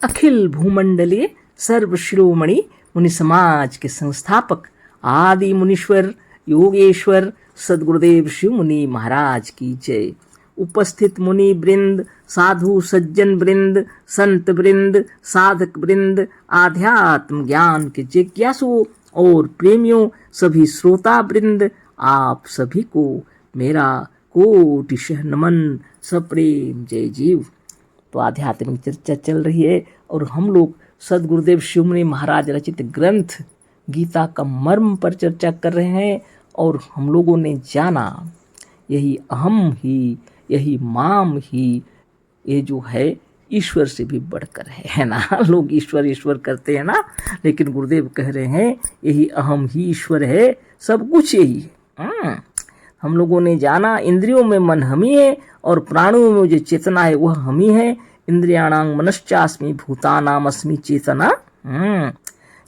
अखिल भूमंडलीय सर्व शिरोमणि मुनि समाज के संस्थापक आदि मुनीश्वर योगेश्वर सदगुरुदेव शिव मुनि महाराज की जय। उपस्थित मुनि वृंद, साधु सज्जन वृंद, संत वृंद, साधक वृंद, आध्यात्म ज्ञान के जिज्ञासुओं और प्रेमियों, सभी श्रोता वृंद, आप सभी को मेरा कोटिशः नमन, सप्रेम जय जीव। तो आध्यात्मिक चर्चा चल रही है और हम लोग सदगुरुदेव शिव मुनि महाराज रचित ग्रंथ गीता का मर्म पर चर्चा कर रहे हैं। और हम लोगों ने जाना यही अहम ही, यही माम ही, ये जो है ईश्वर से भी बढ़कर है ना। लोग ईश्वर ईश्वर करते हैं ना, लेकिन गुरुदेव कह रहे हैं यही अहम ही ईश्वर है, सब कुछ यही है। हम लोगों ने जाना इंद्रियों में मन हम ही है और प्राणों में जो चेतना है वह हम ही है। इंद्रियाणां मनश्चास्मि भूतानाम अस्मि चेतना।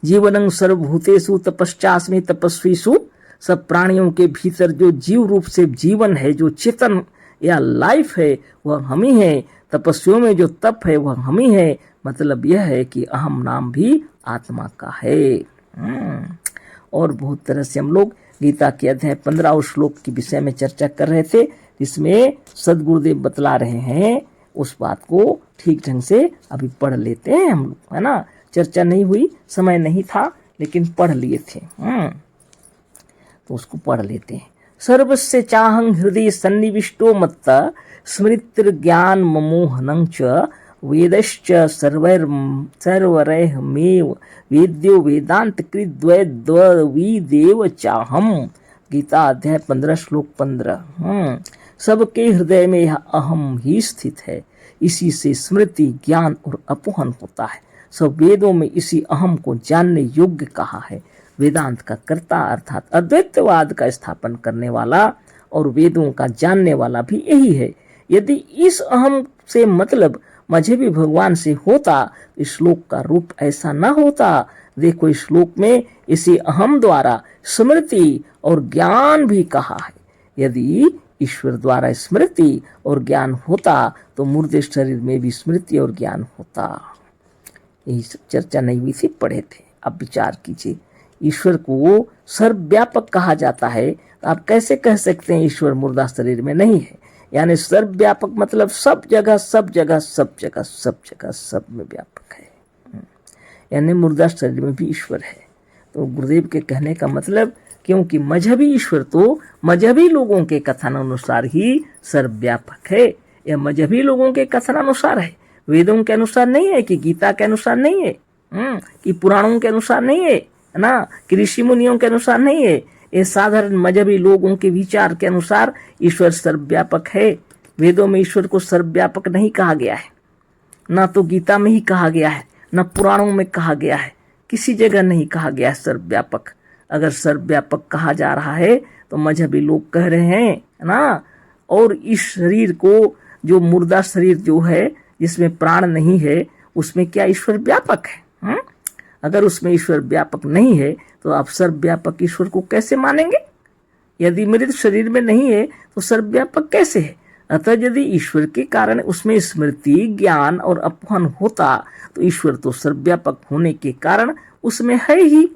जीवनं सर्वभूतेषु तपश्चास्मि तपस्वीषु। सब प्राणियों के भीतर जो जीव रूप से जीवन है, जो चेतन या लाइफ है, वह हम ही है। तपस्वियों में जो तप है वह हम ही है। मतलब यह है कि अहम नाम भी आत्मा का है। और बहुत तरह से हम लोग गीता के अध्याय 15 और श्लोक के विषय में चर्चा कर रहे थे, जिसमें सदगुरुदेव बतला रहे हैं। उस बात को ठीक ढंग से अभी पढ़ लेते हैं हम लोग, है ना। चर्चा नहीं हुई, समय नहीं था, लेकिन पढ़ लिए थे। तो उसको पढ़ लेते हैं। सर्वस्य चाहं हृदय सन्निविष्टो मत्ता स्मृतिर ज्ञान ममोहनं च वेदश्च सर्वरैर्मेव वेद्यो वेदांत कृद्वैद्विदेव चाहम। गीता अध्याय 15 श्लोक 15। सबके हृदय में यह अहम ही स्थित है, इसी से स्मृति ज्ञान और अपोहन होता है। सब वेदों में इसी अहम को जानने योग्य कहा है। वेदांत का कर्ता अर्थात अद्वैतवाद का स्थापन करने वाला और वेदों का जानने वाला भी यही है। यदि इस अहम से मतलब मजहबी भगवान से होता तो श्लोक का रूप ऐसा न होता। देखो, इस श्लोक में इसी अहम द्वारा स्मृति और ज्ञान भी कहा है। यदि ईश्वर द्वारा स्मृति और ज्ञान होता तो मुर्दे शरीर में भी स्मृति और ज्ञान होता। यही सब चर्चा नहीं हुई थी, पढ़े थे। अब विचार कीजिए, ईश्वर को सर्वव्यापक कहा जाता है, तो आप कैसे कह सकते हैं ईश्वर मुर्दा शरीर में नहीं है। यानी सर्वव्यापक मतलब सब जगह सब जगह सब जगह सब जगह सब में व्यापक है। यानी मुर्दा शरीर में भी ईश्वर है। तो गुरुदेव के कहने का मतलब, क्योंकि मजहबी ईश्वर तो मजहबी लोगों के कथनानुसार ही सर्वव्यापक है। यह मजहबी लोगों के कथनानुसार है, वेदों के अनुसार नहीं है, कि गीता के अनुसार नहीं है, कि पुराणों के अनुसार नहीं है ना, कि ऋषि मुनियों के अनुसार नहीं है। ये साधारण मजहबी लोगों के विचार के अनुसार ईश्वर सर्वव्यापक है। वेदों में ईश्वर को सर्वव्यापक नहीं कहा गया है, ना तो गीता में ही कहा गया है, ना पुराणों में कहा गया है, किसी जगह नहीं कहा गया है सर्वव्यापक। अगर सर्वव्यापक कहा जा रहा है तो मजहबी लोग कह रहे हैं ना। और इस शरीर को, जो मुर्दा शरीर जो है जिसमें प्राण नहीं है, उसमें क्या ईश्वर व्यापक है? अगर उसमें ईश्वर व्यापक नहीं है तो आप सर्वव्यापक ईश्वर को कैसे मानेंगे? यदि मृत शरीर में नहीं है तो सर्वव्यापक कैसे है? अतः यदि ईश्वर के कारण उसमें स्मृति ज्ञान और अपोहन होता तो ईश्वर तो सर्वव्यापक होने के कारण उसमें है ही,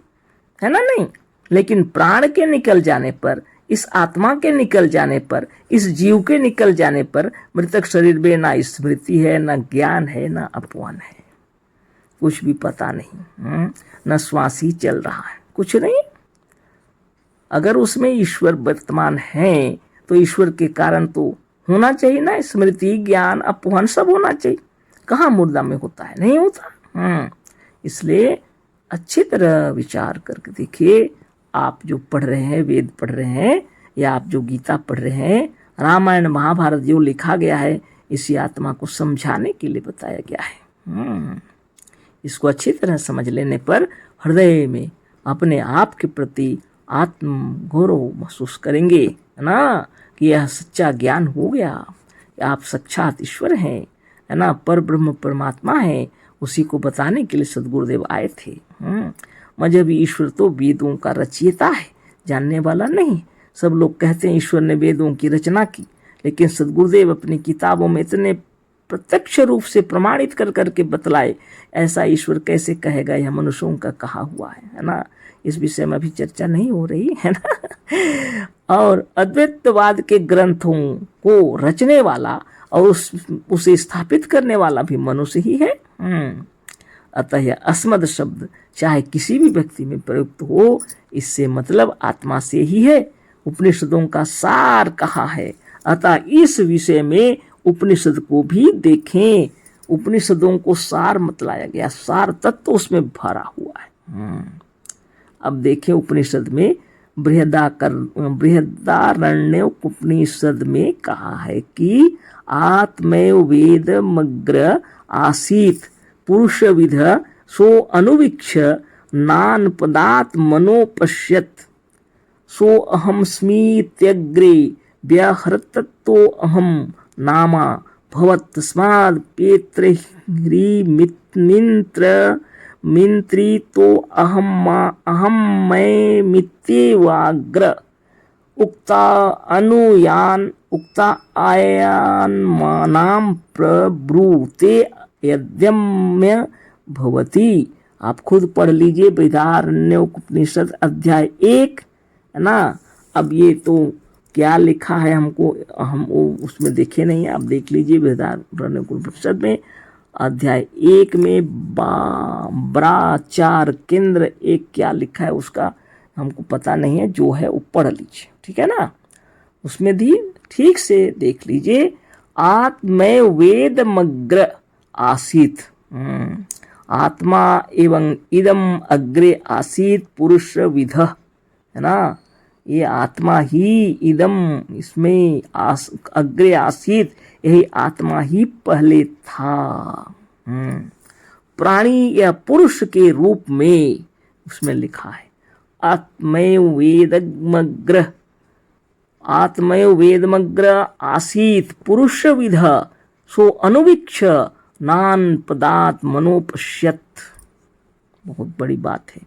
है ना। नहीं, लेकिन प्राण के निकल जाने पर, इस आत्मा के निकल जाने पर, इस जीव के निकल जाने पर मृतक शरीर में ना स्मृति है, ना ज्ञान है, ना अपोहन है, कुछ भी पता नहीं, न श्वास ही चल रहा है, कुछ नहीं। अगर उसमें ईश्वर वर्तमान है तो ईश्वर के कारण तो होना चाहिए ना, स्मृति ज्ञान अपोहन सब होना चाहिए। कहाँ मुर्दा में होता है? नहीं होता। इसलिए अच्छी तरह विचार करके देखिए। आप जो पढ़ रहे हैं, वेद पढ़ रहे हैं, या आप जो गीता पढ़ रहे हैं, रामायण महाभारत जो लिखा गया है, इसी आत्मा को समझाने के लिए बताया गया है। इसको अच्छी तरह समझ लेने पर हृदय में अपने आप के प्रति आत्म गौरव महसूस करेंगे, है ना, कि यह सच्चा ज्ञान हो गया, आप साक्षात ईश्वर हैं, है ना, पर ब्रह्म परमात्मा है। उसी को बताने के लिए सदगुरुदेव आए थे। मजहबी ईश्वर तो वेदों का रचयिता है, जानने वाला नहीं। सब लोग कहते हैं ईश्वर ने वेदों की रचना की, लेकिन सदगुरुदेव अपनी किताबों में इतने प्रत्यक्ष रूप से प्रमाणित कर करके बतलाए, ऐसा ईश्वर कैसे कहेगा, यह मनुष्यों का कहा हुआ है ना। इस विषय में अभी चर्चा नहीं हो रही है ना। और अद्वैतवाद के ग्रंथों को रचने वाला और उसे स्थापित करने वाला भी मनुष्य ही है। अतः यह अस्मद शब्द चाहे किसी भी व्यक्ति में प्रयुक्त हो, इससे मतलब आत्मा से ही है। उपनिषदों का सार कहा है, अतः इस विषय में उपनिषद को भी देखें। उपनिषदों को सार मतलाया गया, सार तत्व उसमें भरा हुआ है। अब देखें उपनिषद में बृहदारण्य उपनिषद में कहा है कि आत्मैव वेदमग्र आसीत पुरुषविद सो अनुवीक्ष नान पदात् मनो पश्यत सो अहमस्मीत्यग्रे व्याहृततो अहम नामा भवत् तस्माद् पेत्रह्रीमित्र मिंत्री तो अहम मैं मित्येवाग्र उक्ता आयान मानाम प्रब्रूते यद्यम्य भवति। आप खुद पढ़ लीजिए बृहदारण्य उपनिषद अध्याय 1, है ना। अब ये तो क्या लिखा है हमको, हम उसमें देखे नहीं है, आप देख लीजिए बृहदारण्य उपनिषद में अध्याय 1 में ब्राचार केंद्र 1 क्या लिखा है उसका हमको पता नहीं है, जो है वो पढ़ लीजिए, ठीक है ना। उसमें भी ठीक से देख लीजिए, आत्मै वेदमग्र आसीत, आत्मा एवं इदम अग्रे आसीत पुरुष विध, है ना। ये आत्मा ही इदम इसमें अग्रे आसीत, यही आत्मा ही पहले था। प्राणी या पुरुष के रूप में उसमें लिखा है आत्मैव वेदमग्र आसीत पुरुष विध सो अनुवीक्ष नान पदात् मनो पश्यत। बहुत बड़ी बात है।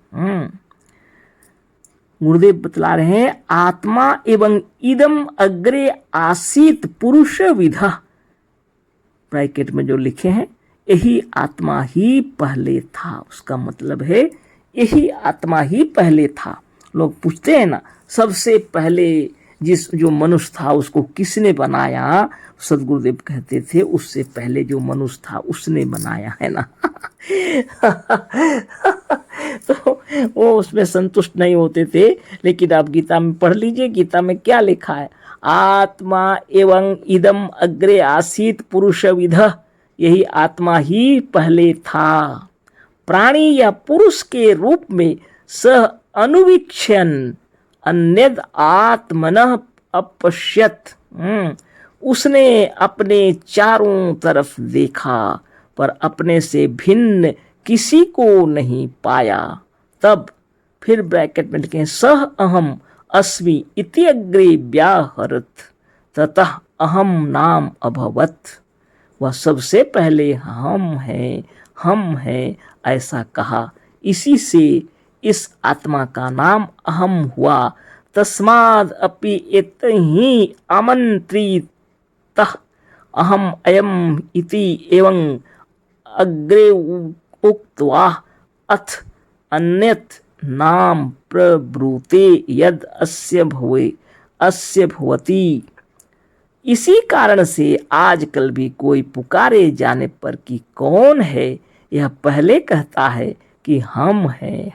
गुरुदेव बतला रहे हैं आत्मा एवं इदम अग्रे आसीत पुरुष विध, ब्रैकेट में जो लिखे हैं, यही आत्मा ही पहले था। उसका मतलब है यही आत्मा ही पहले था। लोग पूछते हैं ना, सबसे पहले जो मनुष्य था उसको किसने बनाया? सदगुरुदेव कहते थे उससे पहले जो मनुष्य था उसने बनाया, है ना। तो वो उसमें संतुष्ट नहीं होते थे, लेकिन आप गीता में पढ़ लीजिए, गीता में क्या लिखा है, आत्मा एवं इदम अग्रे आसीत पुरुष विध, यही आत्मा ही पहले था। प्राणी या पुरुष के रूप में सह अनुवीक्षण अन्यद आत्मनः अपश्यत, उसने अपने चारों तरफ देखा पर अपने से भिन्न किसी को नहीं पाया। तब फिर ब्रैकेट में लिखे सह अहम अस्मि इति अग्रे व्याहरत ततः अहम नाम अभवत। वह सबसे पहले हम हैं ऐसा कहा, इसी से इस आत्मा का नाम अहम हुआ। तस्माद् अपि एतहि आमन्त्रितः अहम अयम इति एवं अग्रे उक्त्वा अथ अन्यत् नाम प्रब्रूते यद अस्य भवति। इसी कारण से आजकल भी कोई पुकारे जाने पर कि कौन है, यह पहले कहता है कि हम हैं।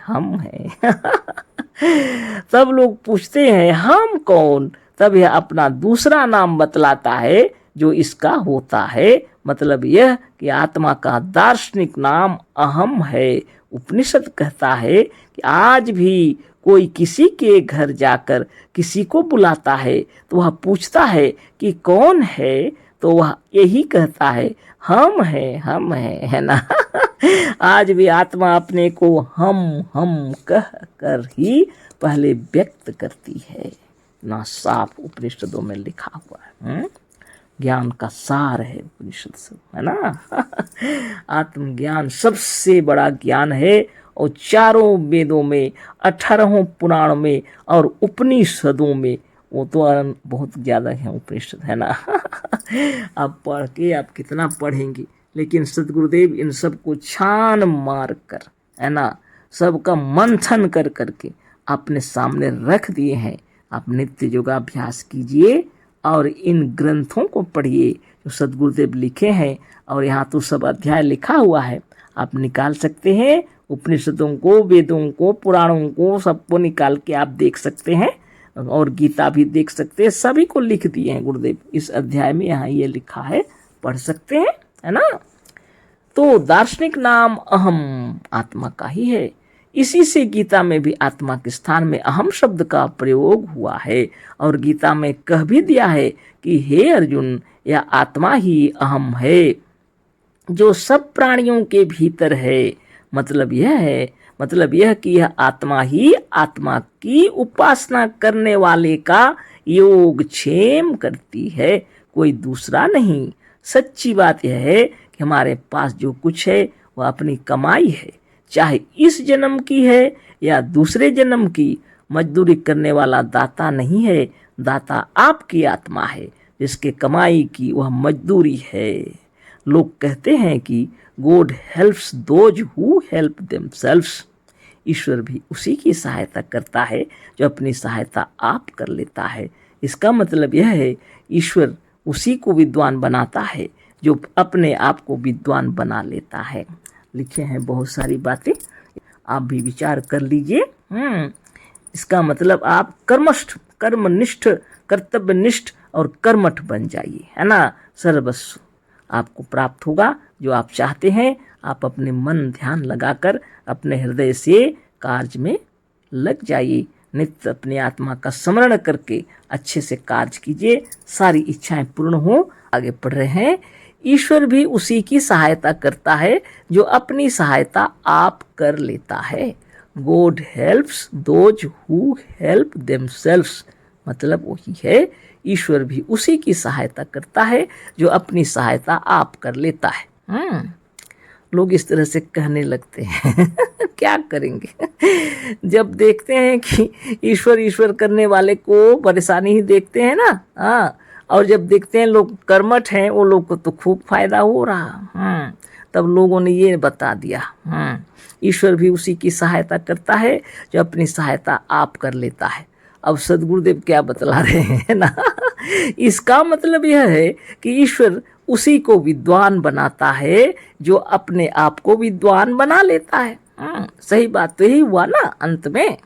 तब लोग पूछते हैं हम कौन, तब यह अपना दूसरा नाम बतलाता है जो इसका होता है। मतलब यह कि आत्मा का दार्शनिक नाम अहम है। उपनिषद कहता है कि आज भी कोई किसी के घर जाकर किसी को बुलाता है तो वह पूछता है कि कौन है, तो वह यही कहता है हम हैं, है ना। आज भी आत्मा अपने को हम कह कर ही पहले व्यक्त करती है ना। साफ उपनिषदों में लिखा हुआ है। ज्ञान का सार है उपनिषद सब, है ना। आत्मज्ञान सबसे बड़ा ज्ञान है और चारों वेदों में, 18 पुराणों में और उपनिषदों में वो तो बहुत ज़्यादा है उपनिषद, है ना। आप पढ़ के आप कितना पढ़ेंगे, लेकिन सदगुरुदेव इन सब को छान मार कर, है ना, सबका मंथन कर करके अपने सामने रख दिए हैं। आप नित्य योगाभ्यास कीजिए और इन ग्रंथों को पढ़िए जो सदगुरुदेव लिखे हैं। और यहाँ तो सब अध्याय लिखा हुआ है, आप निकाल सकते हैं उपनिषदों को, वेदों को, पुराणों को, सबको निकाल के आप देख सकते हैं और गीता भी देख सकते हैं। सभी को लिख दिए हैं गुरुदेव इस अध्याय में, यहाँ ये लिखा है, पढ़ सकते हैं, है ना। तो दार्शनिक नाम अहम आत्मा का ही है। इसी से गीता में भी आत्मा के स्थान में अहम शब्द का प्रयोग हुआ है और गीता में कह भी दिया है कि हे अर्जुन, यह आत्मा ही अहम है जो सब प्राणियों के भीतर है। मतलब यह कि यह आत्मा ही आत्मा की उपासना करने वाले का योगक्षेम करती है, कोई दूसरा नहीं। सच्ची बात यह है कि हमारे पास जो कुछ है वह अपनी कमाई है, चाहे इस जन्म की है या दूसरे जन्म की। मजदूरी करने वाला दाता नहीं है, दाता आपकी आत्मा है जिसके कमाई की वह मजदूरी है। लोग कहते हैं कि God helps those who help themselves. ईश्वर भी उसी की सहायता करता है जो अपनी सहायता आप कर लेता है। इसका मतलब यह है ईश्वर उसी को विद्वान बनाता है जो अपने आप को विद्वान बना लेता है। लिखे हैं बहुत सारी बातें, आप भी विचार कर लीजिए। इसका मतलब आप कर्मनिष्ठ, कर्तव्यनिष्ठ और कर्मठ बन जाइए, है ना। सर्वस्व आपको प्राप्त होगा जो आप चाहते हैं। आप अपने मन ध्यान लगाकर अपने हृदय से कार्य में लग जाइए। नित्य अपनी आत्मा का स्मरण करके अच्छे से कार्य कीजिए, सारी इच्छाएं पूर्ण हो। आगे पढ़ रहे हैं, ईश्वर भी उसी की सहायता करता है जो अपनी सहायता आप कर लेता है। God helps those who help themselves. मतलब वही है, ईश्वर भी उसी की सहायता करता है जो अपनी सहायता आप कर लेता है। लोग इस तरह से कहने लगते हैं। क्या करेंगे जब देखते हैं कि ईश्वर करने वाले को परेशानी ही देखते हैं ना। और जब देखते हैं लोग कर्मठ हैं, वो लोग को तो खूब फायदा हो रहा। तब लोगों ने ये बता दिया, ईश्वर भी उसी की सहायता करता है जो अपनी सहायता आप कर लेता है। अब सदगुरुदेव क्या बतला रहे हैं ना। इसका मतलब यह है कि ईश्वर उसी को विद्वान बनाता है जो अपने आप को विद्वान बना लेता है। सही बात तो यही हुआ ना अंत में।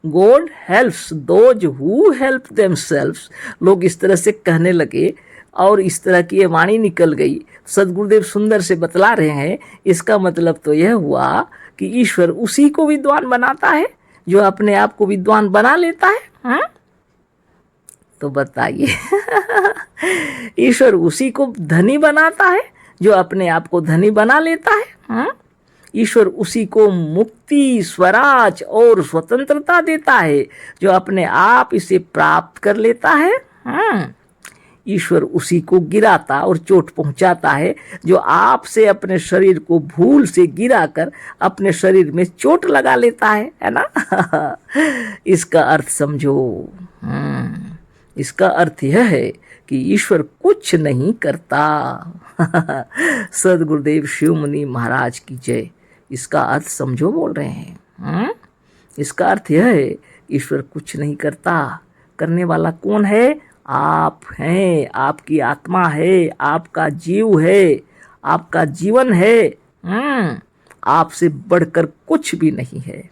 God helps those who help themselves. लोग इस तरह से कहने लगे और इस तरह की ये वाणी निकल गई। सदगुरुदेव सुंदर से बतला रहे हैं, इसका मतलब तो यह हुआ कि ईश्वर उसी को विद्वान बनाता है जो अपने आप को विद्वान बना लेता है। तो बताइए, ईश्वर उसी को धनी बनाता है जो अपने आप को धनी बना लेता है। ईश्वर उसी को मुक्ति, स्वराज और स्वतंत्रता देता है जो अपने आप इसे प्राप्त कर लेता है। ईश्वर उसी को गिराता और चोट पहुंचाता है जो आपसे अपने शरीर को भूल से गिराकर अपने शरीर में चोट लगा लेता है ना। इसका अर्थ समझो। इसका अर्थ यह है कि ईश्वर कुछ नहीं करता। सदगुरुदेव शिव मुनि महाराज की जय। इसका अर्थ समझो बोल रहे हैं। इसका अर्थ यह है ईश्वर कुछ नहीं करता। करने वाला कौन है? आप हैं, आपकी आत्मा है, आपका जीव है, आपका जीवन है। आपसे बढ़कर कुछ भी नहीं है।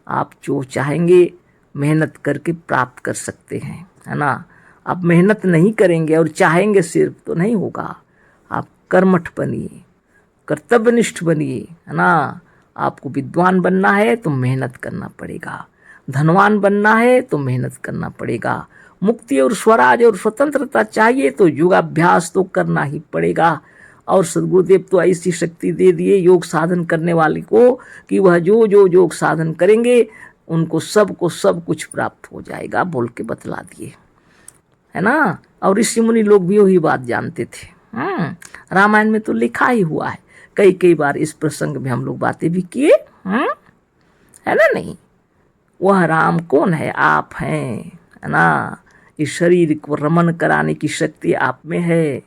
आप जो चाहेंगे मेहनत करके प्राप्त कर सकते हैं, है ना। आप मेहनत नहीं करेंगे और चाहेंगे सिर्फ तो नहीं होगा। आप कर्मठ बनिए, कर्तव्यनिष्ठ बनिए, है ना। आपको विद्वान बनना है तो मेहनत करना पड़ेगा, धनवान बनना है तो मेहनत करना पड़ेगा, मुक्ति और स्वराज और स्वतंत्रता चाहिए तो योगाभ्यास तो करना ही पड़ेगा। और सदगुरुदेव तो ऐसी शक्ति दे दिए योग साधन करने वाले को कि वह जो जो योग साधन करेंगे उनको सबको सब कुछ प्राप्त हो जाएगा, बोल के बतला दिए, है ना। और ऋषि मुनि लोग भी वही बात जानते थे। रामायण में तो लिखा ही हुआ है। कई बार इस प्रसंग में हम लोग बातें भी किए, है ना। नहीं, वह राम कौन है? आप हैं, है ना। इस शरीर को रमन कराने की शक्ति आप में है,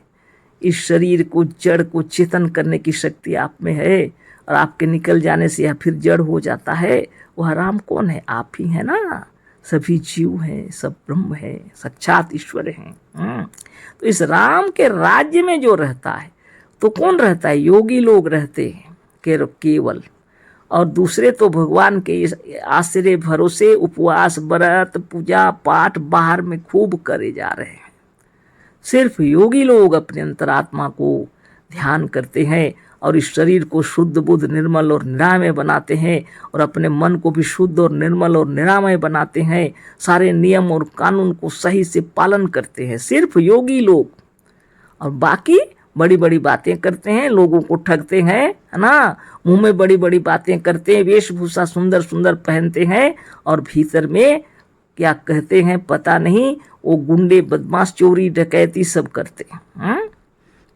इस शरीर को जड़ को चेतन करने की शक्ति आप में है, और आपके निकल जाने से यह फिर जड़ हो जाता है। वह राम कौन है? आप ही है ना। सभी जीव हैं, सब ब्रह्म है, साक्षात ईश्वर हैं। तो इस राम के राज्य में जो रहता है तो कौन रहता है? योगी लोग रहते हैं केवल, और दूसरे तो भगवान के आश्रय भरोसे उपवास व्रत पूजा पाठ बाहर में खूब करे जा रहे हैं। सिर्फ योगी लोग अपने अंतरात्मा को ध्यान करते हैं और इस शरीर को शुद्ध बुद्ध निर्मल और निरामय बनाते हैं, और अपने मन को भी शुद्ध और निर्मल और निरामय बनाते हैं। सारे नियम और कानून को सही से पालन करते हैं, सिर्फ योगी लोग। और बाकी बड़ी बड़ी बातें करते हैं, लोगों को ठगते हैं, है ना। मुंह में बड़ी बड़ी बातें करते हैं, वेशभूषा सुंदर सुंदर पहनते हैं, और भीतर में क्या कहते हैं पता नहीं, वो गुंडे बदमाश चोरी डकैती सब करते हैं।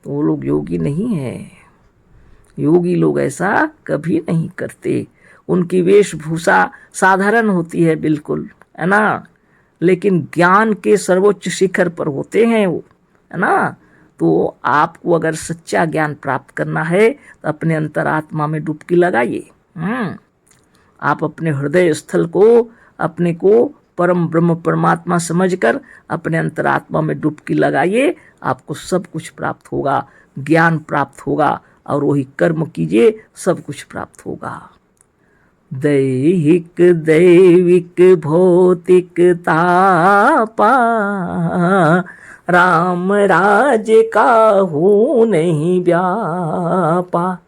तो वो लोग योगी नहीं है। योगी लोग ऐसा कभी नहीं करते। उनकी वेशभूषा साधारण होती है बिल्कुल, है ना, लेकिन ज्ञान के सर्वोच्च शिखर पर होते हैं वो, है ना। तो आपको अगर सच्चा ज्ञान प्राप्त करना है तो अपने अंतरात्मा में डुबकी लगाइए। आप अपने हृदय स्थल को, अपने को परम ब्रह्म परमात्मा समझकर अपने अंतरात्मा में डुबकी लगाइए। आपको सब कुछ प्राप्त होगा, ज्ञान प्राप्त होगा, और वही कर्म कीजिए, सब कुछ प्राप्त होगा। दैहिक दैविक भौतिक तापा, राम राज काहू नहीं व्यापा।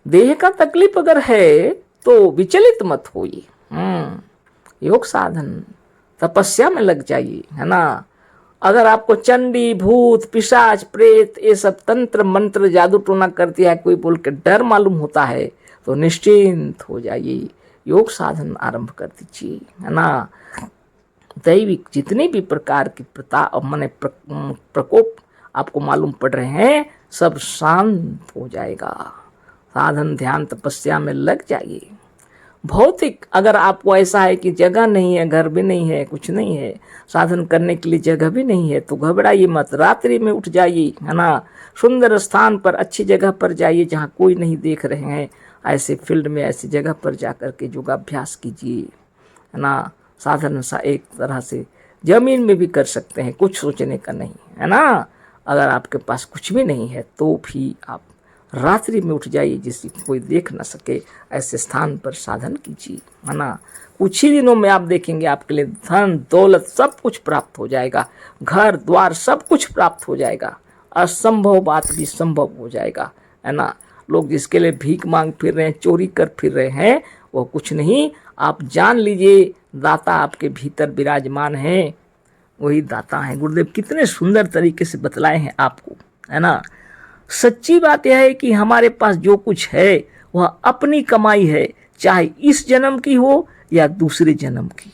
देह का तकलीफ अगर है तो विचलित मत होइए। योग साधन तपस्या में लग जाइए, है ना। अगर आपको चंडी भूत पिशाच प्रेत ये सब तंत्र मंत्र जादू टोना कर दिया है, कोई बोल के डर मालूम होता है, तो निश्चिंत हो जाइए, योग साधन आरंभ कर दीजिए, है ना। दैविक जितने भी प्रकार की प्रकोप आपको मालूम पड़ रहे हैं, सब शांत हो जाएगा। साधन ध्यान तपस्या में लग जाइए। भौतिक अगर आपको ऐसा है कि जगह नहीं है, घर भी नहीं है, कुछ नहीं है, साधन करने के लिए जगह भी नहीं है, तो घबराइए मत। रात्रि में उठ जाइए, है ना। सुंदर स्थान पर, अच्छी जगह पर जाइए जहाँ कोई नहीं देख रहे हैं, ऐसे फील्ड में, ऐसी जगह पर जाकर के योगाभ्यास कीजिए, है ना। साधन सा एक तरह से जमीन में भी कर सकते हैं, कुछ सोचने का नहीं, है ना। अगर आपके पास कुछ भी नहीं है तो भी आप रात्रि में उठ जाइए, जिससे कोई देख ना सके, ऐसे स्थान पर साधन कीजिए, है ना। कुछ ही दिनों में आप देखेंगे आपके लिए धन दौलत सब कुछ प्राप्त हो जाएगा, घर द्वार सब कुछ प्राप्त हो जाएगा, असंभव बात भी संभव हो जाएगा, है ना। लोग जिसके लिए भीख मांग फिर रहे हैं, चोरी कर फिर रहे हैं, वो कुछ नहीं, आप जान लीजिए दाता आपके भीतर विराजमान है, वही दाता है। गुरुदेव कितने सुंदर तरीके से बतलाए हैं आपको, है ना। सच्ची बात यह है कि हमारे पास जो कुछ है वह अपनी कमाई है, चाहे इस जन्म की हो या दूसरे जन्म की।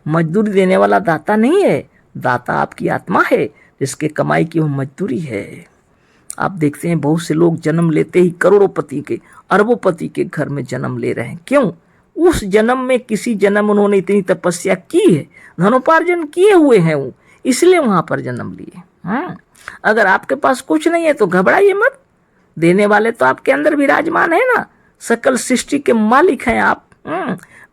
मजदूरी देने वाला दाता नहीं है, दाता आपकी आत्मा है, जिसके कमाई की वो मजदूरी है। आप देखते हैं बहुत से लोग जन्म लेते ही करोड़ोंपति के अरबोंपति के घर में जन्म ले रहे हैं। क्यों? उस जन्म में किसी जन्म उन्होंने इतनी तपस्या की है, धनोपार्जन किए हुए हैं वो, इसलिए वहां पर जन्म लिए। अगर आपके पास कुछ नहीं है तो घबराइए मत, देने वाले तो आपके अंदर विराजमान है ना। सकल सृष्टि के मालिक हैं आप।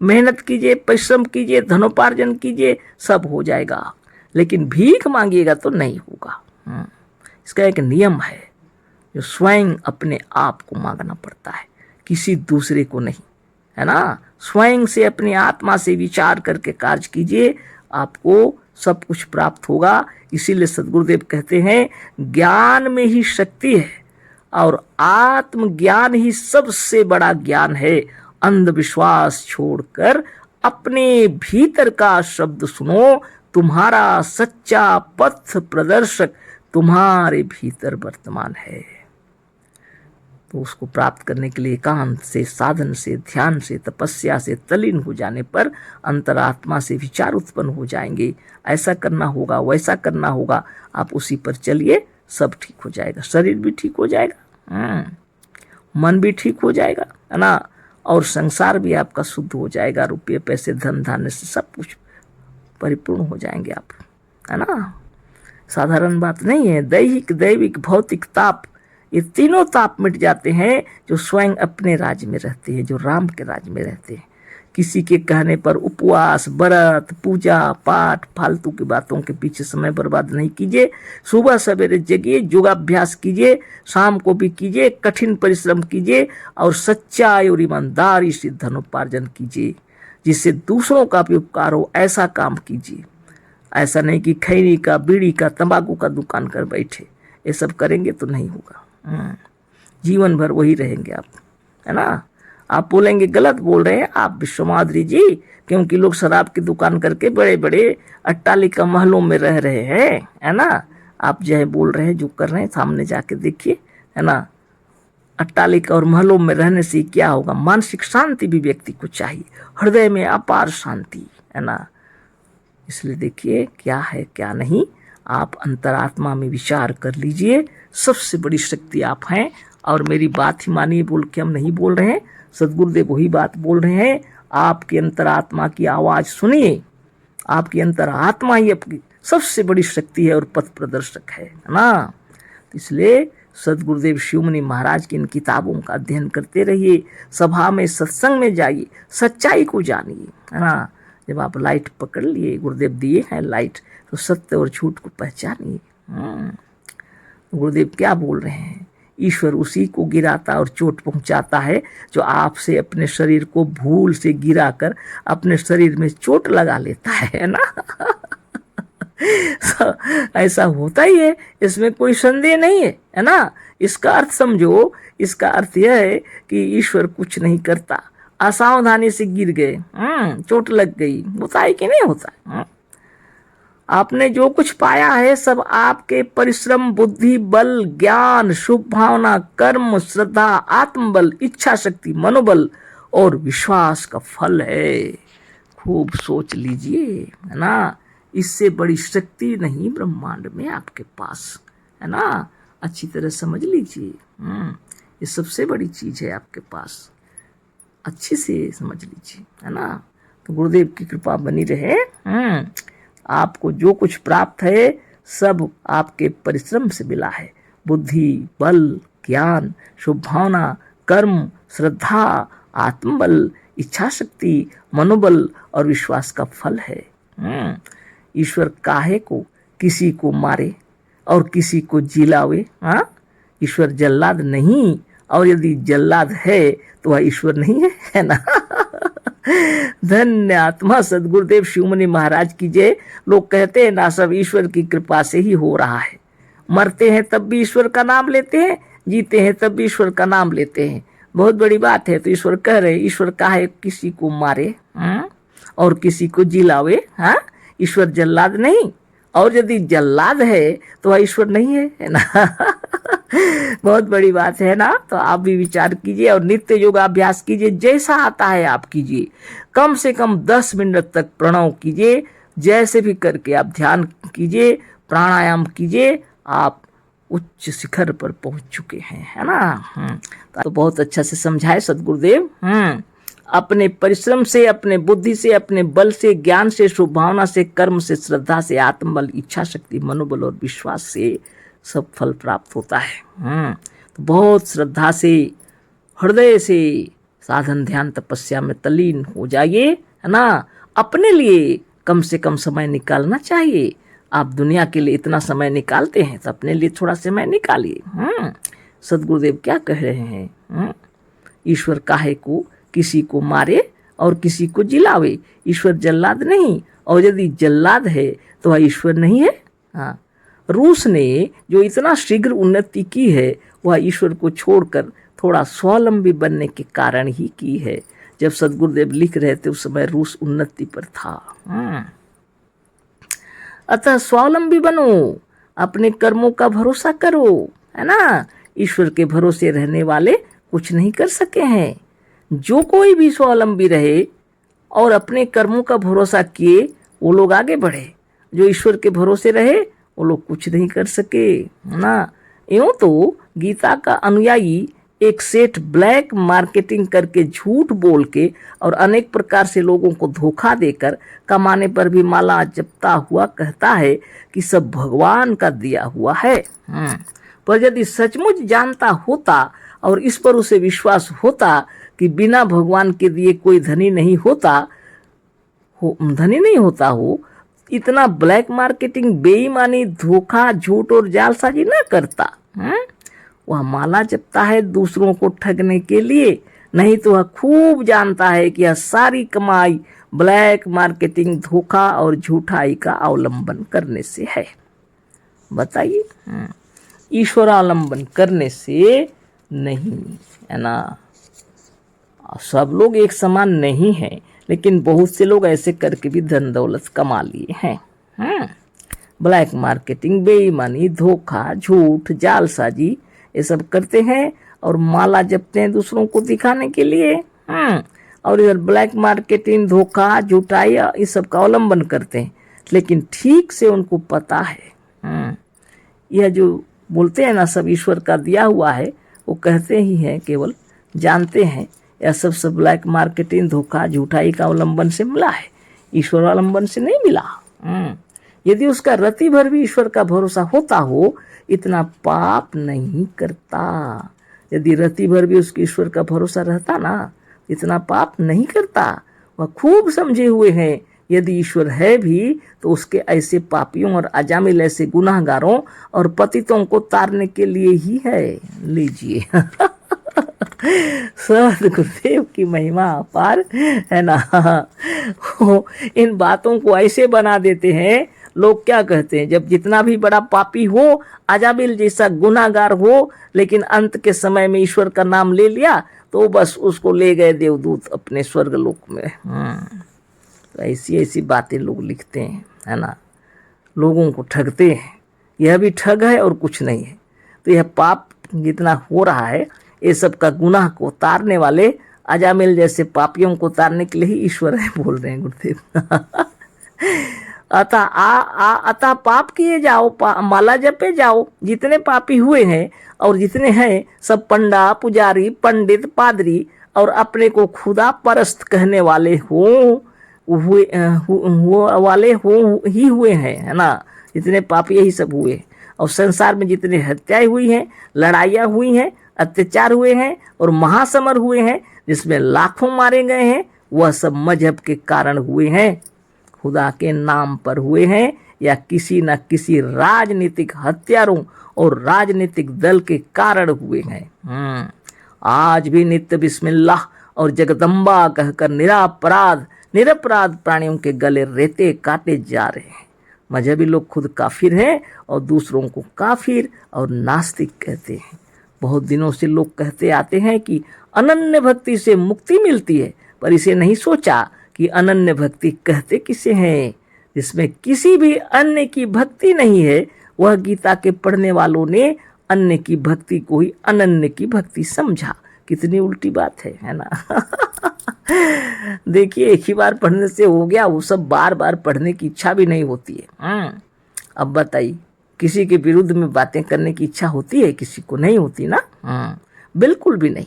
मेहनत कीजिए, परिश्रम कीजिए, धनोपार्जन कीजिए, सब हो जाएगा, लेकिन भीख मांगिएगा तो नहीं होगा। इसका एक नियम है, जो स्वयं अपने आप को मांगना पड़ता है, किसी दूसरे को नहीं, है ना। स्वयं से अपनी आत्मा से विचार करके कार्य कीजिए, आपको सब कुछ प्राप्त होगा। इसीलिए सद्गुरुदेव कहते हैं ज्ञान में ही शक्ति है और आत्मज्ञान ही सबसे बड़ा ज्ञान है। अंधविश्वास छोड़कर अपने भीतर का शब्द सुनो, तुम्हारा सच्चा पथ प्रदर्शक तुम्हारे भीतर वर्तमान है। तो उसको प्राप्त करने के लिए एकांत से, साधन से, ध्यान से, तपस्या से तल्लीन हो जाने पर अंतरात्मा से विचार उत्पन्न हो जाएंगे। ऐसा करना होगा, वैसा करना होगा, आप उसी पर चलिए, सब ठीक हो जाएगा। शरीर भी ठीक हो जाएगा, मन भी ठीक हो जाएगा, है ना। और संसार भी आपका शुद्ध हो जाएगा, रुपये पैसे धन धान्य से सब कुछ परिपूर्ण हो जाएंगे आप, है ना। साधारण बात नहीं है। दैहिक दैविक भौतिक ताप, ये तीनों ताप मिट जाते हैं जो स्वयं अपने राज्य में रहते हैं, जो राम के राज्य में रहते हैं। किसी के कहने पर उपवास, व्रत, पूजा पाठ, फालतू की बातों के पीछे समय बर्बाद नहीं कीजिए। सुबह सवेरे जगिए, योगाभ्यास कीजिए, शाम को भी कीजिए, कठिन परिश्रम कीजिए और सच्चाई और ईमानदारी से धनोपार्जन कीजिए, जिससे दूसरों का भी उपकार हो। ऐसा काम कीजिए। ऐसा नहीं कि खैनी का, बीड़ी का, तंबाकू का दुकान कर बैठे। ये सब करेंगे तो नहीं होगा। जीवन भर वही रहेंगे आप, है ना। आप बोलेंगे गलत बोल रहे हैं आप विश्वमाधुरी जी, क्योंकि लोग शराब की दुकान करके बड़े बड़े अट्टालिका महलों में रह रहे हैं, है ना। आप जो है बोल रहे हैं, जो कर रहे हैं, सामने जाके देखिए, है ना। अट्टालिका और महलों में रहने से क्या होगा? मानसिक शांति भी व्यक्ति को चाहिए, हृदय में अपार शांति, है ना। इसलिए देखिए क्या है क्या नहीं, आप अंतरात्मा में विचार कर लीजिए। सबसे बड़ी शक्ति आप हैं। और मेरी बात ही मानिए, बोल के हम नहीं बोल रहे हैं, सदगुरुदेव वही बात बोल रहे हैं। आपकी अंतरात्मा की आवाज़ सुनिए। आपकी अंतरात्मा ही आपकी सबसे बड़ी शक्ति है और पथ प्रदर्शक है ना। तो इसलिए सदगुरुदेव शिवमुनि महाराज की इन किताबों का अध्ययन करते रहिए, सभा में सत्संग में जाइए, सच्चाई को जानिए, है ना। जब आप लाइट पकड़ लिए, गुरुदेव दिए हैं लाइट, तो सत्य और झूठ को पहचानिए। गुरुदेव क्या बोल रहे हैं? ईश्वर उसी को गिराता और चोट पहुंचाता है जो आपसे अपने शरीर को भूल से गिराकर अपने शरीर में चोट लगा लेता है ना। ऐसा होता ही है, इसमें कोई संदेह नहीं है, है ना। इसका अर्थ समझो, इसका अर्थ यह है कि ईश्वर कुछ नहीं करता, असावधानी से गिर गए, चोट लग गई, होता है कि नहीं होता है? आपने जो कुछ पाया है सब आपके परिश्रम, बुद्धि बल, ज्ञान, शुभ भावना, कर्म, श्रद्धा, आत्मबल, इच्छा शक्ति, मनोबल और विश्वास का फल है। खूब सोच लीजिए, है ना। इससे बड़ी शक्ति नहीं ब्रह्मांड में आपके पास, है ना। अच्छी तरह समझ लीजिए। ये सबसे बड़ी चीज है आपके पास, अच्छे से समझ लीजिए, है ना। तो गुरुदेव की कृपा बनी रहे। आपको जो कुछ प्राप्त है सब आपके परिश्रम से मिला है। बुद्धि बल, ज्ञान, शुभ भावना, कर्म, श्रद्धा, आत्मबल, इच्छा शक्ति, मनोबल और विश्वास का फल है। ईश्वर काहे को किसी को मारे और किसी को जिलावे? ईश्वर जल्लाद नहीं, और यदि जल्लाद है तो वह ईश्वर नहीं है, है ना। धन्य आत्मा सदगुरुदेव शिवमुनि महाराज की जय। लोग कहते हैं ना सब ईश्वर की कृपा से ही हो रहा है। मरते हैं तब भी ईश्वर का नाम लेते हैं, जीते हैं तब भी ईश्वर का नाम लेते हैं। बहुत बड़ी बात है। तो ईश्वर कह रहे, ईश्वर काहे किसी को मारे और किसी को जिलावे? ईश्वर जल्लाद नहीं, और यदि जल्लाद है तो वह ईश्वर नहीं है ना। बहुत बड़ी बात है ना। तो आप भी विचार कीजिए और नित्य योगाभ्यास कीजिए, जैसा आता है आप कीजिए। कम से कम 10 मिनट तक प्रणव कीजिए, जैसे भी करके आप ध्यान कीजिए, प्राणायाम कीजिए, आप उच्च शिखर पर पहुंच चुके हैं, है ना। तो बहुत अच्छा से समझाए सदगुरुदेव। अपने परिश्रम से, अपने बुद्धि से, अपने बल से, ज्ञान से, शुभ भावना से, कर्म से, श्रद्धा से, आत्मबल, इच्छा शक्ति, मनोबल और विश्वास से सब फल प्राप्त होता है। तो बहुत श्रद्धा से, हृदय से साधन ध्यान तपस्या में तल्लीन हो जाइए, है ना। अपने लिए कम से कम समय निकालना चाहिए। आप दुनिया के लिए इतना समय निकालते हैं तो अपने लिए थोड़ा समय निकालिए। सदगुरुदेव क्या कह रहे हैं? ईश्वर काहे को किसी को मारे और किसी को जिलावे? ईश्वर जल्लाद नहीं, और यदि जल्लाद है तो वह ईश्वर नहीं है। रूस ने जो इतना शीघ्र उन्नति की है वह ईश्वर को छोड़कर थोड़ा स्वावलंबी बनने के कारण ही की है। जब सदगुरुदेव लिख रहे थे उस समय रूस उन्नति पर था। अतः स्वावलंबी बनो, अपने कर्मों का भरोसा करो, है ना। ईश्वर के भरोसे रहने वाले कुछ नहीं कर सके हैं। जो कोई भी स्वावलंबी रहे और अपने कर्मों का भरोसा किए वो लोग आगे बढ़े। जो ईश्वर के भरोसे रहे वो लोग कुछ नहीं कर सके, है ना। यूँ तो गीता का अनुयायी एक सेठ ब्लैक मार्केटिंग करके झूठ बोल के और अनेक प्रकार से लोगों को धोखा देकर कमाने पर भी माला जपता हुआ कहता है कि सब भगवान का दिया हुआ है। पर यदि सचमुच जानता होता और इस पर उसे विश्वास होता कि बिना भगवान के दिए कोई धनी नहीं होता हो, इतना ब्लैक मार्केटिंग, बेईमानी, धोखा, झूठ और जालसाजी न करता। वह माला जपता है दूसरों को ठगने के लिए, नहीं तो वह खूब जानता है कि यह सारी कमाई ब्लैक मार्केटिंग, धोखा और झूठाई का अवलंबन करने से है। बताइए, ईश्वरावलंबन करने से नहीं, है ना। सब लोग एक समान नहीं हैं, लेकिन बहुत से लोग ऐसे करके भी धन दौलत कमा लिए हैं। ब्लैक मार्केटिंग, बेईमानी, धोखा, झूठ, जालसाजी ये सब करते हैं और माला जपते हैं दूसरों को दिखाने के लिए। और इधर ब्लैक मार्केटिंग, धोखा, झूठाई इस सब का अवलंबन करते हैं, लेकिन ठीक से उनको पता है यह जो बोलते हैं ना सब ईश्वर का दिया हुआ है, वो कहते ही हैं, केवल जानते हैं यह सब ब्लैक मार्केटिंग, धोखा, झूठाई का अवलंबन से मिला है, ईश्वर अवलंबन से नहीं मिला। यदि उसका रति भर भी ईश्वर का भरोसा होता हो, इतना पाप नहीं करता। यदि रति भर भी उसके ईश्वर का भरोसा रहता ना, इतना पाप नहीं करता। वह खूब समझे हुए हैं यदि ईश्वर है भी तो उसके ऐसे पापियों और अजामिल ऐसे गुनाहगारों और पतितों को तारने के लिए ही है। लीजिए सदगुरुदेव की महिमा अपार है ना। इन बातों को ऐसे बना देते हैं, लोग क्या कहते हैं, जब जितना भी बड़ा पापी हो, अजामिल जैसा गुनाहगार हो, लेकिन अंत के समय में ईश्वर का नाम ले लिया तो बस उसको ले गए देवदूत अपने स्वर्ग लोक में। तो ऐसी ऐसी बातें लोग लिखते हैं, है ना, लोगों को ठगते हैं। यह भी ठग है और कुछ नहीं है। तो यह पाप जितना हो रहा है, ये सब का गुनाह को तारने वाले अजामिल जैसे पापियों को तारने के लिए ही ईश्वर है, बोल रहे हैं गुरुदेव। अतः पाप किए जाओ, माला जपे जाओ। जितने पापी हुए हैं और जितने हैं सब पंडा, पुजारी, पंडित, पादरी और अपने को खुदा परस्त कहने वाले हुए हैं, है ना। जितने पापी यही सब हुए, और संसार में जितने हत्याएं हुई हैं, लड़ाइयाँ हुई हैं, अत्याचार हुए हैं और महासमर हुए हैं जिसमें लाखों मारे गए हैं, वह सब मजहब के कारण हुए हैं, खुदा के नाम पर हुए हैं, या किसी न किसी राजनीतिक हत्यारों और राजनीतिक दल के कारण हुए हैं। आज भी नित्य बिस्मिल्लाह और जगदम्बा कहकर निरपराध प्राणियों के गले रेते काटे जा रहे हैं। मजहबी लोग खुद काफिर हैं और दूसरों को काफिर और नास्तिक कहते हैं। बहुत दिनों से लोग कहते आते हैं कि अनन्य भक्ति से मुक्ति मिलती है, पर इसे नहीं सोचा कि अनन्य भक्ति कहते किसे हैं। जिसमें किसी भी अन्य की भक्ति नहीं है, वह गीता के पढ़ने वालों ने अन्य की भक्ति को ही अनन्य की भक्ति समझा। कितनी उल्टी बात है ना। देखिए, एक ही बार पढ़ने से हो गया, वो सब बार बार पढ़ने की इच्छा भी नहीं होती है। अब बताइए, किसी के विरुद्ध में बातें करने की इच्छा होती है? किसी को नहीं होती ना। बिल्कुल भी नहीं।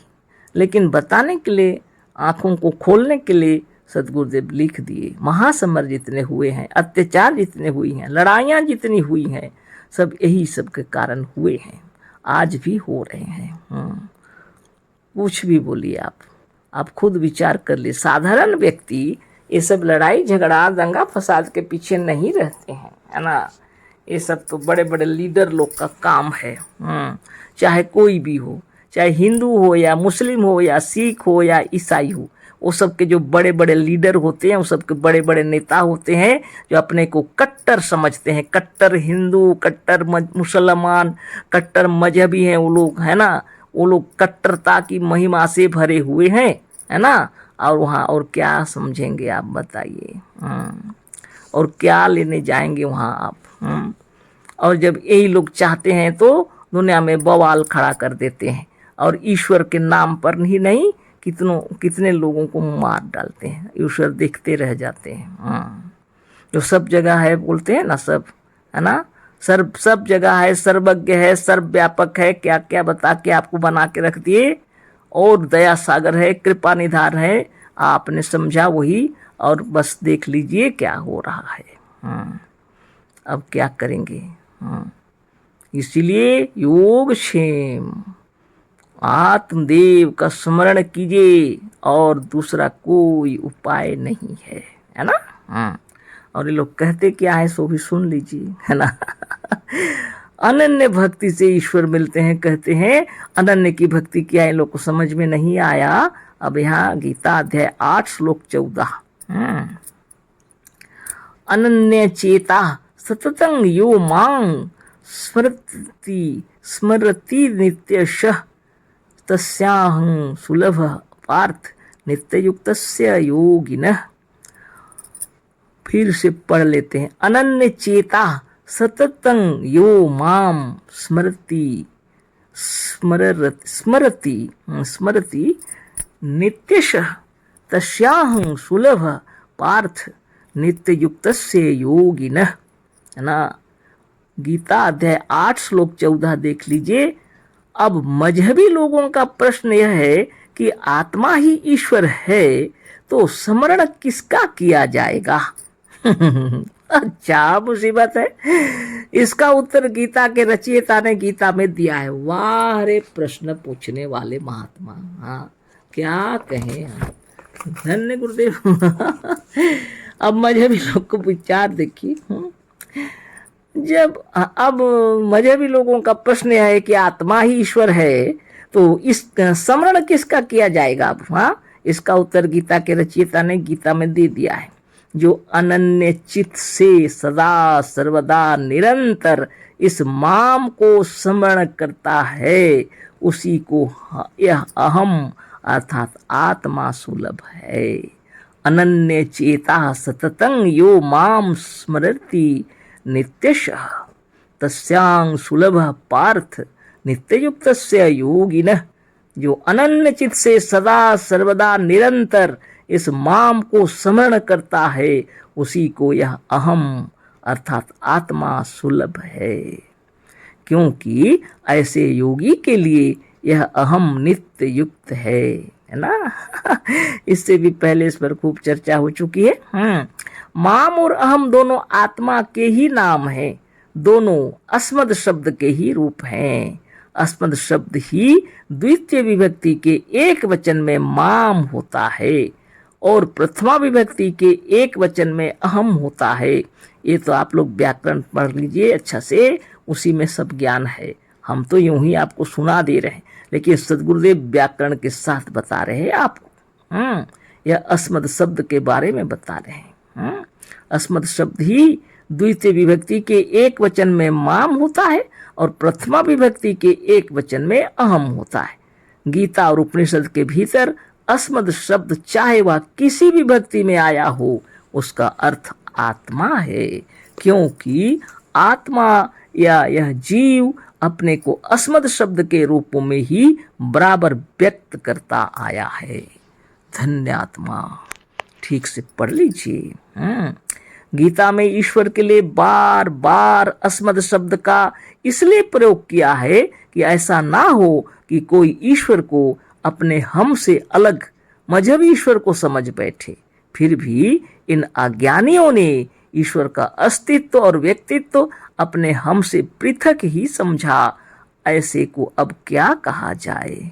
लेकिन बताने के लिए, आंखों को खोलने के लिए सदगुरुदेव लिख दिए। महासमर जितने हुए हैं, अत्याचार जितने हुई हैं, लड़ाइयाँ जितनी हुई हैं, सब यही सब के कारण हुए हैं, आज भी हो रहे हैं। कुछ भी बोलिए आप खुद विचार कर लिए। साधारण व्यक्ति ये सब लड़ाई झगड़ा, दंगा फसाद के पीछे नहीं रहते हैं, है ना। ये सब तो बड़े बड़े लीडर लोग का काम है। चाहे कोई भी हो, चाहे हिंदू हो या मुस्लिम हो या सिख हो या ईसाई हो, वो सब के जो बड़े बड़े लीडर होते हैं, वो सब के बड़े बड़े नेता होते हैं, जो अपने को कट्टर समझते हैं, कट्टर हिंदू, कट्टर मुसलमान, कट्टर मजहबी हैं वो लोग, है ना। वो लोग कट्टरता की महिमा से भरे हुए हैं, है ना। और वहाँ और क्या समझेंगे आप बताइए। और क्या लेने जाएंगे वहाँ आप। और जब यही लोग चाहते हैं तो दुनिया में बवाल खड़ा कर देते हैं, और ईश्वर के नाम पर ही नहीं, कितने लोगों को मार डालते हैं। ईश्वर देखते रह जाते हैं। जो सब जगह है बोलते हैं ना सब, है ना। सब जगह है, सर्वज्ञ है, सर्वव्यापक है, क्या क्या बता के आपको बना के रख दिए। और दया सागर है, कृपा निधान है, आपने समझा वही, और बस देख लीजिए क्या हो रहा है। अब क्या करेंगे। इसीलिए योग क्षेम, आत्मदेव का स्मरण कीजिए, और दूसरा कोई उपाय नहीं है ना। और ये लोग कहते क्या है सो भी सुन लीजिए, है ना। अनन्य भक्ति से ईश्वर मिलते हैं, कहते हैं अनन्य की भक्ति क्या इन लोग को समझ में नहीं आया। अब यहाँ गीता अध्याय 8 श्लोक 14, अनन्य चेता सततं यो मां स्मरति नित्यशः तस्याहं सुलभ पार्थ नित्ययुक्तस्य योगिनः। फिर से पढ़ लेते हैं, अनन्य चेता सततं यो माम स्मरति नित्यशः तस्याहं सुलभ पार्थ नित्ययुक्तस्य योगिनः, है ना। गीता अध्याय 8 श्लोक 14 देख लीजिए। अब मजहबी लोगों का प्रश्न यह है कि आत्मा ही ईश्वर है तो स्मरण किसका किया जाएगा। अच्छा मुसीबत है। इसका उत्तर गीता के रचयिता ने गीता में दिया है। वाह रे प्रश्न पूछने वाले महात्मा, हाँ क्या कहें आप, धन्य गुरुदेव। अब मजहबी लोग को विचार देखिए। जब अब मजहबी लोगों का प्रश्न है कि आत्मा ही ईश्वर है तो इस स्मरण किसका किया जाएगा। अब हाँ, इसका उत्तर गीता के रचयिता ने गीता में दे दिया है। जो अनन्य चित्त से सदा सर्वदा निरंतर इस माम को स्मरण करता है उसी को यह अहम अर्थात आत्मा सुलभ है। अनन्य चेता सततं यो माम स्मरति नित्यशः तस्यां सुलभ पार्थ नित्ययुक्तस्य योगिनः। जो अनन्य चित्त से सदा सर्वदा निरंतर इस माम को स्मरण करता है उसी को यह अहम अर्थात आत्मा सुलभ है। क्योंकि ऐसे योगी के लिए यह अहम नित्य युक्त है ना। इससे भी पहले इस पर खूब चर्चा हो चुकी है। माम और अहम दोनों आत्मा के ही नाम हैं, दोनों अस्मद शब्द के ही रूप हैं। अस्मद शब्द ही द्वितीय विभक्ति के एक वचन में माम होता है और प्रथमा विभक्ति के एक वचन में अहम होता है। ये तो आप लोग व्याकरण पढ़ लीजिए अच्छा से, उसी में सब ज्ञान है। हम तो यूं ही आपको सुना दे रहे हैं, लेकिन सद्गुरुदेव व्याकरण के साथ बता रहे हैं आपको। यह अस्मद शब्द के बारे में बता रहे हैं। अस्मद शब्द ही द्वितीय विभक्ति के एक वचन में माम होता है और प्रथमा विभक्ति के एक वचन में अहम होता है। गीता और उपनिषद के भीतर अस्मद शब्द चाहे वह किसी भी विभक्ति में आया हो उसका अर्थ आत्मा है, क्योंकि आत्मा या यह जीव अपने को अस्मद शब्द के रूप में ही बराबर व्यक्त करता आया है। धन्य आत्मा, ठीक से पढ़ लीजिए। गीता में ईश्वर के लिए बार बार अस्मद शब्द का इसलिए प्रयोग किया है कि ऐसा ना हो कि कोई ईश्वर को अपने हम से अलग मजहबी ईश्वर को समझ बैठे। फिर भी इन अज्ञानियों ने ईश्वर का अस्तित्व और व्यक्तित्व अपने हम से पृथक ही समझा। ऐसे को अब क्या कहा जाए।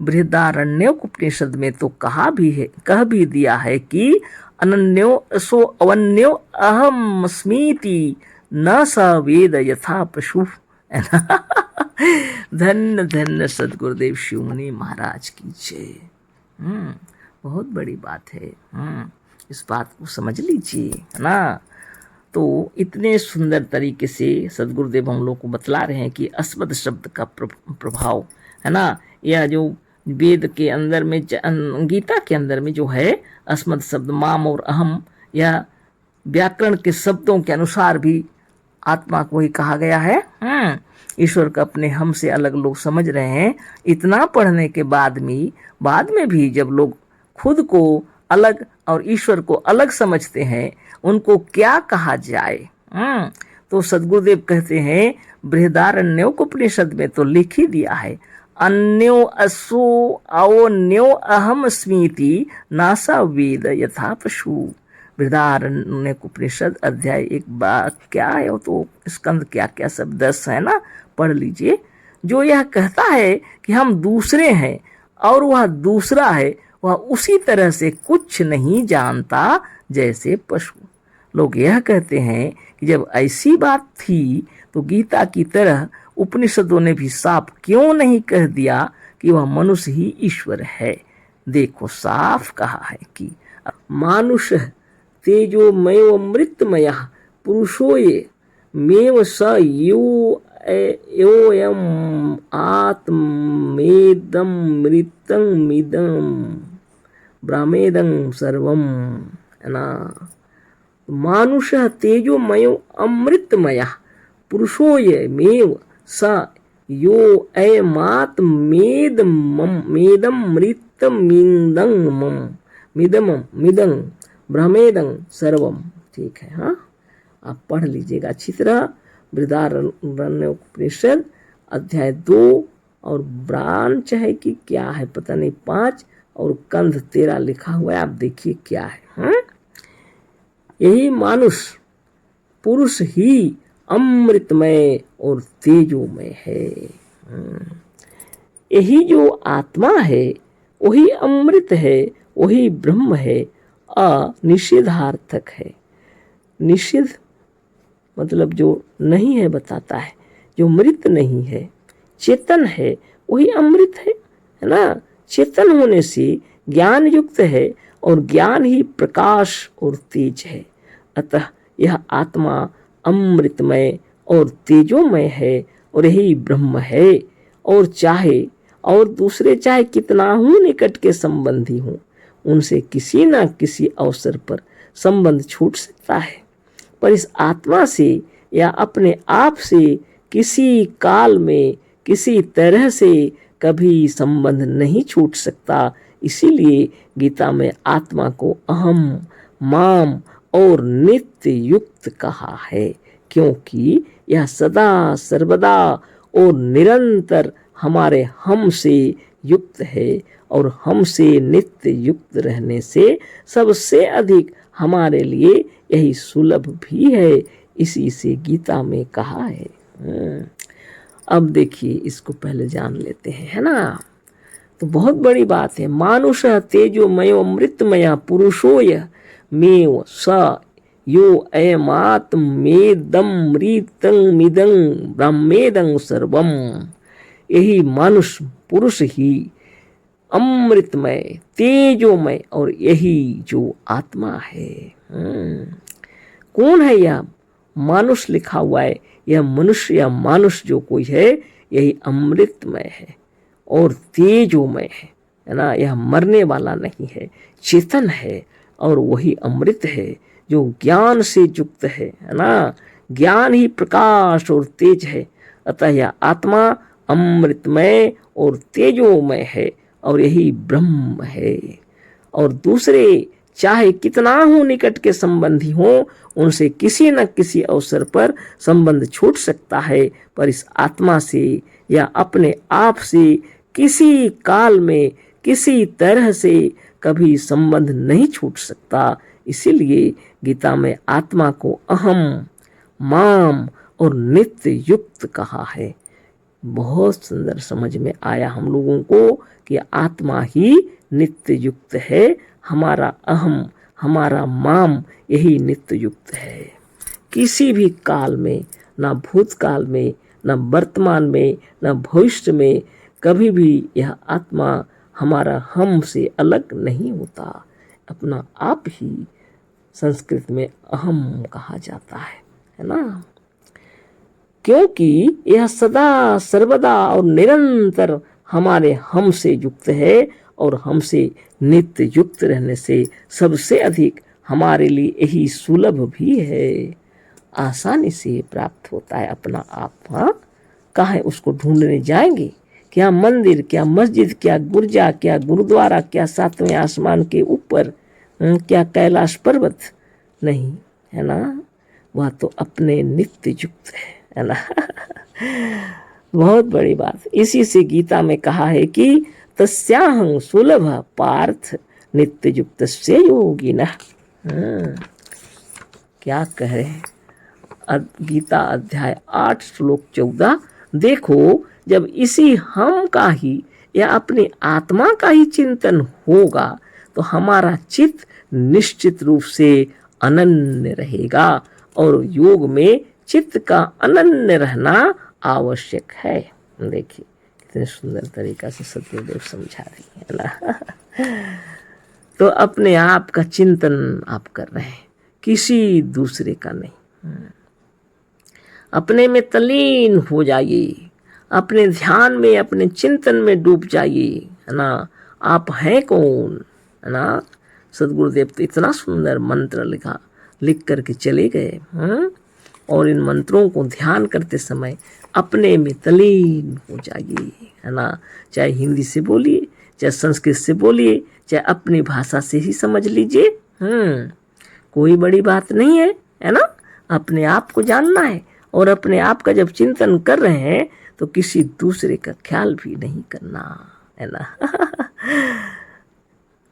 बृहदारण्यक उपनिषद में तो कह भी दिया है कि अनन्यो सो अवन्यो अहम स्मीति न स वेद यथा पशु। धन्य धन्य सदगुरुदेव शिवमुनि महाराज की जय। बहुत बड़ी बात है। इस बात को समझ लीजिए, है ना। तो इतने सुंदर तरीके से सदगुरुदेव हम लोग को बतला रहे हैं कि अस्मद शब्द का प्रभाव, है ना। यह जो वेद के अंदर में गीता के अंदर में जो है अस्मद शब्द माम और अहम, यह व्याकरण के शब्दों के अनुसार भी आत्मा को ही कहा गया है। ईश्वर का अपने हम से अलग लोग समझ रहे हैं। इतना पढ़ने के बाद में भी जब लोग खुद को अलग और ईश्वर को अलग समझते हैं उनको क्या कहा जाए। तो सदगुरुदेव कहते हैं बृहदारण्यकोपनिषद में तो लिख ही दिया है, अन्यो असो अवन्यो अहम स्मीति नासा वेद यथा पशु। बृहदारण्यकोपनिषद अध्याय 1 क्या है वो तो स्कंद क्या सब 10 है ना, पढ़ लीजिए। जो यह कहता है कि हम दूसरे हैं और वह दूसरा है, वह उसी तरह से कुछ नहीं जानता जैसे पशु। लोग यह कहते हैं कि जब ऐसी बात थी तो गीता की तरह उपनिषदों ने भी साफ क्यों नहीं कह दिया कि वह मनुष्य ही ईश्वर है। देखो साफ कहा है कि मानुष तेजोमयो मृतमय पुरुषोये मेव स योयम आत्मेदं मृतं मिदं ब्रह्मेदं सर्वम, है ना। मानुष तेजोमयो अमृतमय पुरुषोयमेव स यो अयमात्मेदं मृतमिदं मिदं ब्रह्मेदं सर्वम। ठीक है, हाँ, आप पढ़ लीजिएगा अच्छी तरह। बृहदारण्यकोपनिषद अध्याय 2 और ब्रांच है कि क्या है पता नहीं 5 और कंध 13 लिखा हुआ है, आप देखिए क्या है। हाँ? यही मानुष पुरुष ही अमृतमय और तेजोमय है। यही जो आत्मा है वही अमृत है, वही ब्रह्म है, अनिषेधार्थक है। निषिद्ध मतलब जो नहीं है बताता है, जो मृत नहीं है, चेतन है, वही अमृत है ना। चेतन होने से ज्ञान युक्त है और ज्ञान ही प्रकाश और तेज है। अतः यह आत्मा अमृतमय और तेजोमय है और यही ब्रह्म है। और चाहे और दूसरे चाहे कितना ही निकट के संबंधी हों, उनसे किसी न किसी अवसर पर संबंध छूट सकता है, पर इस आत्मा से या अपने आप से किसी काल में किसी तरह से कभी संबंध नहीं छूट सकता। इसीलिए गीता में आत्मा को अहम, माम और नित्य युक्त कहा है, क्योंकि यह सदा सर्वदा और निरंतर हमारे हम से युक्त है और हमसे नित्य युक्त रहने से सबसे अधिक हमारे लिए यही सुलभ भी है। इसी से गीता में कहा है। अब देखिए इसको पहले जान लेते हैं, है ना। तो बहुत बड़ी बात है। मानुष तेजोमयो मृतमय पुरुषोय मेव स यो अयमात्मेदं मृतं मिदं ब्रह्मेदं सर्वम। यही मानुष पुरुष ही अमृतमय तेजोमय और यही जो आत्मा है। कौन है यह मानुष लिखा हुआ है? यह मनुष्य या मानुष जो कोई है यही अमृतमय है और तेजोमय है ना। यह मरने वाला नहीं है, चेतन है और वही अमृत है जो ज्ञान से युक्त है ना। ज्ञान ही प्रकाश और तेज है। अतः यह आत्मा अमृतमय और तेजोमय है और यही ब्रह्म है। और दूसरे चाहे कितना हो निकट के संबंधी हो, उनसे किसी न किसी अवसर पर संबंध छूट सकता है, पर इस आत्मा से या अपने आप से किसी काल में किसी तरह से कभी संबंध नहीं छूट सकता। इसीलिए गीता में आत्मा को अहम, माम और नित्य युक्त कहा है। बहुत सुंदर समझ में आया हम लोगों को कि आत्मा ही नित्य युक्त है। हमारा अहम, हमारा माम यही नित्य युक्त है। किसी भी काल में, ना भूतकाल में, ना वर्तमान में, ना भविष्य में, कभी भी यह आत्मा हमारा हम से अलग नहीं होता। अपना आप ही संस्कृत में अहम कहा जाता है ना। क्योंकि यह सदा सर्वदा और निरंतर हमारे हम से युक्त है और हमसे नित्य युक्त रहने से सबसे अधिक हमारे लिए यही सुलभ भी है। आसानी से प्राप्त होता है अपना आप। हाँ, कहाँ उसको ढूंढने जाएंगे? क्या मंदिर, क्या मस्जिद, क्या गुरजा, क्या गुरुद्वारा, क्या 7वें आसमान के ऊपर, क्या कैलाश पर्वत? नहीं, है ना। वह तो अपने नित्य युक्त है ना। बहुत बड़ी बात। इसी से गीता में कहा है कि तस्याहं सुलभ पार्थ नित्य युक्त से योगी न। क्या कह रहे हैं, गीता अध्याय 8 श्लोक 14। देखो जब इसी हम का ही या अपनी आत्मा का ही चिंतन होगा तो हमारा चित्त निश्चित रूप से अनन्य रहेगा, और योग में चित्त का अनन्य रहना आवश्यक है। देखिए कितने सुंदर तरीका से सत्यदेव समझा रही है ना। तो अपने आप का चिंतन आप कर रहे हैं, किसी दूसरे का नहीं। अपने में तल्लीन हो जाइए, अपने ध्यान में अपने चिंतन में डूब जाइए, है ना। आप हैं कौन, है ना। सदगुरुदेव तो इतना सुंदर मंत्र लिख करके चले गए। और इन मंत्रों को ध्यान करते समय अपने में तल्लीन हो जाइए, है ना। चाहे हिंदी से बोलिए, चाहे संस्कृत से बोलिए, चाहे अपनी भाषा से ही समझ लीजिए। कोई बड़ी बात नहीं है ना। अपने आप को जानना है, और अपने आप का जब चिंतन कर रहे हैं तो किसी दूसरे का ख्याल भी नहीं करना, है ना।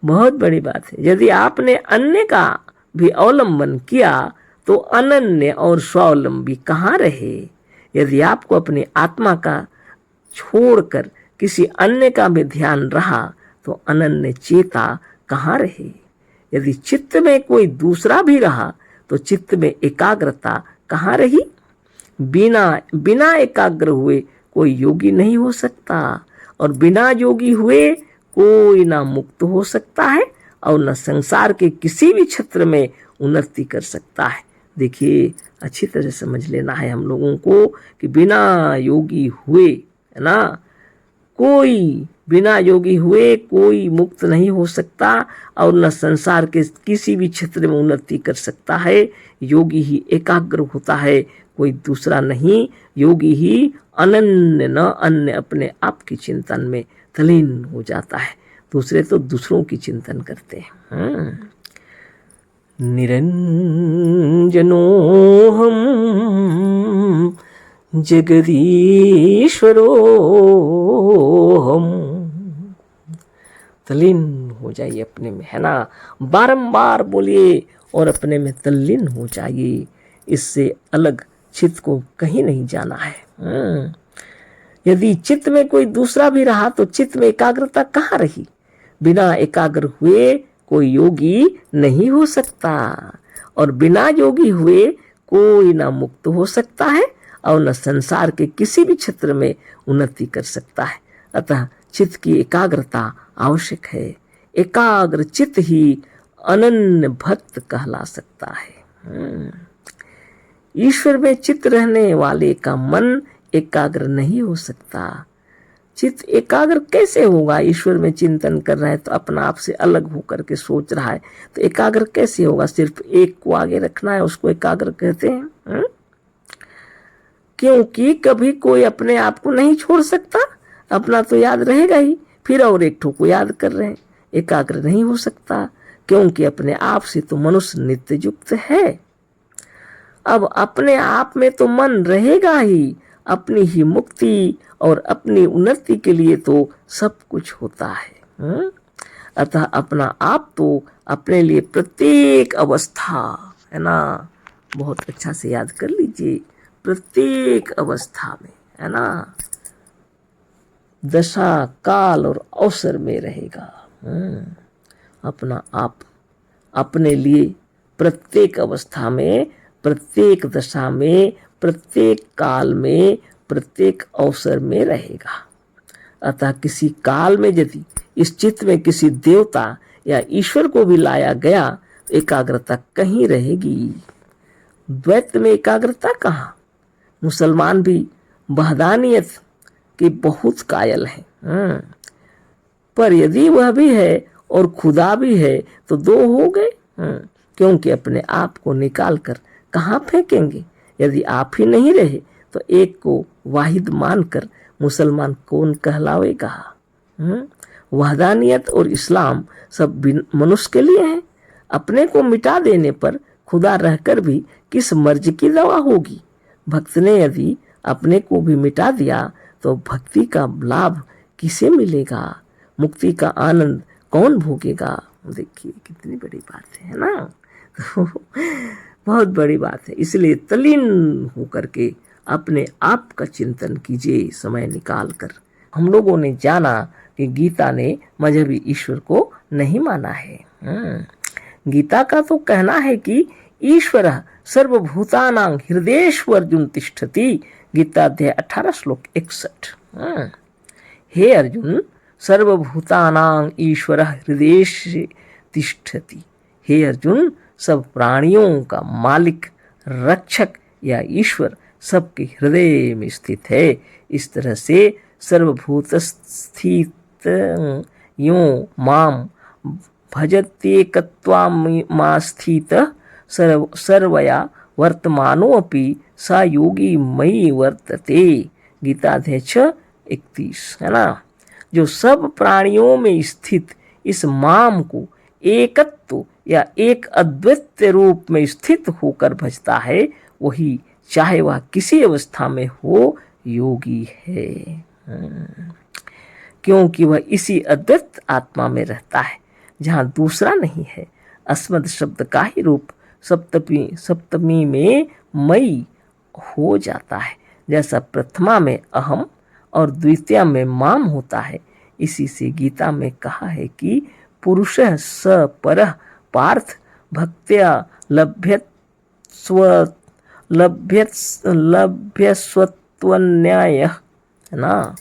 बहुत बड़ी बात है। यदि आपने अन्य का भी अवलंबन किया तो अनन्य और स्वावलंबी कहाँ रहे। यदि आपको अपनी आत्मा का छोड़कर किसी अन्य का भी ध्यान रहा तो अनन्य चेता कहाँ रहे। यदि चित्त में कोई दूसरा भी रहा तो चित्त में एकाग्रता कहाँ रही। बिना एकाग्र हुए कोई योगी नहीं हो सकता, और बिना योगी हुए कोई ना मुक्त हो सकता है और न संसार के किसी भी क्षेत्र में उन्नति कर सकता है। देखिए अच्छी तरह समझ लेना है हम लोगों को कि बिना योगी हुए, है ना, बिना योगी हुए कोई मुक्त नहीं हो सकता और न संसार के किसी भी क्षेत्र में उन्नति कर सकता है। योगी ही एकाग्र होता है, कोई दूसरा नहीं। योगी ही अनन्य न अन्य अपने आप की चिंतन में तल्लीन हो जाता है। दूसरे तो दूसरों की चिंतन करते हैं। निरंजनो हम जगदीश्वरो हम। तल्लीन हो जाइए अपने में, है ना। बारंबार बोलिए और अपने में तल्लीन हो जाइए। इससे अलग चित्त को कहीं नहीं जाना है। यदि चित्त में कोई दूसरा भी रहा तो चित्त में एकाग्रता कहाँ रही। बिना एकाग्र हुए कोई योगी नहीं हो सकता, और बिना योगी हुए कोई ना मुक्त हो सकता है और न संसार के किसी भी क्षेत्र में उन्नति कर सकता है। अतः चित्त की एकाग्रता आवश्यक है। एकाग्र चित्त ही अनन्य भक्त कहला सकता है। ईश्वर में चित्त रहने वाले का मन एकाग्र नहीं हो सकता। चित्त एकाग्र कैसे होगा। ईश्वर में चिंतन कर रहा है तो अपना आप से अलग होकर के सोच रहा है, तो एकाग्र कैसे होगा। सिर्फ एक को आगे रखना है, उसको एकाग्र कहते हैं। क्योंकि कभी कोई अपने आप को नहीं छोड़ सकता, अपना तो याद रहेगा ही, फिर और एक ठो को याद कर रहे हैं। एकाग्र नहीं हो सकता, क्योंकि अपने आप से तो मनुष्य नित्य युक्त है। अब अपने आप में तो मन रहेगा ही, अपनी ही मुक्ति और अपनी उन्नति के लिए तो सब कुछ होता है। अतः अपना आप तो अपने लिए प्रत्येक अवस्था, है ना, बहुत अच्छा से याद कर लीजिए। प्रत्येक अवस्था में, है ना, दशा काल और अवसर में रहेगा। अपना आप अपने लिए प्रत्येक अवस्था में, प्रत्येक दशा में, प्रत्येक काल में, प्रत्येक अवसर में रहेगा। अतः किसी काल में यदि इस चित्त में किसी देवता या ईश्वर को भी लाया गया तो एकाग्रता कहीं रहेगी। द्वैत में एकाग्रता कहाँ। मुसलमान भी वहदानियत के बहुत कायल हैं, पर यदि वह भी है और खुदा भी है तो दो हो गए। क्योंकि अपने आप को निकाल कर कहाँ फेंकेंगे। यदि आप ही नहीं रहे तो एक को वाहिद मानकर मुसलमान कौन कहलावेगा। वहदानियत और इस्लाम सब मनुष्य के लिए है। अपने को मिटा देने पर खुदा रहकर भी किस मर्ज की दवा होगी। भक्त ने यदि अपने को भी मिटा दिया तो भक्ति का लाभ किसे मिलेगा, मुक्ति का आनंद कौन भोगेगा। देखिए कितनी बड़ी बात है ना। तो बहुत बड़ी बात है, इसलिए तल्लीन होकर के अपने आप का चिंतन कीजिए समय निकाल कर। हम लोगों ने जाना कि गीता ने मजहबी ईश्वर को नहीं माना है। गीता का तो कहना है कि ईश्वर सर्वभूतानां हृदयेष्वर्जुन तिष्ठति। गीता अध्याय 18 श्लोक 61। हे अर्जुन, सर्वभूतानां ईश्वर हृदयेश तिष्ठति। हे अर्जुन, सब प्राणियों का मालिक, रक्षक या ईश्वर सबके हृदय में स्थित है। इस तरह से सर्वभूत स्थित यो माम भजत्येकत्वामास्थित सर्वया वर्तमानोऽपि सा योगी मयि वर्तते। गीता अध्याय 6:31 है ना। जो सब प्राणियों में स्थित इस माम को एकत्व या एक अद्वितीय रूप में स्थित होकर भजता है, वही चाहे वह किसी अवस्था में हो योगी है। क्योंकि वह इसी अद्वैत आत्मा में रहता है जहाँ दूसरा नहीं है। अस्मद शब्द का ही रूप सप्तमी में मई हो जाता है। जैसा प्रथमा में अहम और द्वितीय में माम होता है, इसी से गीता में कहा है कि पुरुषः स परः पार्थ भक्त्या लभ्यस्वत्वन्यायः है ना।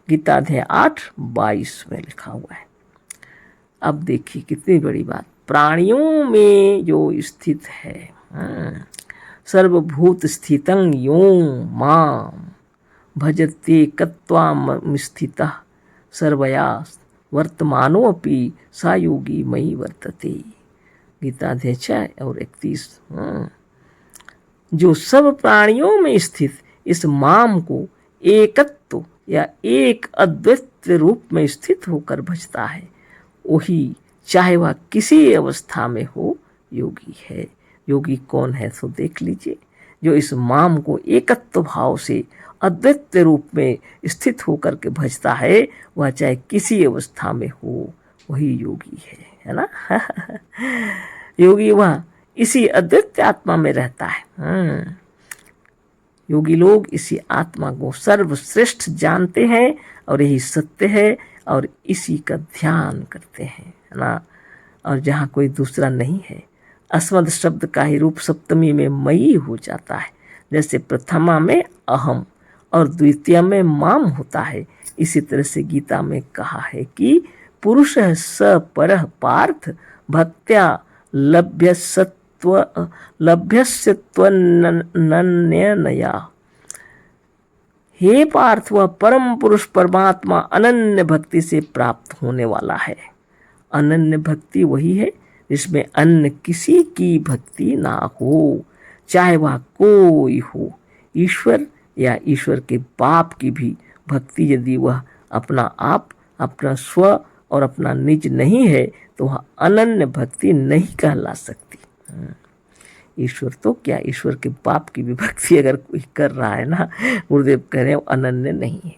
गीता अध्याय 8:22 में लिखा हुआ है। अब देखिए कितनी बड़ी बात, प्राणियों में जो स्थित है, सर्वभूत स्थितं यो माम भजते कत्वाम स्थितः सर्वया वर्तमानोऽपि सा योगी मयि वर्तते। गीता अध्याय 6:31। जो सब प्राणियों में स्थित इस माम को एकत्व या एक अद्वितीय रूप में स्थित होकर भजता है, वही चाहे वह किसी अवस्था में हो योगी है। योगी कौन है तो देख लीजिए। जो इस माम को एकत्व भाव से अद्वितीय रूप में स्थित होकर के भजता है, वह चाहे किसी अवस्था में हो वही योगी है ना। योगी वह इसी अद्वितीय आत्मा में रहता है। योगी लोग इसी आत्मा को सर्वश्रेष्ठ जानते हैं और यही सत्य है और इसी का ध्यान करते हैं ना। और जहाँ कोई दूसरा नहीं है। अस्मद शब्द का ही रूप सप्तमी में मई हो जाता है। जैसे प्रथमा में अहम और द्वितीय में माम होता है, इसी तरह से गीता में कहा है कि पुरुषः स परः पार्थ भक्त्या लभ्यस्यत्वनन्यनया। हे पार्थ, वह परम पुरुष परमात्मा अनन्य भक्ति से प्राप्त होने वाला है। अनन्य भक्ति वही है जिसमें अन्य किसी की भक्ति ना हो, चाहे वह कोई हो। ईश्वर या ईश्वर के बाप की भी भक्ति यदि वह अपना आप, अपना स्व और अपना निज नहीं है तो वह अनन्य भक्ति नहीं कहला सकती। ईश्वर तो क्या, ईश्वर के बाप की भी भक्ति अगर कोई कर रहा है ना, गुरुदेव कह रहे हैं वो अनन्य नहीं है।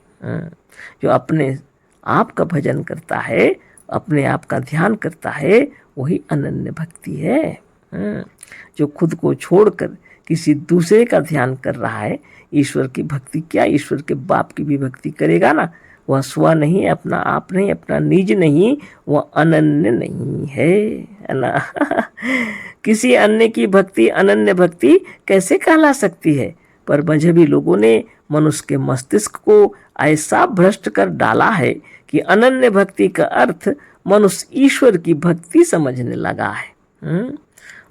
जो अपने आप का भजन करता है, अपने आप का ध्यान करता है, वही अनन्य भक्ति है। जो खुद को छोड़कर किसी दूसरे का ध्यान कर रहा है, ईश्वर की भक्ति क्या, ईश्वर के बाप की भी भक्ति करेगा ना, वह स्व नहीं, अपना आप नहीं, अपना निज नहीं, वह अनन्य नहीं है ना। किसी अन्य की भक्ति अनन्य भक्ति कैसे कहला सकती है। पर मजहबी लोगों ने मनुष्य के मस्तिष्क को ऐसा भ्रष्ट कर डाला है कि अनन्य भक्ति का अर्थ मनुष्य ईश्वर की भक्ति समझने लगा है।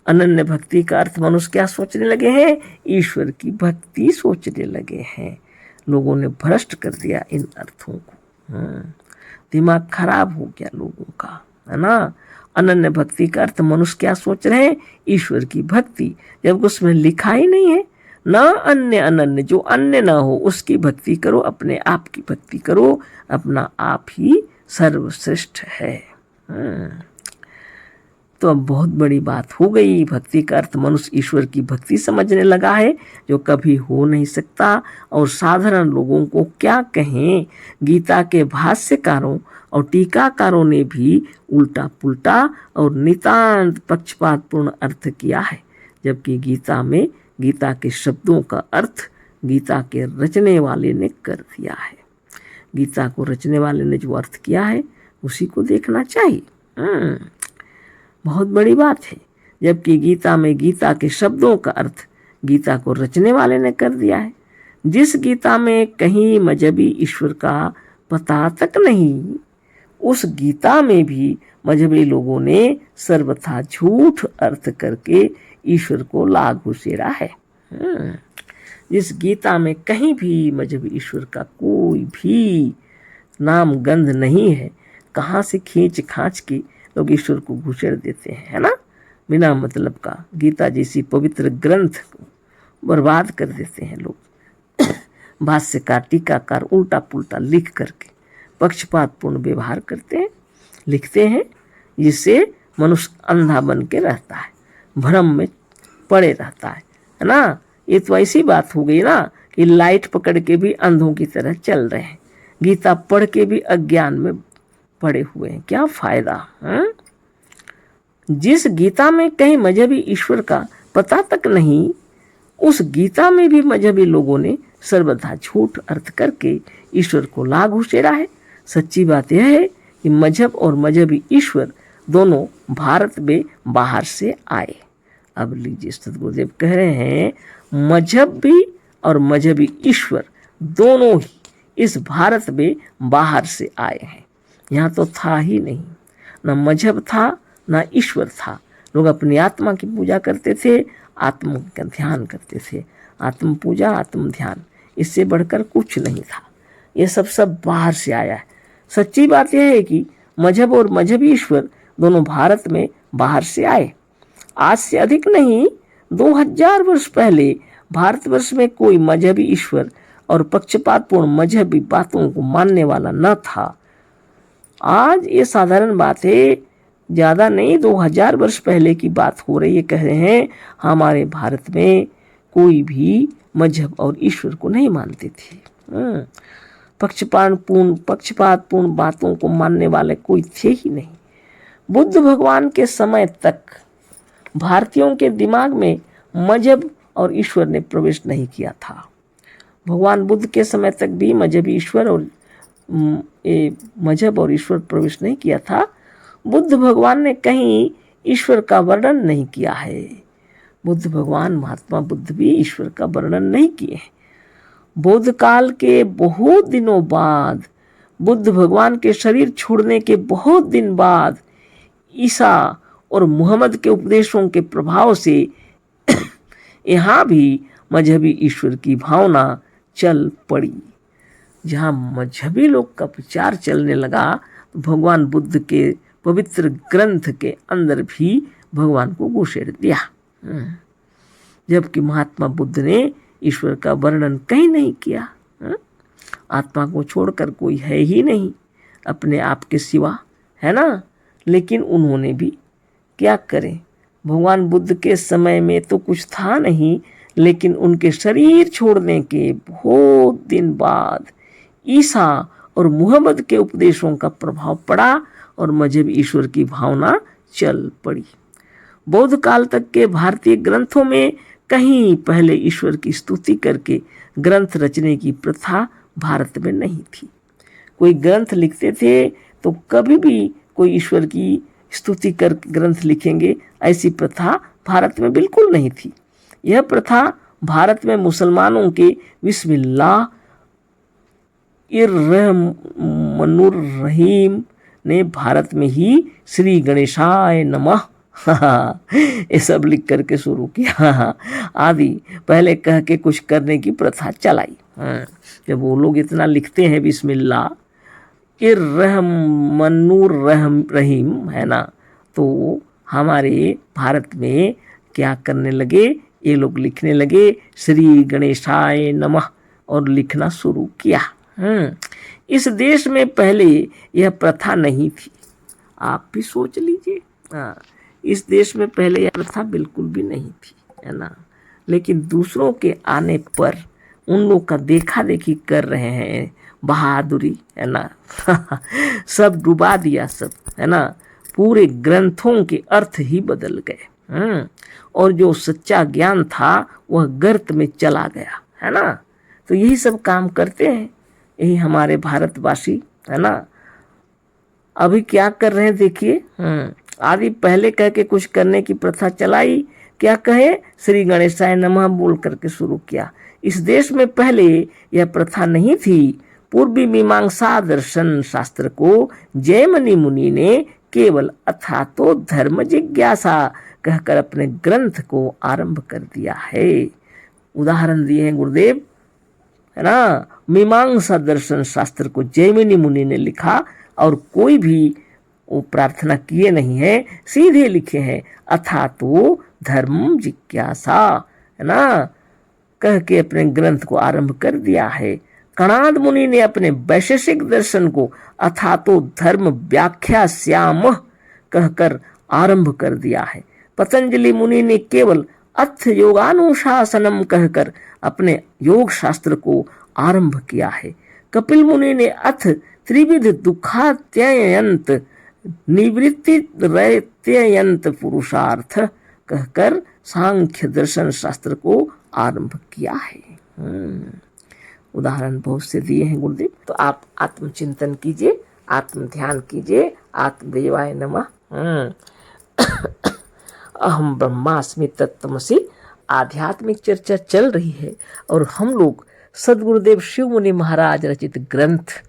अनन्य भक्ति का अर्थ मनुष्य क्या सोचने लगे हैं, ईश्वर की भक्ति सोचने लगे हैं। लोगों ने भ्रष्ट कर दिया इन अर्थों को। दिमाग खराब हो गया लोगों का, है ना। अनन्य भक्ति का अर्थ मनुष्य क्या सोच रहे हैं, ईश्वर की भक्ति, जब उसमें लिखा ही नहीं है ना अन्य अनन्य, जो अन्य ना हो उसकी भक्ति करो, अपने आप की भक्ति करो, अपना आप ही सर्वश्रेष्ठ है। तो अब बहुत बड़ी बात हो गई। भक्ति का अर्थ मनुष्य ईश्वर की भक्ति समझने लगा है, जो कभी हो नहीं सकता। और साधारण लोगों को क्या कहें, गीता के भाष्यकारों और टीकाकारों ने भी उल्टा पुल्टा और नितांत पक्षपातपूर्ण अर्थ किया है। जबकि गीता में गीता के शब्दों का अर्थ गीता के रचने वाले ने कर दिया है। गीता को रचने वाले ने जो अर्थ किया है उसी को देखना चाहिए। बहुत बड़ी बात है। जबकि गीता में गीता के शब्दों का अर्थ गीता को रचने वाले ने कर दिया है। जिस गीता में कहीं मजहबी ईश्वर का पता तक नहीं, उस गीता में भी मजहबी लोगों ने सर्वथा झूठ अर्थ करके ईश्वर को लाग घुसेड़ा है। जिस गीता में कहीं भी मजहबी ईश्वर का कोई भी नाम गंध नहीं है, कहाँ से खींच खांच के लोग ईश्वर को घुसेड़ देते हैं, है ना, बिना मतलब का। गीता जैसी पवित्र ग्रंथ को बर्बाद कर देते हैं लोग। भाष्यकार टीकाकार उल्टा पुल्टा लिख करके पक्षपातपूर्ण व्यवहार करते हैं, लिखते हैं, जिससे मनुष्य अंधा बन के रहता है, भ्रम में पड़े रहता है ना। ये तो ऐसी बात हो गई ना कि लाइट पकड़ के भी अंधों की तरह चल रहे हैं, गीता पढ़ के भी अज्ञान में पड़े हुए हैं। क्या फायदा है? जिस गीता में कहीं मजहबी ईश्वर का पता तक नहीं, उस गीता में भी मजहबी लोगों ने सर्वथा झूठ अर्थ करके ईश्वर को लाग घुसेड़ा है। सच्ची बात यह है कि मजहब और मजहबी ईश्वर दोनों भारत में बाहर से आए। अब लीजिए, सतगुरुदेव कह रहे हैं मजहब भी और मजहबी ईश्वर दोनों ही इस भारत में बाहर से आए हैं। यहाँ तो था ही नहीं, ना मजहब था ना ईश्वर था। लोग अपनी आत्मा की पूजा करते थे, आत्मा का ध्यान करते थे। आत्म पूजा, आत्म ध्यान, इससे बढ़कर कुछ नहीं था। ये सब बाहर से आया है। सच्ची बात यह है कि मजहब और मजहबी ईश्वर दोनों भारत में बाहर से आए। आज से अधिक नहीं, 2000 वर्ष पहले भारतवर्ष में कोई मजहबी ईश्वर और पक्षपातपूर्ण मजहबी बातों को मानने वाला न था। आज ये साधारण बात है, ज़्यादा नहीं, 2000 वर्ष पहले की बात हो रही है। कह रहे हैं हमारे भारत में कोई भी मजहब और ईश्वर को नहीं मानते थे। पक्षपातपूर्ण बातों को मानने वाले कोई थे ही नहीं। बुद्ध भगवान के समय तक भारतीयों के दिमाग में मजहब और ईश्वर ने प्रवेश नहीं किया था। भगवान बुद्ध के समय तक भी मजहब और ईश्वर प्रवेश नहीं किया था। बुद्ध भगवान ने कहीं ईश्वर का वर्णन नहीं किया है। बुद्ध भगवान, महात्मा बुद्ध भी ईश्वर का वर्णन नहीं किए हैं। बौद्ध काल के बहुत दिनों बाद, बुद्ध भगवान के शरीर छोड़ने के बहुत दिन बाद, ईसा और मुहम्मद के उपदेशों के प्रभाव से यहाँ भी मजहबी ईश्वर की भावना चल पड़ी। जहाँ मजहबी लोग का प्रचार चलने लगा, तो भगवान बुद्ध के पवित्र ग्रंथ के अंदर भी भगवान को घुसेड़ दिया। जबकि महात्मा बुद्ध ने ईश्वर का वर्णन कहीं नहीं किया। आत्मा को छोड़कर कोई है ही नहीं अपने आप के सिवा, है ना। लेकिन उन्होंने भी क्या करें, भगवान बुद्ध के समय में तो कुछ था नहीं, लेकिन उनके शरीर छोड़ने के बहुत दिन बाद ईसा और मुहम्मद के उपदेशों का प्रभाव पड़ा और मजहब ईश्वर की भावना चल पड़ी। बौद्ध काल तक के भारतीय ग्रंथों में कहीं पहले ईश्वर की स्तुति करके ग्रंथ रचने की प्रथा भारत में नहीं थी। कोई ग्रंथ लिखते थे तो कभी भी कोई ईश्वर की स्तुति कर ग्रंथ लिखेंगे, ऐसी प्रथा भारत में बिल्कुल नहीं थी। यह प्रथा भारत में मुसलमानों के बिस्मिल्लाह इर्रहमानुर रहीम ने भारत में ही श्री गणेशाय नमः ये सब लिख करके शुरू किया आदि पहले कह के कुछ करने की प्रथा चलाई। जब वो लोग इतना लिखते हैं बिस्मिल्लाह इर्रहमानुर रहीम, है ना, तो हमारे भारत में क्या करने लगे, ये लोग लिखने लगे श्री गणेशाय नमः और लिखना शुरू किया। इस देश में पहले यह प्रथा नहीं थी। आप भी सोच लीजिए। इस देश में पहले यह प्रथा बिल्कुल भी नहीं थी, है ना। लेकिन दूसरों के आने पर उन लोग का देखा देखी कर रहे हैं, बहादुरी, है ना। सब डुबा दिया, सब, है ना। पूरे ग्रंथों के अर्थ ही बदल गए। और जो सच्चा ज्ञान था वह गर्त में चला गया, है ना। तो यही सब काम करते हैं, यही हमारे भारतवासी, है ना। अभी क्या कर रहे हैं देखिए। आदि पहले कह के कुछ करने की प्रथा चलाई, क्या कहे, श्री गणेशाय नमः बोल करके शुरू किया। इस देश में पहले यह प्रथा नहीं थी। पूर्वी मीमांसा दर्शन शास्त्र को जैमिनी मुनि ने केवल अथातो धर्म जिज्ञासा कहकर अपने ग्रंथ को आरंभ कर दिया है। उदाहरण दिए हैं गुरुदेव, है ना। मीमांसा दर्शन शास्त्र को जैमिनी मुनि ने लिखा और कोई भी वो प्रार्थना किए नहीं है, सीधे लिखे हैं अथातो धर्म जिज्ञासा, है ना, कह के अपने ग्रंथ को आरंभ कर दिया है। कणाद मुनि ने अपने वैशेषिक दर्शन को अथातो धर्म व्याख्या श्याम कहकर आरंभ कर दिया है। पतंजलि मुनि ने केवल अथ योगानुशासनम कहकर अपने योग शास्त्र को आरंभ किया है। कपिल मुनि ने अथ त्रिविध दुखात्ययंत निवृत्ति रत्ययंत पुरुषार्थ कहकर सांख्य दर्शन शास्त्र को आरंभ किया है। उदाहरण बहुत से दिए हैं गुरुदेव। तो आप आत्मचिंतन कीजिए, आत्म ध्यान कीजिए। आत्मदेवाय नमः। अहम ब्रह्मास्मि तत्त्वमसि आध्यात्मिक चर्चा चल रही है और हम लोग सदगुरुदेव शिव मुनि महाराज रचित ग्रंथ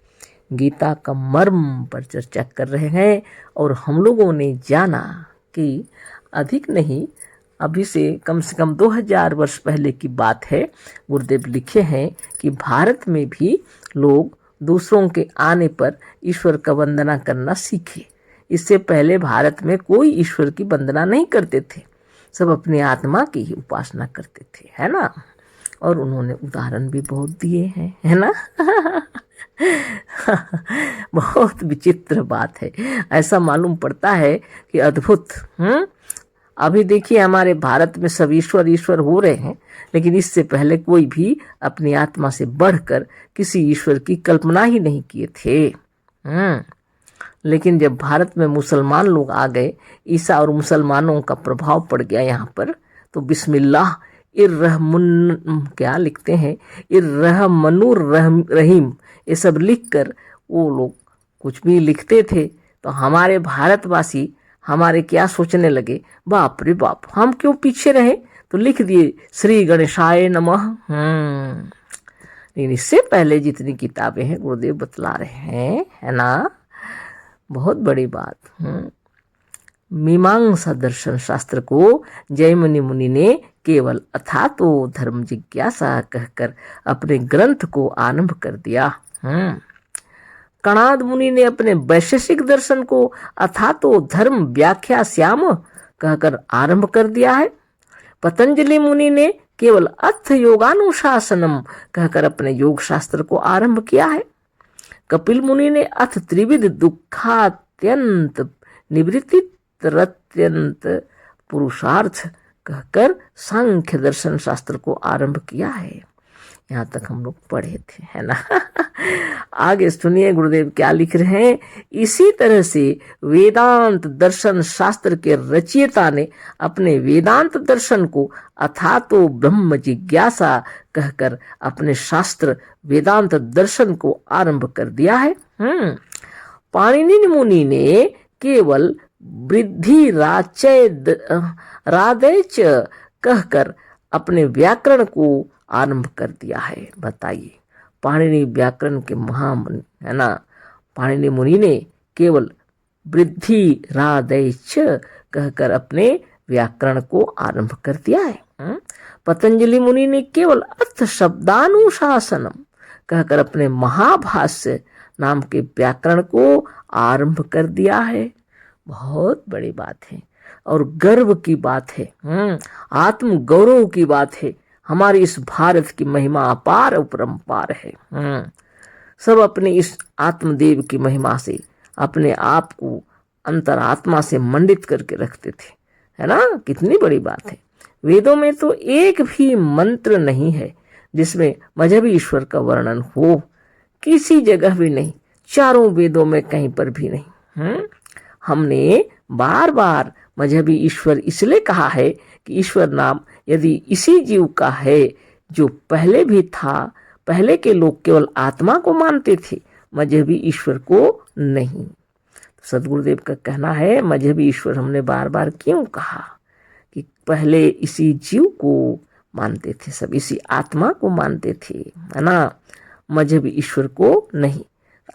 गीता का मर्म पर चर्चा कर रहे हैं। और हम लोगों ने जाना कि अधिक नहीं, अभी से कम 2000 वर्ष पहले की बात है। गुरुदेव लिखे हैं कि भारत में भी लोग दूसरों के आने पर ईश्वर का वंदना करना सीखे। इससे पहले भारत में कोई ईश्वर की वंदना नहीं करते थे, सब अपनी आत्मा की ही उपासना करते थे, है ना। और उन्होंने उदाहरण भी बहुत दिए हैं, है ना। बहुत विचित्र बात है, ऐसा मालूम पड़ता है कि अद्भुत। अभी देखिए हमारे भारत में सब ईश्वर ईश्वर हो रहे हैं, लेकिन इससे पहले कोई भी अपनी आत्मा से बढ़कर किसी ईश्वर की कल्पना ही नहीं किए थे। लेकिन जब भारत में मुसलमान लोग आ गए, ईसा और मुसलमानों का प्रभाव पड़ गया यहाँ पर, तो बिस्मिल्लाह इर्रहमुन क्या लिखते हैं, इर्रहमनुर रहीम, ये सब लिखकर वो लोग कुछ भी लिखते थे। तो हमारे भारतवासी हमारे क्या सोचने लगे, बाप रे बाप, हम क्यों पीछे रहे, तो लिख दिए श्री गणेशाय नमः। लेकिन इससे पहले जितनी किताबें हैं गुरुदेव बतला रहे हैं, है ना, बहुत बड़ी बात। मीमांसा दर्शन शास्त्र को जैमिनी मुनि ने केवल अथातो धर्म जिज्ञासा कहकर अपने ग्रंथ को आरंभ कर दिया। कणाद मुनि ने अपने वैशेषिक दर्शन को अथातो धर्म व्याख्या श्याम कहकर आरंभ कर दिया है। पतंजलि मुनि ने केवल अथ योगानुशासनम कहकर अपने योग शास्त्र को आरंभ किया है। कपिल मुनि ने अथ त्रिविध दुखात्यंत निवृत्ति रत्यंत पुरुषार्थ कहकर सांख्य दर्शन शास्त्र को आरंभ किया है। यहाँ तक हम लोग पढ़े थे, है ना। आगे सुनिए गुरुदेव क्या लिख रहे हैं। इसी तरह से वेदांत दर्शन शास्त्र के रचयिता ने अपने वेदांत दर्शन को अथातो ब्रह्म जिज्ञासा कहकर अपने शास्त्र वेदांत दर्शन को आरंभ कर दिया है। पाणिनि मुनि ने केवल वृद्धि राधेच कहकर अपने व्याकरण को आरंभ कर दिया है। बताइए, पाणिनि व्याकरण के महामुनि, है ना। पाणिनि मुनि ने केवल वृद्धि राधेच कहकर अपने व्याकरण को आरंभ कर दिया है। पतंजलि मुनि ने केवल अर्थ शब्दानुशासनम कहकर अपने महाभाष्य नाम के व्याकरण को आरंभ कर दिया है। बहुत बड़ी बात है और गर्व की बात है, आत्म गौरव की बात है। हमारी इस भारत की महिमा अपार अपरंपार है। सब अपने इस आत्मदेव की महिमा से अपने आप को अंतरात्मा से मंडित करके रखते थे। है ना, कितनी बड़ी बात है। वेदों में तो एक भी मंत्र नहीं है जिसमें मजहबी ईश्वर का वर्णन हो, किसी जगह भी नहीं, चारों वेदों में कहीं पर भी नहीं। हमने बार बार मजहबी ईश्वर इसलिए कहा है कि ईश्वर नाम यदि इसी जीव का है जो पहले भी था, पहले के लोग केवल आत्मा को मानते थे, मजहबी ईश्वर को नहीं। सदगुरुदेव का कहना है मजहबी ईश्वर हमने बार बार क्यों कहा कि पहले इसी जीव को मानते थे, सब इसी आत्मा को मानते थे, है ना, मजहबी ईश्वर को नहीं।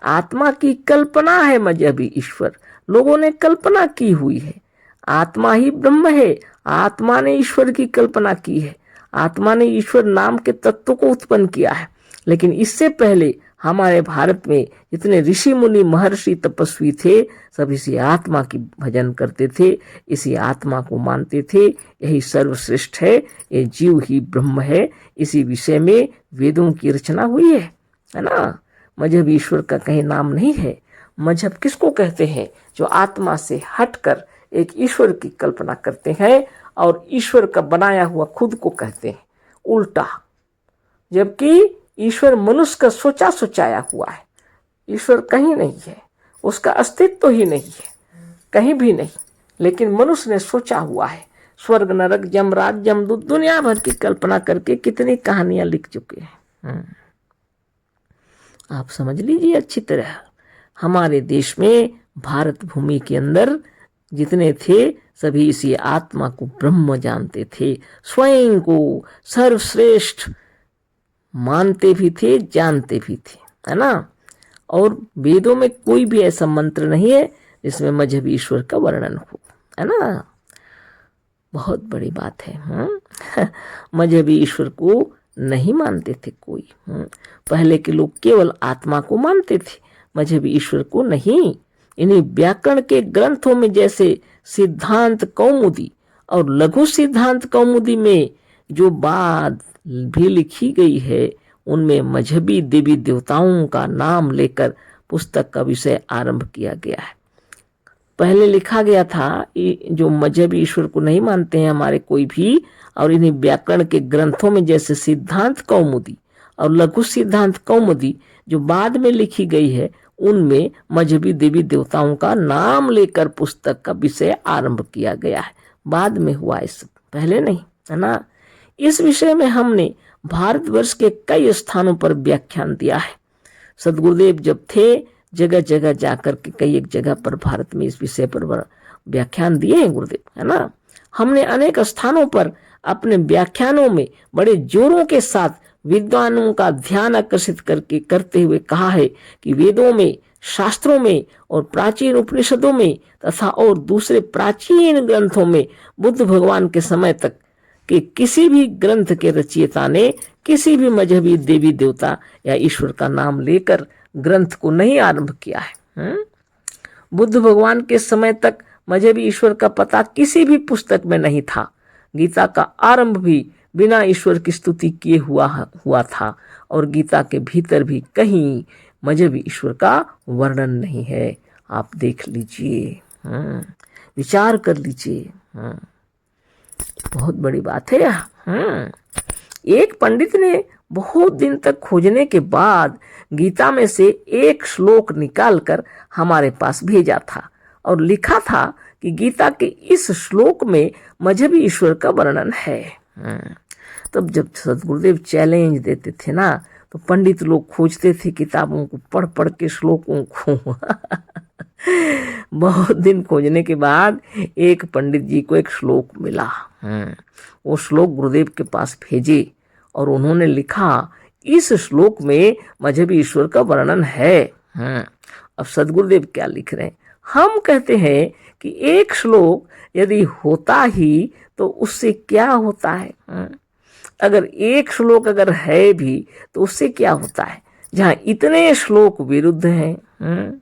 आत्मा की कल्पना है मजहबी ईश्वर, लोगों ने कल्पना की हुई है। आत्मा ही ब्रह्म है, आत्मा ने ईश्वर की कल्पना की है, आत्मा ने ईश्वर नाम के तत्व को उत्पन्न किया है। लेकिन इससे पहले हमारे भारत में जितने ऋषि मुनि महर्षि तपस्वी थे, सब इसी आत्मा की भजन करते थे, इसी आत्मा को मानते थे, यही सर्वश्रेष्ठ है, ये जीव ही ब्रह्म है। इसी विषय में वेदों की रचना हुई है ना। मजहब ईश्वर का कहीं नाम नहीं है। मजहब किसको कहते हैं? जो आत्मा से हटकर एक ईश्वर की कल्पना करते हैं और ईश्वर का बनाया हुआ खुद को कहते हैं, उल्टा। जबकि ईश्वर मनुष्य का सोचा सोचाया हुआ है, ईश्वर कहीं नहीं है, उसका अस्तित्व ही नहीं है, कहीं भी नहीं, लेकिन मनुष्य ने सोचा हुआ है। स्वर्ग नरक यमराज यमदूत दुनिया भर की कल्पना करके कितनी कहानियां लिख चुके हैं। आप समझ लीजिए अच्छी तरह। हमारे देश में भारत भूमि के अंदर जितने थे सभी इसी आत्मा को ब्रह्म जानते थे, स्वयं को सर्वश्रेष्ठ मानते भी थे, जानते भी थे, है ना। और वेदों में कोई भी ऐसा मंत्र नहीं है जिसमें मजहबी ईश्वर का वर्णन हो, है ना। बहुत बड़ी बात है। मजहबी ईश्वर को नहीं मानते थे कोई। पहले के लोग केवल आत्मा को मानते थे, मजहबी ईश्वर को नहीं। इन्हीं व्याकरण के ग्रंथों में जैसे सिद्धांत कौमुदी और लघु सिद्धांत कौमुदी में जो बात भी लिखी गई है, उनमें मजहबी देवी देवताओं का नाम लेकर पुस्तक का विषय आरंभ किया गया है। पहले लिखा गया था जो मजहबी ईश्वर को नहीं मानते हैं हमारे कोई भी, और इन्हीं व्याकरण के ग्रंथों में जैसे सिद्धांत कौमुदी और लघु सिद्धांत कौमुदी जो बाद में लिखी गई है, उनमें मजहबी देवी देवताओं का नाम लेकर पुस्तक का विषय आरंभ किया गया है। बाद में हुआ है, सब पहले नहीं, है ना। इस विषय में हमने भारतवर्ष के कई स्थानों पर व्याख्यान दिया है। सदगुरुदेव जब थे जगह जगह जाकर के कई एक जगह पर भारत में इस विषय पर व्याख्यान दिए हैं गुरुदेव, है ना। हमने अनेक स्थानों पर अपने व्याख्यानों में बड़े जोरों के साथ विद्वानों का ध्यान आकर्षित करते हुए कहा है कि वेदों में, शास्त्रों में और प्राचीन उपनिषदों में तथा और दूसरे प्राचीन ग्रंथों में बुद्ध भगवान के समय तक कि किसी भी ग्रंथ के रचयिता ने किसी भी मजहबी देवी देवता या ईश्वर का नाम लेकर ग्रंथ को नहीं आरंभ किया है। बुद्ध भगवान के समय तक मजहबी ईश्वर का पता किसी भी पुस्तक में नहीं था। गीता का आरंभ भी बिना ईश्वर की स्तुति किए हुआ था और गीता के भीतर भी कहीं मजहबी ईश्वर का वर्णन नहीं है। आप देख लीजिए, विचार कर लीजिए, बहुत बड़ी बात है। एक पंडित ने बहुत दिन तक खोजने के बाद गीता में से एक श्लोक निकालकर हमारे पास भेजा था और लिखा था कि गीता के इस श्लोक में मजहबी ईश्वर का वर्णन है। तब जब सदगुरुदेव चैलेंज देते थे ना, तो पंडित लोग खोजते थे किताबों को, पढ़ पढ़ के श्लोकों को। बहुत दिन खोजने के बाद एक पंडित जी को एक श्लोक मिला। वो श्लोक गुरुदेव के पास भेजे और उन्होंने लिखा इस श्लोक में मजहबी ईश्वर का वर्णन है। अब सदगुरुदेव क्या लिख रहे हैं? हम कहते हैं कि एक श्लोक यदि होता ही तो उससे क्या होता है? अगर एक श्लोक अगर है भी तो उससे क्या होता है? जहां इतने श्लोक विरुद्ध हैं,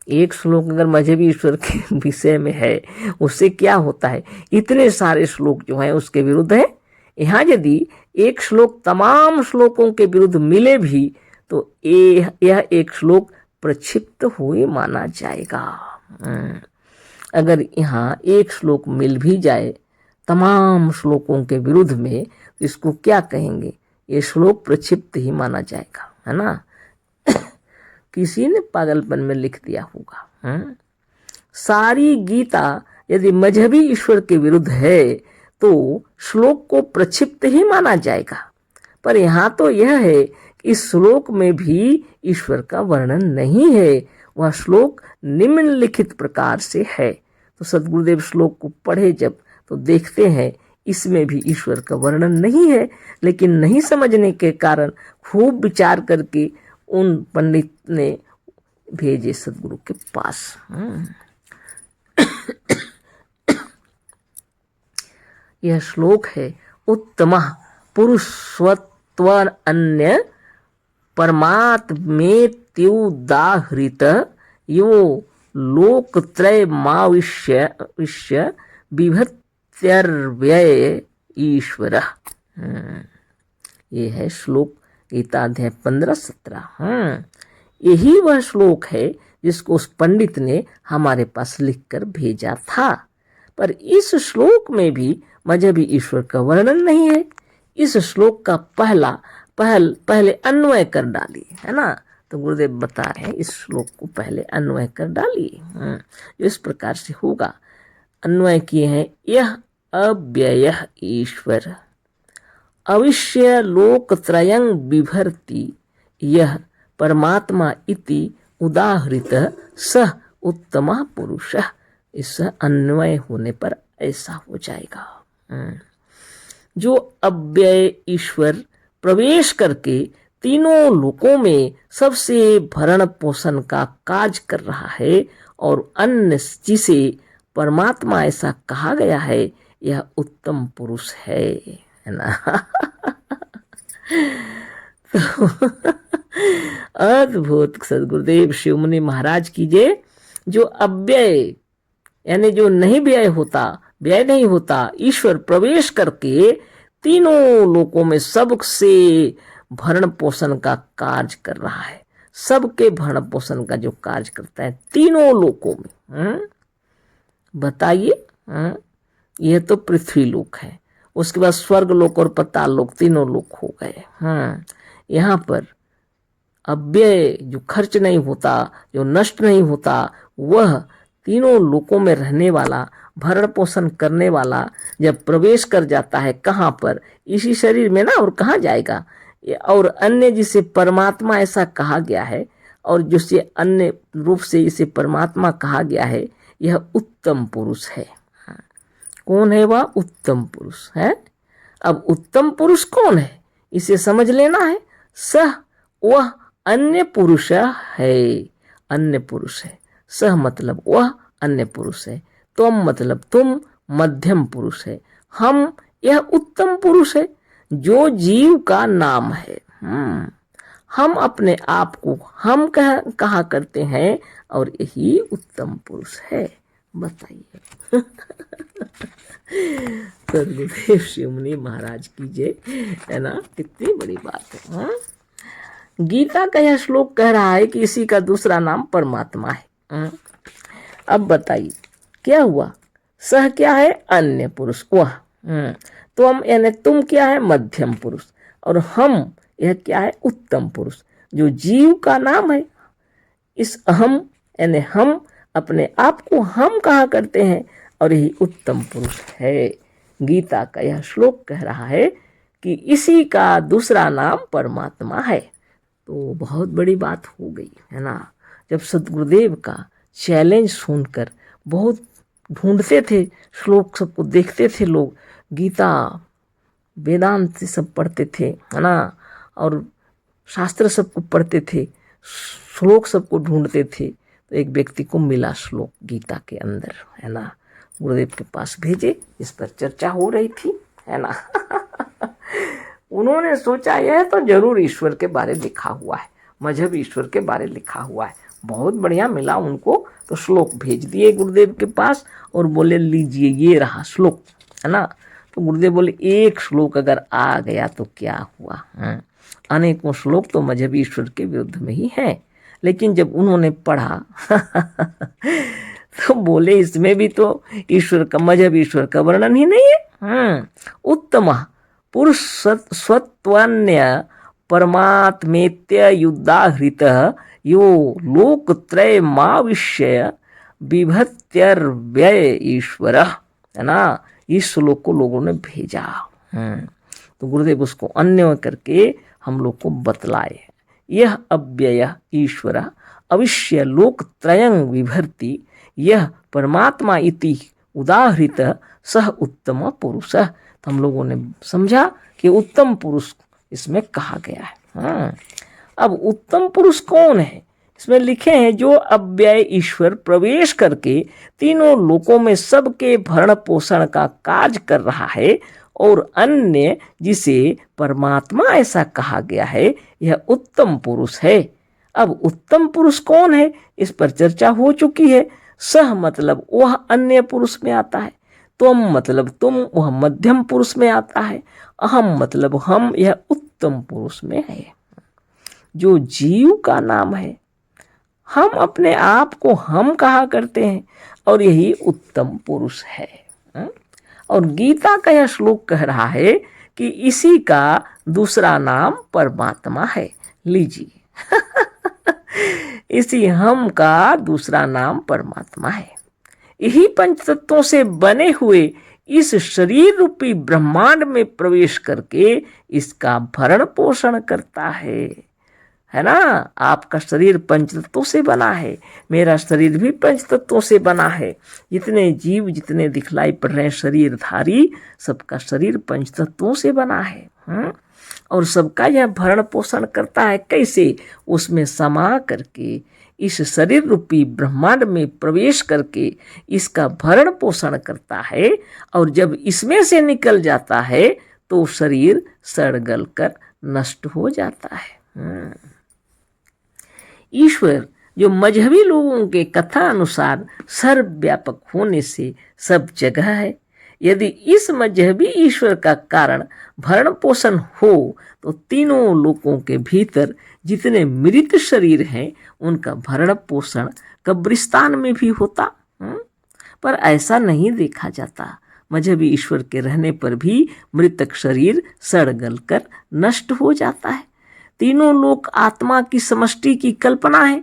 एक श्लोक अगर मजहबी ईश्वर के विषय में है उससे क्या होता है? इतने सारे श्लोक जो हैं उसके विरुद्ध है। यहाँ यदि एक श्लोक तमाम श्लोकों के विरुद्ध मिले भी तो यह एक श्लोक प्रक्षिप्त हुए माना जाएगा। अगर यहाँ एक श्लोक मिल भी जाए तमाम श्लोकों के विरुद्ध में तो इसको क्या कहेंगे, ये श्लोक प्रक्षिप्त ही माना जाएगा, है ना। किसी ने पागलपन में लिख दिया होगा। सारी गीता यदि मजहबी ईश्वर के विरुद्ध है तो श्लोक को प्रक्षिप्त ही माना जाएगा। पर यहाँ तो यह है कि इस श्लोक में भी ईश्वर का वर्णन नहीं है, वह श्लोक निम्नलिखित प्रकार से है। तो सद्गुरुदेव श्लोक को पढ़े जब तो देखते हैं इसमें भी ईश्वर का वर्णन नहीं है, लेकिन नहीं समझने के कारण खूब विचार करके उन पंडित ने भेजे सद्गुरु के पास। यह श्लोक है, उत्तमः पुरुषत्व अन्य परमात्मेत्युदाहृत यो लोकत्रयमाविश्य बिभर्त्यव्यय ईश्वर। ये है श्लोक गीता अध्याय 15-17। यही वह श्लोक है जिसको उस पंडित ने हमारे पास लिखकर भेजा था। पर इस श्लोक में भी मजहबी ईश्वर का वर्णन नहीं है। इस श्लोक का पहले अन्वय कर डालिए, है ना। तो गुरुदेव बता रहे हैं इस श्लोक को पहले अन्वय कर डालिए। इस प्रकार से होगा, अन्वय किए हैं, यह अव्यय ईश्वर अविश्य लोकत्रयं बिभर्ति यह परमात्मा इति उदाहृत सह उत्तमः पुरुषः। इस अन्वय होने पर ऐसा हो जाएगा, जो अव्यय ईश्वर प्रवेश करके तीनों लोकों में सबसे भरण पोषण का कार्य कर रहा है और अन्य जिसे परमात्मा ऐसा कहा गया है, यह उत्तम पुरुष है ना। तो अद्भुत सद्गुरुदेव शिवमुनि महाराज की जय। जो अव्यय यानी जो नहीं व्यय नहीं होता ईश्वर प्रवेश करके तीनों लोकों में सबसे भरण पोषण का कार्य कर रहा है, सबके भरण पोषण का जो कार्य करता है तीनों लोकों में। बताइए, यह तो पृथ्वी लोक है, उसके बाद स्वर्ग लोक और पाताल लोक, तीनों लोक हो गए। यहाँ पर अव्यय जो खर्च नहीं होता, जो नष्ट नहीं होता, वह तीनों लोकों में रहने वाला, भरण पोषण करने वाला जब प्रवेश कर जाता है, कहाँ पर, इसी शरीर में ना, और कहाँ जाएगा। और अन्य जिसे परमात्मा ऐसा कहा गया है और जिसे अन्य रूप से इसे परमात्मा कहा गया है, यह उत्तम पुरुष है। कौन है वह? उत्तम पुरुष है। अब उत्तम पुरुष कौन है इसे समझ लेना है। सह वह अन्य पुरुष है, अन्य पुरुष है। सह मतलब वह अन्य पुरुष है, तुम मतलब तुम मध्यम पुरुष है, हम यह उत्तम पुरुष है जो जीव का नाम है। हम अपने आप को हम कहा करते हैं और यही उत्तम पुरुष है। बताइए। सद्गुरुदेव शिवमुनि महाराज की जय, है ना। कितनी बड़ी बात है। गीता का यह श्लोक कह रहा है कि इसी का दूसरा नाम परमात्मा है। अब बताइए क्या हुआ। सह क्या है? अन्य पुरुष, वह। तो हम यानी तुम क्या है? मध्यम पुरुष। और हम यह क्या है? उत्तम पुरुष, जो जीव का नाम है। इस अहम यानी हम अपने आप को हम कहा करते हैं और यही उत्तम पुरुष है। गीता का यह श्लोक कह रहा है कि इसी का दूसरा नाम परमात्मा है। तो बहुत बड़ी बात हो गई, है ना। जब सद्गुरुदेव का चैलेंज सुनकर बहुत ढूंढते थे श्लोक, सबको देखते थे लोग, गीता वेदांत से सब पढ़ते थे, है ना, और शास्त्र सबको पढ़ते थे, श्लोक सबको ढूंढते थे। तो एक व्यक्ति को मिला श्लोक गीता के अंदर, है ना, गुरुदेव के पास भेजे, इस पर चर्चा हो रही थी, है ना। उन्होंने सोचा यह तो जरूर ईश्वर के बारे लिखा हुआ है, मजहब ईश्वर के बारे लिखा हुआ है। बहुत बढ़िया मिला उनको, तो श्लोक भेज दिए गुरुदेव के पास और बोले लीजिए ये रहा श्लोक, है ना। तो गुरुदेव बोले एक श्लोक अगर आ गया तो क्या हुआ, अनेकों श्लोक तो मजहब ईश्वर के विरुद्ध में ही हैं। लेकिन जब उन्होंने पढ़ा तो बोले इसमें भी तो ईश्वर का मजहब, ईश्वर का वर्णन ही नहीं है। उत्तम पुरुष स्वत्वन्य परमात्मेत्य युद्धाहृत यो लोकत्रय माविष्य विभत्र्यय ईश्वर, है ना। इस श्लोक को लोगों ने भेजा। तो गुरुदेव उसको अन्य करके हम लोग को बतलाए। यह अव्यय ईश्वर अविश्य लोकत्रयं विभर्ति, यह परमात्मा इति उदाहृत सह उत्तम पुरुष। तो हम लोगों ने समझा कि उत्तम पुरुष इसमें कहा गया है। अब उत्तम पुरुष कौन है, इसमें लिखे हैं जो अव्यय ईश्वर प्रवेश करके तीनों लोकों में सबके भरण पोषण का कार्य कर रहा है, और अन्य जिसे परमात्मा ऐसा कहा गया है, यह उत्तम पुरुष है। अब उत्तम पुरुष कौन है, इस पर चर्चा हो चुकी है। सह मतलब वह अन्य पुरुष में आता है, तुम मतलब तुम वह मध्यम पुरुष में आता है, अहम मतलब हम यह उत्तम पुरुष में है। जो जीव का नाम है, हम अपने आप को हम कहा करते हैं, और यही उत्तम पुरुष है। और गीता का यह श्लोक कह रहा है कि इसी का दूसरा नाम परमात्मा है। लीजिए इसी हम का दूसरा नाम परमात्मा है। यही पंच तत्वों से बने हुए इस शरीर रूपी ब्रह्मांड में प्रवेश करके इसका भरण पोषण करता है ना। आपका शरीर पंच तत्वों से बना है, मेरा शरीर भी पंच तत्वों से बना है। जितने जीव जितने दिखलाई पड़ रहे हैं शरीरधारी, सबका शरीर पंच तत्वों से बना है। और सबका यह भरण पोषण करता है। कैसे? उसमें समा करके, इस शरीर रूपी ब्रह्मांड में प्रवेश करके इसका भरण पोषण करता है। और जब इसमें से निकल जाता है तो शरीर सड़ गल कर नष्ट हो जाता है। ईश्वर जो मजहबी लोगों के कथा अनुसार सर्वव्यापक होने से सब जगह है, यदि इस मजहबी ईश्वर का कारण भरण पोषण हो तो तीनों लोकों के भीतर जितने मृत शरीर हैं उनका भरण पोषण कब्रिस्तान में भी होता। पर ऐसा नहीं देखा जाता। मजहबी ईश्वर के रहने पर भी मृतक शरीर सड़ गल कर नष्ट हो जाता है। तीनों लोक आत्मा की समष्टि की कल्पना है,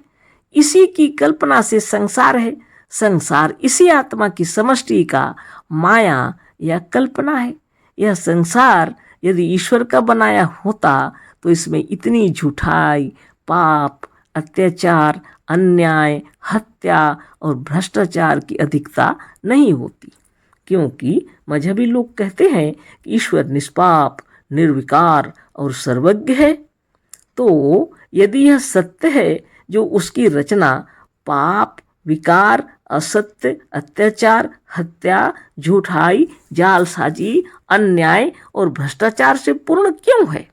इसी की कल्पना से संसार है। संसार इसी आत्मा की समष्टि का माया या कल्पना है। यह संसार यदि ईश्वर का बनाया होता तो इसमें इतनी झूठाई, पाप, अत्याचार, अन्याय, हत्या और भ्रष्टाचार की अधिकता नहीं होती। क्योंकि मजहबी लोग कहते हैं कि ईश्वर निष्पाप, निर्विकार और सर्वज्ञ है। तो यदि यह सत्य है, जो उसकी रचना पाप, विकार, असत्य, अत्याचार, हत्या, झूठाई, जालसाजी, अन्याय और भ्रष्टाचार से पूर्ण क्यों है?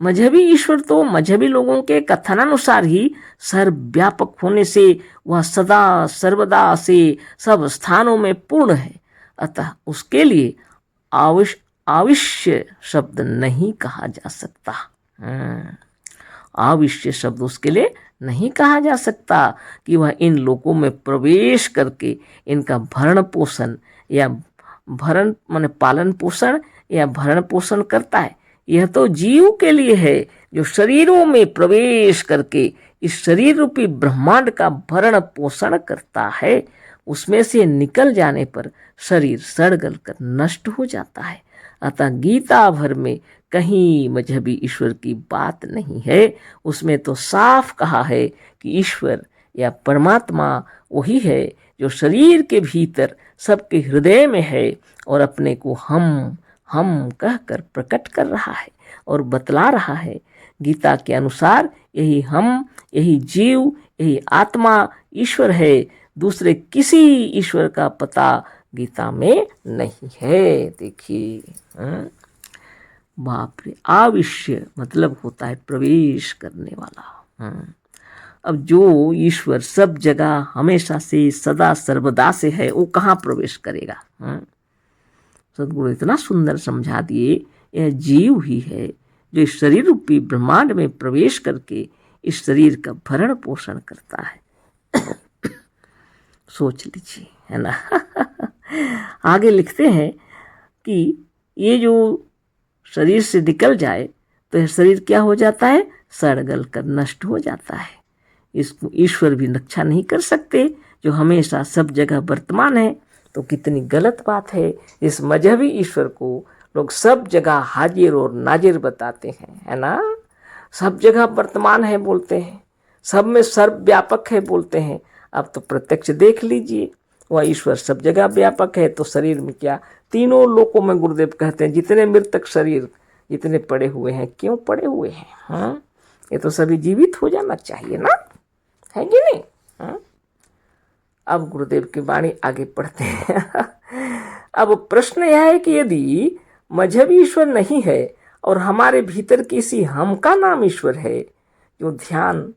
मजहबी ईश्वर तो मजहबी लोगों के कथनानुसार ही सर्वव्यापक होने से वह सदा सर्वदा से सब स्थानों में पूर्ण है। अतः उसके लिए आविश्य शब्द नहीं कहा जा सकता। आविश्य शब्द उसके लिए नहीं कहा जा सकता कि वह इन लोकों में प्रवेश करके इनका भरण पोषण या भरण माने पालन पोषण या भरण पोषण करता है। यह तो जीव के लिए है जो शरीरों में प्रवेश करके इस शरीर रूपी ब्रह्मांड का भरण पोषण करता है। उसमें से निकल जाने पर शरीर सड़ गल कर नष्ट हो जाता है। अतः गीता भर में कहीं मजहबी ईश्वर की बात नहीं है। उसमें तो साफ कहा है कि ईश्वर या परमात्मा वही है जो शरीर के भीतर सबके हृदय में है और अपने को हम कहकर प्रकट कर रहा है और बतला रहा है। गीता के अनुसार यही हम, यही जीव, यही आत्मा ईश्वर है। दूसरे किसी ईश्वर का पता गीता में नहीं है। देखिए, बाप रे, आविश्य मतलब होता है प्रवेश करने वाला। अब जो ईश्वर सब जगह हमेशा से सदा सर्वदा से है, वो कहाँ प्रवेश करेगा? सदगुरु इतना सुंदर समझा दिए, यह जीव ही है जो इस शरीर रूपी ब्रह्मांड में प्रवेश करके इस शरीर का भरण पोषण करता है। सोच लीजिए, है ना। आगे लिखते हैं कि ये जो शरीर से निकल जाए तो यह शरीर क्या हो जाता है, सड़ गल कर नष्ट हो जाता है। इसको ईश्वर भी रक्षा नहीं कर सकते जो हमेशा सब जगह वर्तमान है। तो कितनी गलत बात है। इस मजहबी ईश्वर को लोग सब जगह हाजिर और नाजिर बताते हैं, है ना। सब जगह वर्तमान है बोलते हैं, सब में सर्वव्यापक है बोलते हैं। अब तो प्रत्यक्ष देख लीजिए, वह ईश्वर सब जगह व्यापक है तो शरीर में क्या, तीनों लोकों में गुरुदेव कहते हैं जितने मृतक शरीर जितने पड़े हुए हैं, क्यों पड़े हुए हैं, हाँ, ये तो सभी जीवित हो जाना चाहिए ना, है कि नहीं। हाँ? अब गुरुदेव की वाणी आगे पढ़ते हैं। अब प्रश्न यह है कि यदि मजहबी ईश्वर नहीं है और हमारे भीतर किसी हम का नाम ईश्वर है, जो ध्यान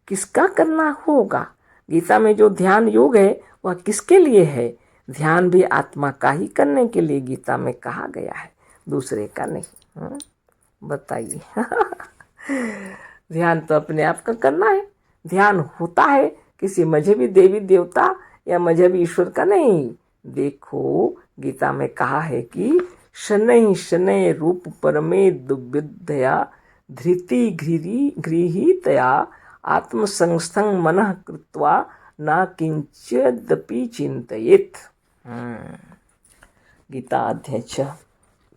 किसका करना होगा। गीता में जो ध्यान योग है वह किसके लिए है। ध्यान भी आत्मा का ही करने के लिए गीता में कहा गया है, दूसरे का नहीं। बताइए। ध्यान तो अपने आप का करना है। ध्यान होता है किसी मजहबी देवी देवता या मजहबी ईश्वर का नहीं। देखो गीता में कहा है कि शनै शनै रूप परमे दुविद्या धृति गृहीतया आत्मसंस्थं मनः कृत्वा न किंचिदपि चिंतयेत्। गीता अध्याय 6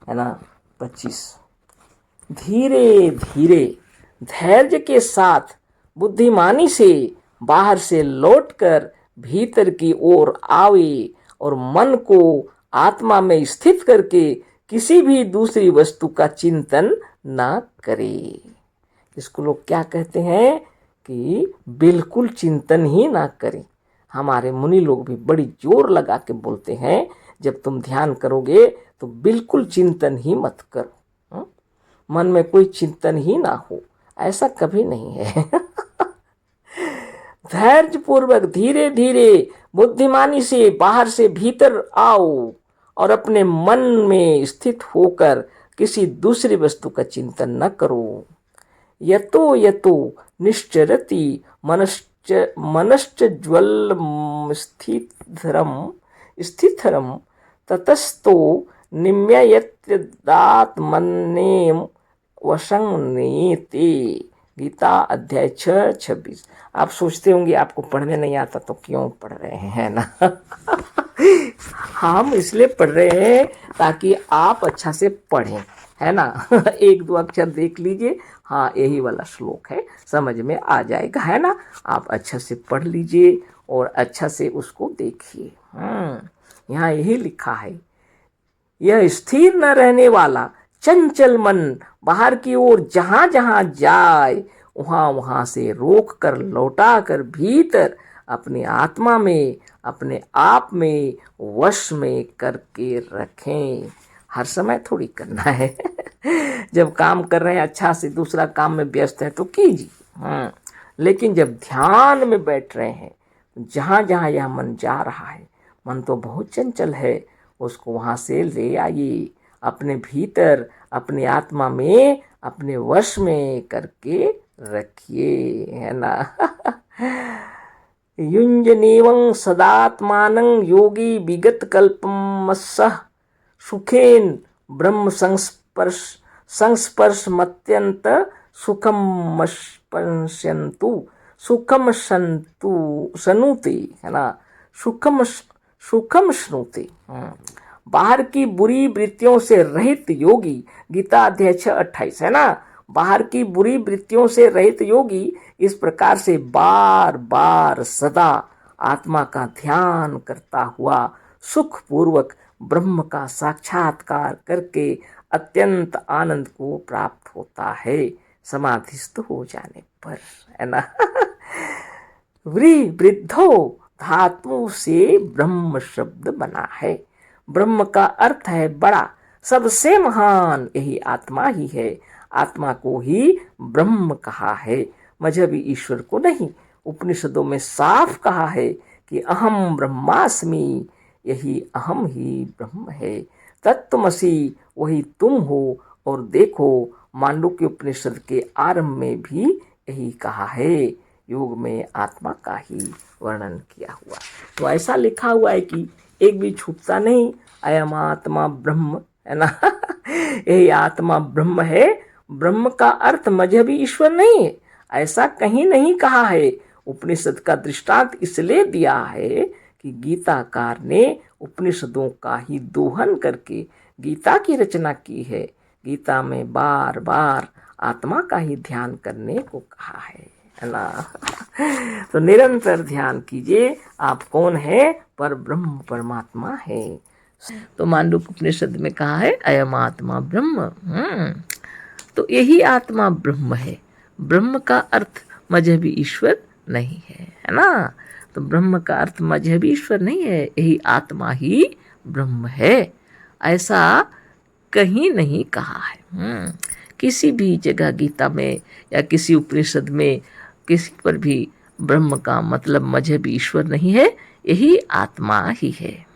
है ना 25। धीरे धीरे धैर्य के साथ बुद्धिमानी से बाहर से लौटकर भीतर की ओर आवे और मन को आत्मा में स्थित करके किसी भी दूसरी वस्तु का चिंतन ना करे। इसको लोग क्या कहते हैं कि बिल्कुल चिंतन ही ना करें। हमारे मुनि लोग भी बड़ी जोर लगा के बोलते हैं, जब तुम ध्यान करोगे तो बिल्कुल चिंतन ही मत करो, मन में कोई चिंतन ही ना हो, ऐसा कभी नहीं है। धैर्य पूर्वक धीरे धीरे बुद्धिमानी से बाहर से भीतर आओ और अपने मन में स्थित होकर किसी दूसरी वस्तु का चिंतन न करो। यतो यतो निश्चरति मनश्च ज्वलम स्थिरम ततस्तो निम्ययत्यात्मनेम वशंगनीति। गीता अध्याय 6:26। आप सोचते होंगे आपको पढ़ने नहीं आता तो क्यों पढ़ रहे हैं ना। हम इसलिए पढ़ रहे हैं ताकि आप अच्छा से पढ़ें, है ना। एक दो अक्षर देख लीजिए, हाँ यही वाला श्लोक है, समझ में आ जाएगा, है ना। आप अच्छा से पढ़ लीजिए और अच्छा से उसको देखिए। यहाँ यही लिखा है, यह स्थिर न रहने वाला चंचल मन बाहर की ओर जहां जहां जाए वहां वहां से रोक कर लौटा कर भीतर अपनी आत्मा में अपने आप में वश में करके रखें। हर समय थोड़ी करना है। जब काम कर रहे हैं अच्छा से, दूसरा काम में व्यस्त है तो कीजिए। लेकिन जब ध्यान में बैठ रहे हैं, जहां जहां यह मन जा रहा है, मन तो बहुत चंचल है, उसको वहां से ले आइए, अपने भीतर अपनी आत्मा में अपने वश में करके रखिए, है ना। युञ्जनेवं सदात्मानं योगी विगत कल्पमस्सः सुखेन ब्रह्म संस्पर्श मत्यंत सुखम सनुते, है ना, सुखम श्नुते। बाहर की बुरी वृत्तियों से रहित योगी, गीता अध्याय 6:28, है ना। बाहर की बुरी वृत्तियों से रहित योगी इस प्रकार से बार बार सदा आत्मा का ध्यान करता हुआ सुख पूर्वक ब्रह्म का साक्षात्कार करके अत्यंत आनंद को प्राप्त होता है, समाधिस्थ हो जाने पर, है ना। वृद्धो धातु से ब्रह्म शब्द बना है। ब्रह्म का अर्थ है बड़ा, सबसे महान, यही आत्मा ही है। आत्मा को ही ब्रह्म कहा है, मजहबी ईश्वर को नहीं। उपनिषदों में साफ कहा है कि अहम ब्रह्मास्मि, यही अहम ही ब्रह्म है। तत्त्वमसि, वही तुम हो। और देखो मांडुक्य उपनिषद के आरंभ में भी यही कहा है, योग में आत्मा का ही वर्णन किया हुआ है। तो ऐसा लिखा हुआ है कि एक भी छूटता नहीं, अयम आत्मा ब्रह्म, है ना। यही आत्मा ब्रह्म है। ब्रह्म का अर्थ मजहबी ईश्वर नहीं है, ऐसा कहीं नहीं कहा है। उपनिषद का दृष्टांत इसलिए दिया है कि गीताकार ने उपनिषदों का ही दोहन करके गीता की रचना की है। गीता में बार बार आत्मा का ही ध्यान करने को कहा है ना। तो निरंतर ध्यान कीजिए, आप कौन है? पर ब्रह्म परमात्मा है। तो मांडूक्य उपनिषद में कहा है अयम आत्मा ब्रह्म। तो यही आत्मा ब्रह्म है। ब्रह्म का अर्थ मजहबी ईश्वर नहीं है ना। तो ब्रह्म का अर्थ मजहबी ईश्वर नहीं है, यही आत्मा ही ब्रह्म है, ऐसा कहीं नहीं कहा है। किसी भी जगह गीता में या किसी उपनिषद में किसी पर भी ब्रह्म का मतलब मजहबी ईश्वर नहीं है, यही आत्मा ही है।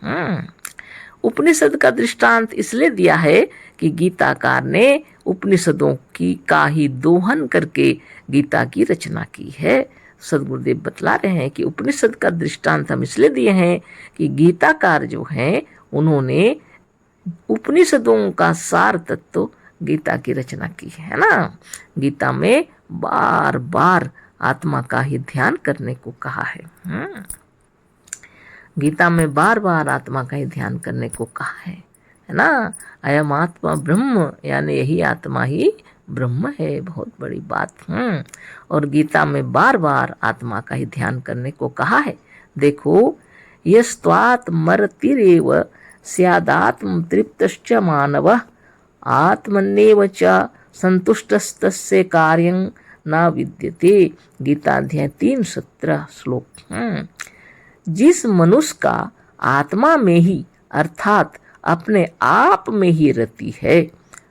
उपनिषद का दृष्टांत इसलिए दिया है कि गीताकार ने उपनिषदों की का ही दोहन करके गीता की रचना की है। सदगुरुदेव बतला रहे हैं कि उपनिषद का दृष्टांत हम इसलिए दिए हैं कि गीताकार जो हैं उन्होंने उपनिषदों का सार तत्व गीता की रचना की है ना। गीता में बार बार आत्मा का ही ध्यान करने को कहा है। गीता में बार बार आत्मा का ही ध्यान करने को कहा है ना। अयम आत्मा ब्रह्म, यानी यही आत्मा ही ब्रह्म है। बहुत बड़ी बात। और गीता में बार बार आत्मा का ही ध्यान करने को कहा है। देखो, यस्त्वात्मरतिरेव स्यादात्म तृप्तश्च मानवः आत्मन्येव च संतुष्टस्तस्य कार्यं न विद्यते। गीता अध्याय 3:17 श्लोक। जिस मनुष्य का आत्मा में ही अर्थात अपने आप में ही रति है,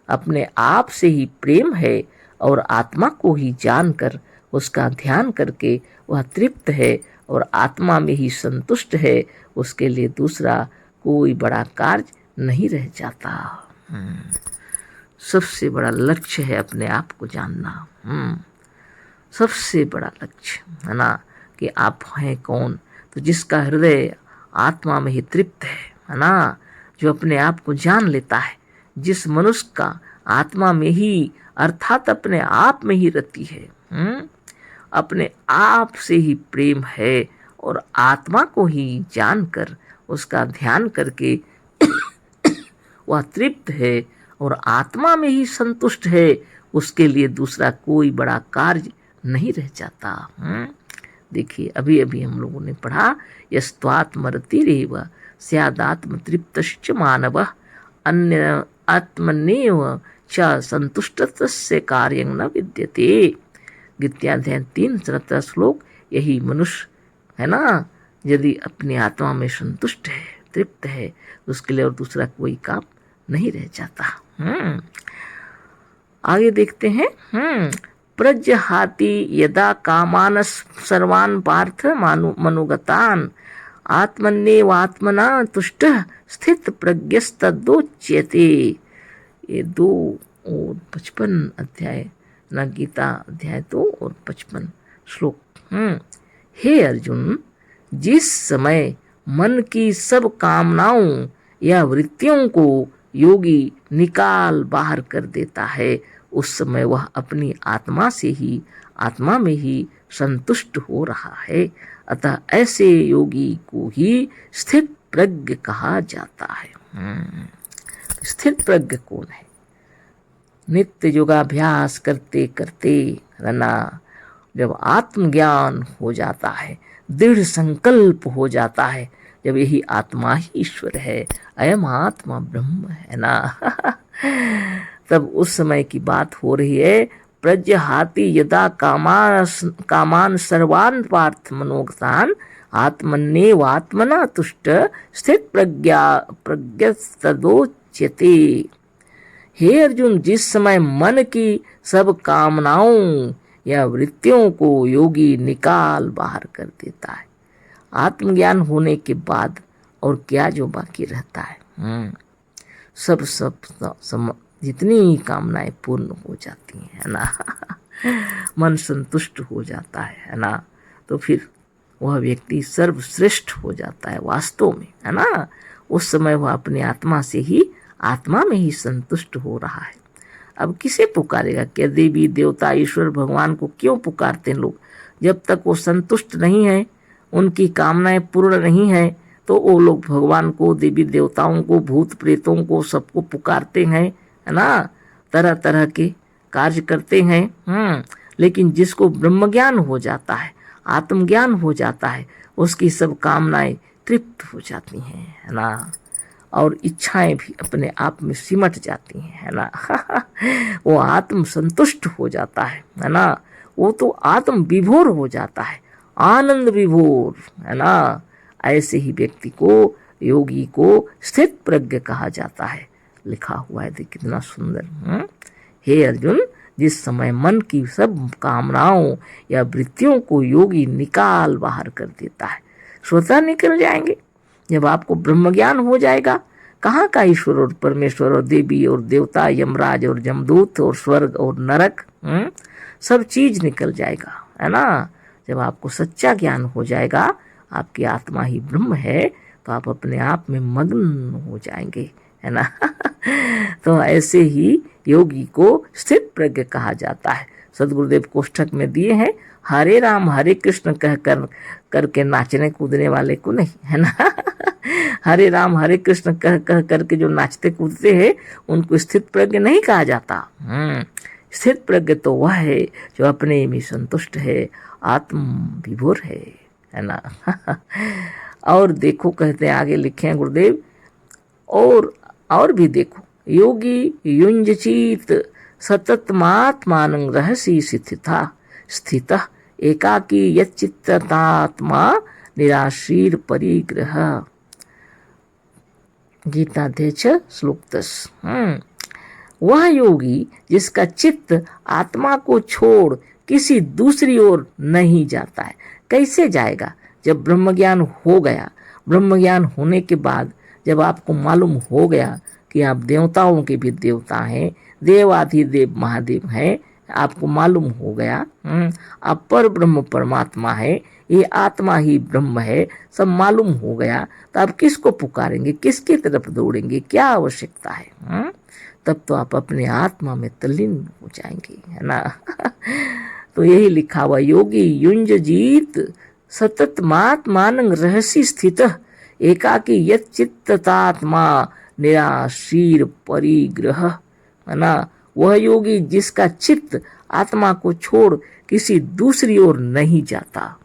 अपने आप से ही प्रेम है और आत्मा को ही जानकर उसका ध्यान करके वह तृप्त है और आत्मा में ही संतुष्ट है, उसके लिए दूसरा कोई बड़ा कार्य नहीं रह जाता। सबसे बड़ा लक्ष्य है अपने आप को जानना। सबसे बड़ा लक्ष्य है ना कि आप हैं कौन। तो जिसका हृदय आत्मा में ही तृप्त है ना, जो अपने आप को जान लेता है, जिस मनुष्य का आत्मा में ही अर्थात अपने आप में ही रति है, अपने आप से ही प्रेम है और आत्मा को ही जानकर उसका ध्यान करके वह तृप्त है और आत्मा में ही संतुष्ट है, उसके लिए दूसरा कोई बड़ा कार्य नहीं रह जाता। देखिए, अभी अभी हम लोगों ने पढ़ा, यस्त्वात्मरतिरेव स्यादात्म तृप्तश्च मानवः अन्य आत्मन्येव च संतुष्टस्य कार्यं न विद्यते। गीताध्याय 3:17 श्लोक। यही मनुष्य है ना, यदि अपनी आत्मा में संतुष्ट है, तृप्त है, उसके लिए और दूसरा कोई काम नहीं रह जाता। आगे देखते हैं। प्रजहाति यदा कामान सर्वान् पार्थ मनुगतान् आत्मन्येवात्मना तुष्टः स्थित प्रज्ञस्तदोच्यते। ये 2 और 55 अध्याय न गीता अध्याय 2 और 55 श्लोक। हे अर्जुन, जिस समय मन की सब कामनाओं या वृत्तियों को योगी निकाल बाहर कर देता है, उस समय वह अपनी आत्मा में ही संतुष्ट हो रहा है। अतः ऐसे योगी को ही स्थित प्रज्ञ कहा जाता है। स्थित प्रज्ञ कौन है? नित्य योगाभ्यास करते करते रना जब आत्मज्ञान हो जाता है, दृढ़ संकल्प हो जाता है, जब यही आत्मा ही ईश्वर है, अयम आत्मा ब्रह्म है ना, तब उस समय की बात हो रही है। प्रजहाति यदा कामान सर्वान् पार्थ मनोगतान् आत्मन्येवात्मना तुष्ट स्थित प्रज्ञस्तदोच्यते। हे अर्जुन, जिस समय मन की सब कामनाओं या वृत्तियों को योगी निकाल बाहर कर देता है, आत्मज्ञान होने के बाद और क्या जो बाकी रहता है, सब जितनी कामनाएं पूर्ण हो जाती हैं, है ना। मन संतुष्ट हो जाता है ना। तो फिर वह व्यक्ति सर्वश्रेष्ठ हो जाता है वास्तव में, है ना। उस समय वह अपने आत्मा से ही, आत्मा में ही संतुष्ट हो रहा है। अब किसे पुकारेगा? क्या देवी देवता ईश्वर भगवान को क्यों पुकारते हैं लोग? जब तक वो संतुष्ट नहीं है, उनकी कामनाएं पूर्ण नहीं है, तो वो लोग भगवान को, देवी देवताओं को, भूत प्रेतों को, सबको पुकारते हैं, है ना। तरह तरह के कार्य करते हैं। लेकिन जिसको ब्रह्म ज्ञान हो जाता है, आत्मज्ञान हो जाता है, उसकी सब कामनाएं तृप्त हो जाती हैं, है ना। और इच्छाएं भी अपने आप में सिमट जाती हैं, है ना। वो आत्म संतुष्ट हो जाता है ना। वो तो आत्म विभोर हो जाता है, आनंद विभोर, है ना। ऐसे ही व्यक्ति को, योगी को स्थित प्रज्ञ कहा जाता है। लिखा हुआ है, कितना सुंदर। हे अर्जुन, जिस समय मन की सब कामनाओं या वृत्तियों को योगी निकाल बाहर कर देता है, स्वतः निकल जाएंगे। जब आपको ब्रह्म ज्ञान हो जाएगा, कहाँ का ईश्वर और परमेश्वर और देवी और देवता, यमराज और जमदूत और स्वर्ग और नरक, सब चीज निकल जाएगा, है ना। जब आपको सच्चा ज्ञान हो जाएगा, आपकी आत्मा ही ब्रह्म है, तो आप अपने आप में मग्न हो जाएंगे, है ना। तो ऐसे ही योगी को स्थित प्रज्ञ कहा जाता है। सदगुरुदेव कोष्ठक में दिए हैं, हरे राम हरे कृष्ण कह करके नाचने कूदने वाले को नहीं, है ना। हरे राम हरे कृष्ण कह करके जो नाचते कूदते हैं, उनको स्थित प्रज्ञ नहीं कहा जाता। स्थित प्रज्ञ तो वह है जो अपने में संतुष्ट है, आत्म विभोर है ना। और देखो, कहते हैं आगे लिखे हैं गुरुदेव, और भी देखो, योगी युंजचीत सततमात्मान रहसी स्थित एकाकी यच्चित्तात्मा निराशीर परिग्रह। गीताध्यक्ष श्लोक 10। वह योगी जिसका चित्त आत्मा को छोड़ किसी दूसरी ओर नहीं जाता है। कैसे जाएगा? जब ब्रह्म ज्ञान हो गया, ब्रह्म ज्ञान होने के बाद जब आपको मालूम हो गया कि आप देवताओं के भी देवता हैं, देवाधिदेव महादेव हैं, आपको मालूम हो गया आप पर ब्रह्म परमात्मा है, ये आत्मा ही ब्रह्म है, सब मालूम हो गया, तो आप किसको पुकारेंगे? किसकी तरफ दौड़ेंगे? क्या आवश्यकता है? तब तो आप अपने आत्मा में तल्लीन हो जाएंगे, है ना। तो यही लिखा हुआ, योगी युंज जीत सततमात्मान रहसी स्थित एकाकी यच्चित्तात्मा निराशीर परिग्रह, है ना। वह योगी जिसका चित्त आत्मा को छोड़ किसी दूसरी ओर नहीं जाता,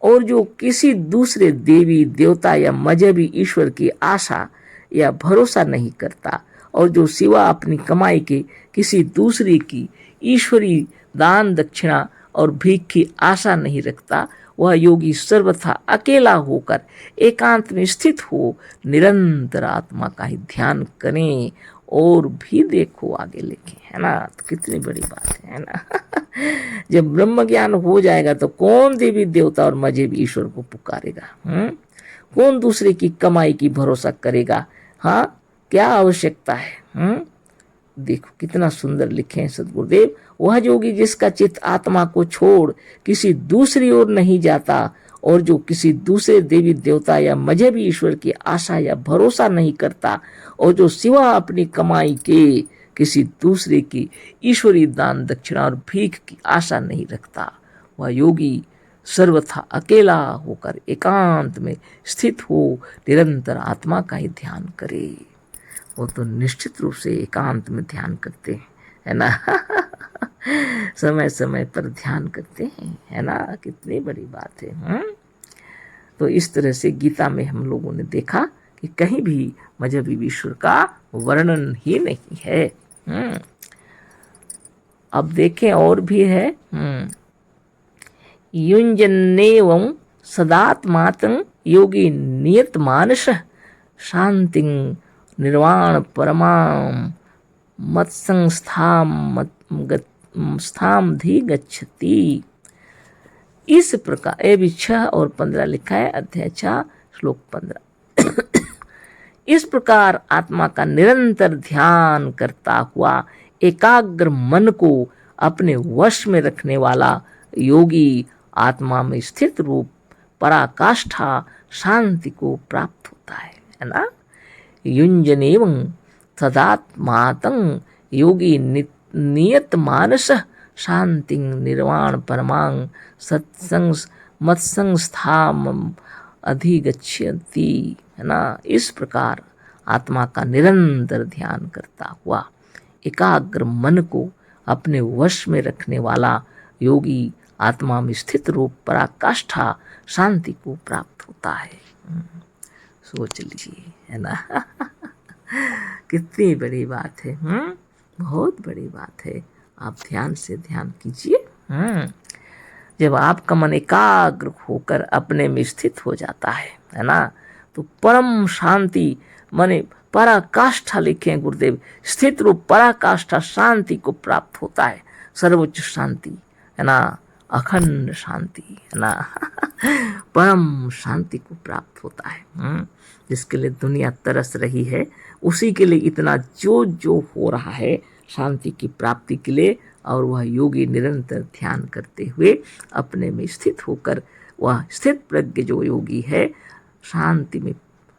और जो किसी दूसरे देवी देवता या मजहबी ईश्वर की आशा या भरोसा नहीं करता, और जो सिवा अपनी कमाई के किसी दूसरी की ईश्वरी दान दक्षिणा और भीख की आशा नहीं रखता, वह योगी सर्वथा अकेला होकर एकांत में स्थित हो निरंतर आत्मा का ही ध्यान करें। और भी देखो आगे लिखे, है ना। तो कितनी बड़ी बात है ना। जब ब्रह्म ज्ञान हो जाएगा तो कौन देवी देवता और मजहबी ईश्वर को पुकारेगा? कौन दूसरे की कमाई की भरोसा करेगा? हाँ, क्या आवश्यकता है? देखो कितना सुंदर लिखे हैं सदगुरुदेव, वह योगी जिसका चित्त आत्मा को छोड़ किसी दूसरी ओर नहीं जाता, और जो किसी दूसरे देवी देवता या मजहबी ईश्वर की आशा या भरोसा नहीं करता, और जो सिवा अपनी कमाई के किसी दूसरे की ईश्वरी दान दक्षिणा और भीख की आशा नहीं रखता, वह योगी सर्वथा अकेला होकर एकांत में स्थित हो निरंतर आत्मा का ही ध्यान करे। वो तो निश्चित रूप से एकांत में ध्यान करते हैं, है ना। समय समय पर ध्यान करते हैं, है ना। कितनी बड़ी बात है। तो इस तरह से गीता में हम लोगों ने देखा कि कहीं भी मजहबी ईश्वर का वर्णन ही नहीं है। अब देखें और भी है। युंजन्नेवं सदात्मातं योगी नियत मानस शांतिं निर्वाण परमाम मत संस्थाम धी गच्छति। इस प्रकार ये भी 6 और 15 लिखा है, अध्याय 6 श्लोक 15। इस प्रकार आत्मा का निरंतर ध्यान करता हुआ एकाग्र मन को अपने वश में रखने वाला योगी आत्मा में स्थित रूप पराकाष्ठा शांति को प्राप्त होता है ना। युंजनेवं सदात्मातं योगी नियत मानस शांति निर्वाण परमांग सत्संग मत्संस्थाम अधिगच्छति, है ना। इस प्रकार आत्मा का निरंतर ध्यान करता हुआ एकाग्र मन को अपने वश में रखने वाला योगी आत्मा में स्थित रूप पराकाष्ठा शांति को प्राप्त होता है। सोच लीजिए, है ना। कितनी बड़ी बात है, बहुत बड़ी बात है। आप ध्यान से ध्यान कीजिए। जब आपका मन एकाग्र होकर अपने में स्थित हो जाता है ना, तो परम शांति माने पराकाष्ठा लिखे गुरुदेव, स्थित रूप पराकाष्ठा शांति को प्राप्त होता है। सर्वोच्च शांति, है ना, अखंड शांति, है ना। परम शांति को प्राप्त होता है। जिसके लिए दुनिया तरस रही है, उसी के लिए इतना जो हो रहा है शांति की प्राप्ति के लिए। और वह योगी निरंतर ध्यान करते हुए अपने में स्थित होकर, वह स्थित प्रज्ञ जो योगी है शांति में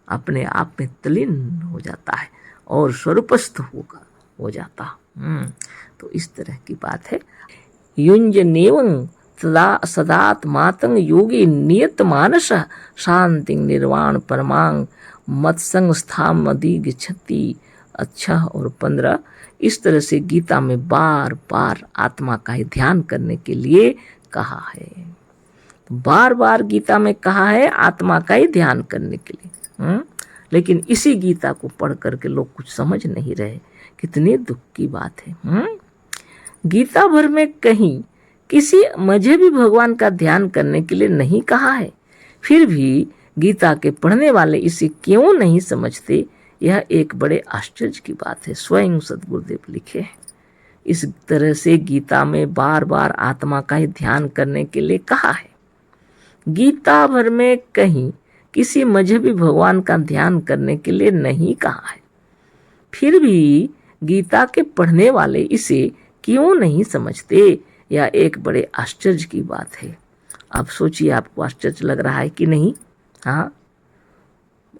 अपने आप में तलीन हो जाता है और स्वरूपस्थ हो जाता। तो इस तरह की बात है। युंजनेवं सदात्मातं योगी नियत मानस शांति निर्वाण परमांग मत्संस्थाम अधिगच्छति। अच्छा और 15, इस तरह से गीता में बार बार आत्मा का ही ध्यान करने के लिए कहा है। बार बार गीता में कहा है आत्मा का ही ध्यान करने के लिए। लेकिन इसी गीता को पढ़ करके लोग कुछ समझ नहीं रहे। कितनी दुख की बात है। गीता भर में कहीं किसी मजहबी भगवान का ध्यान करने के लिए नहीं कहा है, फिर भी गीता के पढ़ने वाले इसे क्यों नहीं समझते, यह एक बड़े आश्चर्य की बात है। स्वयं सद्गुरुदेव लिखे हैं। इस तरह से गीता में बार बार आत्मा का ही ध्यान करने के लिए कहा है। गीता भर में कहीं किसी मजहबी भगवान का ध्यान करने के लिए नहीं कहा है, फिर भी गीता के पढ़ने वाले इसे क्यों नहीं समझते, यह एक बड़े आश्चर्य की बात है। आप सोचिए, आपको आश्चर्य लग रहा है कि नहीं? हाँ,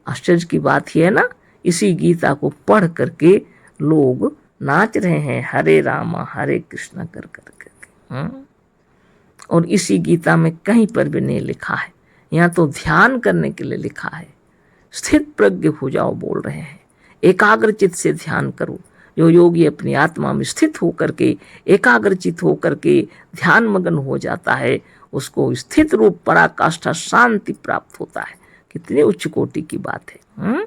आश्चर्य की बात ही है ना। इसी गीता को पढ़ करके लोग नाच रहे हैं हरे रामा हरे कृष्णा कर करके। और इसी गीता में कहीं पर भी नहीं लिखा है, यहाँ तो ध्यान करने के लिए लिखा है। स्थित प्रज्ञ हो जाओ बोल रहे हैं, एकाग्रचित से ध्यान करो। जो योगी अपनी आत्मा में स्थित होकर के एकाग्रचित होकर के ध्यान मग्न हो जाता है, उसको स्थित रूप पराकाष्ठा शांति प्राप्त होता है। कितनी उच्च कोटि की बात है।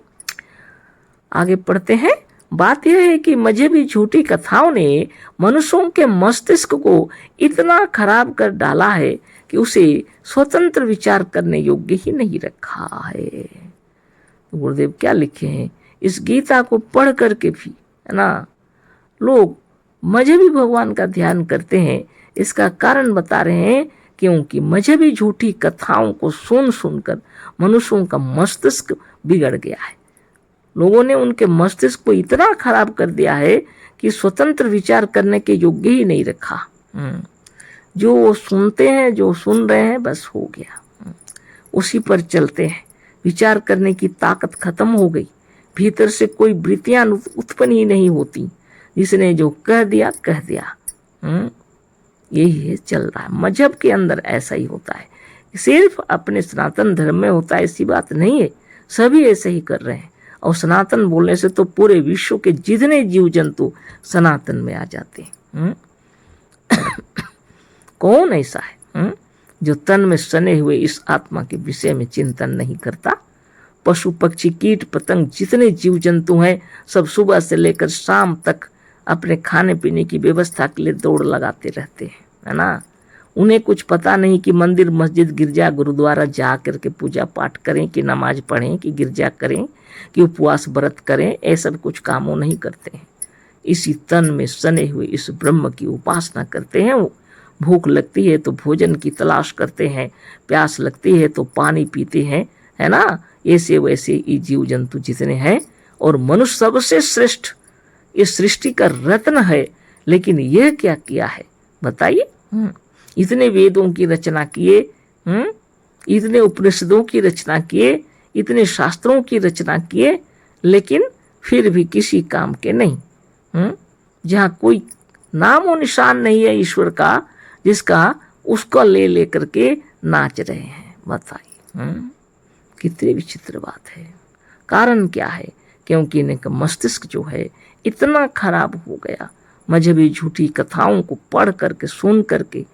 आगे पढ़ते हैं। बात यह है कि मजहबी झूठी कथाओं ने मनुष्यों के मस्तिष्क को इतना खराब कर डाला है कि उसे स्वतंत्र विचार करने योग्य ही नहीं रखा है। गुरुदेव क्या लिखे हैं, इस गीता को पढ़ करके भी, है ना, लोग मजहबी भगवान का ध्यान करते हैं। इसका कारण बता रहे हैं, क्योंकि मजहबी झूठी कथाओं को सुन सुनकर मनुष्यों का मस्तिष्क बिगड़ गया है। लोगों ने उनके मस्तिष्क को इतना खराब कर दिया है कि स्वतंत्र विचार करने के योग्य ही नहीं रखा। जो वो सुनते हैं, जो सुन रहे हैं, बस हो गया, उसी पर चलते हैं। विचार करने की ताकत खत्म हो गई, भीतर से कोई वृत्तियां उत्पन्न ही नहीं होती। जिसने जो कह दिया कह दिया, यही चल रहा है। मजहब के अंदर ऐसा ही होता है। सिर्फ अपने सनातन धर्म में होता है ऐसी बात नहीं है, सभी ऐसे ही कर रहे हैं। और सनातन बोलने से तो पूरे विश्व के जितने जीव जंतु सनातन में आ जाते हैं। कौन ऐसा है जो तन में सने हुए इस आत्मा के विषय में चिंतन नहीं करता? पशु पक्षी कीट पतंग जितने जीव जंतु हैं, सब सुबह से लेकर शाम तक अपने खाने पीने की व्यवस्था के लिए दौड़ लगाते रहते हैं, है ना। उन्हें कुछ पता नहीं कि मंदिर मस्जिद गिरजा गुरुद्वारा जा करके पूजा पाठ करें, कि नमाज पढ़ें, कि गिरजा करें, कि उपवास व्रत करें। ये सब कुछ कामों नहीं करते हैं। इसी तन में सने हुए इस ब्रह्म की उपासना करते हैं। वो भूख लगती है तो भोजन की तलाश करते हैं, प्यास लगती है तो पानी पीते हैं, है ना। ऐसे वैसे ये जीव जंतु जितने हैं, और मनुष्य सबसे श्रेष्ठ, ये सृष्टि का रत्न है। लेकिन यह क्या किया है बताइए? इतने वेदों की रचना किए, इतने उपनिषदों की रचना किए, इतने शास्त्रों की रचना किए, लेकिन फिर भी किसी काम के नहीं। जहाँ कोई नामो निशान नहीं है ईश्वर का, जिसका उसको ले लेकर के नाच रहे हैं। बताइए कितनी विचित्र बात है। कारण क्या है? क्योंकि इनका मस्तिष्क जो है इतना खराब हो गया, मजहबी झूठी कथाओं को पढ़ करके, सुन करके,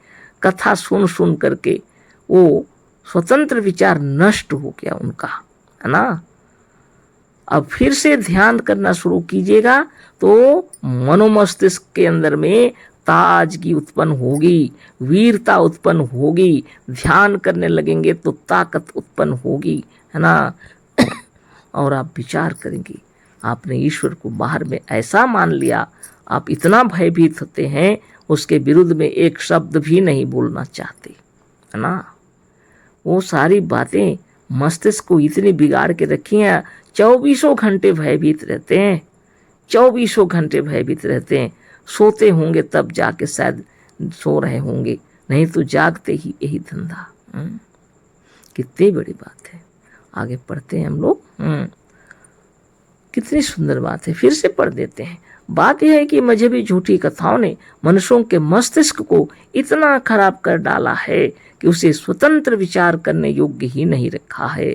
कथा सुन सुन करके वो स्वतंत्र विचार नष्ट हो गया उनका, है ना। अब फिर से ध्यान करना शुरू कीजिएगा तो मनोमस्तिष्क के अंदर में ताजगी उत्पन्न होगी, वीरता उत्पन्न होगी, ध्यान करने लगेंगे तो ताकत उत्पन्न होगी, है ना। और आप विचार करेंगे, आपने ईश्वर को बाहर में ऐसा मान लिया, आप इतना भयभीत होते हैं, उसके विरुद्ध में एक शब्द भी नहीं बोलना चाहते, है ना। वो सारी बातें मस्तिष्क को इतनी बिगाड़ के रखी हैं, 24 घंटे भयभीत रहते हैं, 24 घंटे भयभीत रहते हैं। सोते होंगे तब जाके शायद सो रहे होंगे, नहीं तो जागते ही यही धंधा। कितनी बड़ी बात है। आगे पढ़ते हैं हम लोग। कितनी सुंदर बात है, फिर से पढ़ देते हैं। बात यह है कि मजहबी झूठी कथाओं ने मनुष्यों के मस्तिष्क को इतना खराब कर डाला है कि उसे स्वतंत्र विचार करने योग्य ही नहीं रखा है।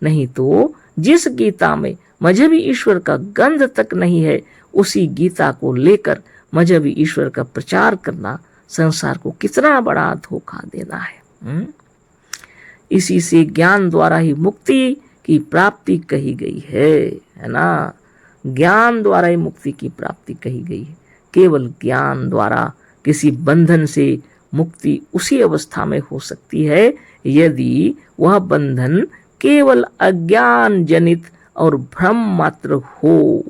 नहीं तो जिस गीता में मजहबी ईश्वर का गंध तक नहीं है, उसी गीता को लेकर मजहबी ईश्वर का प्रचार करना संसार को कितना बड़ा धोखा देना है। इसी से ज्ञान द्वारा ही मुक्ति की प्राप्ति कही गई है ना। ज्ञान द्वारा ही मुक्ति की प्राप्ति कही गई है। केवल ज्ञान द्वारा किसी बंधन से मुक्ति उसी अवस्था में हो सकती है यदि वह बंधन केवल अज्ञान जनित और भ्रम मात्र हो।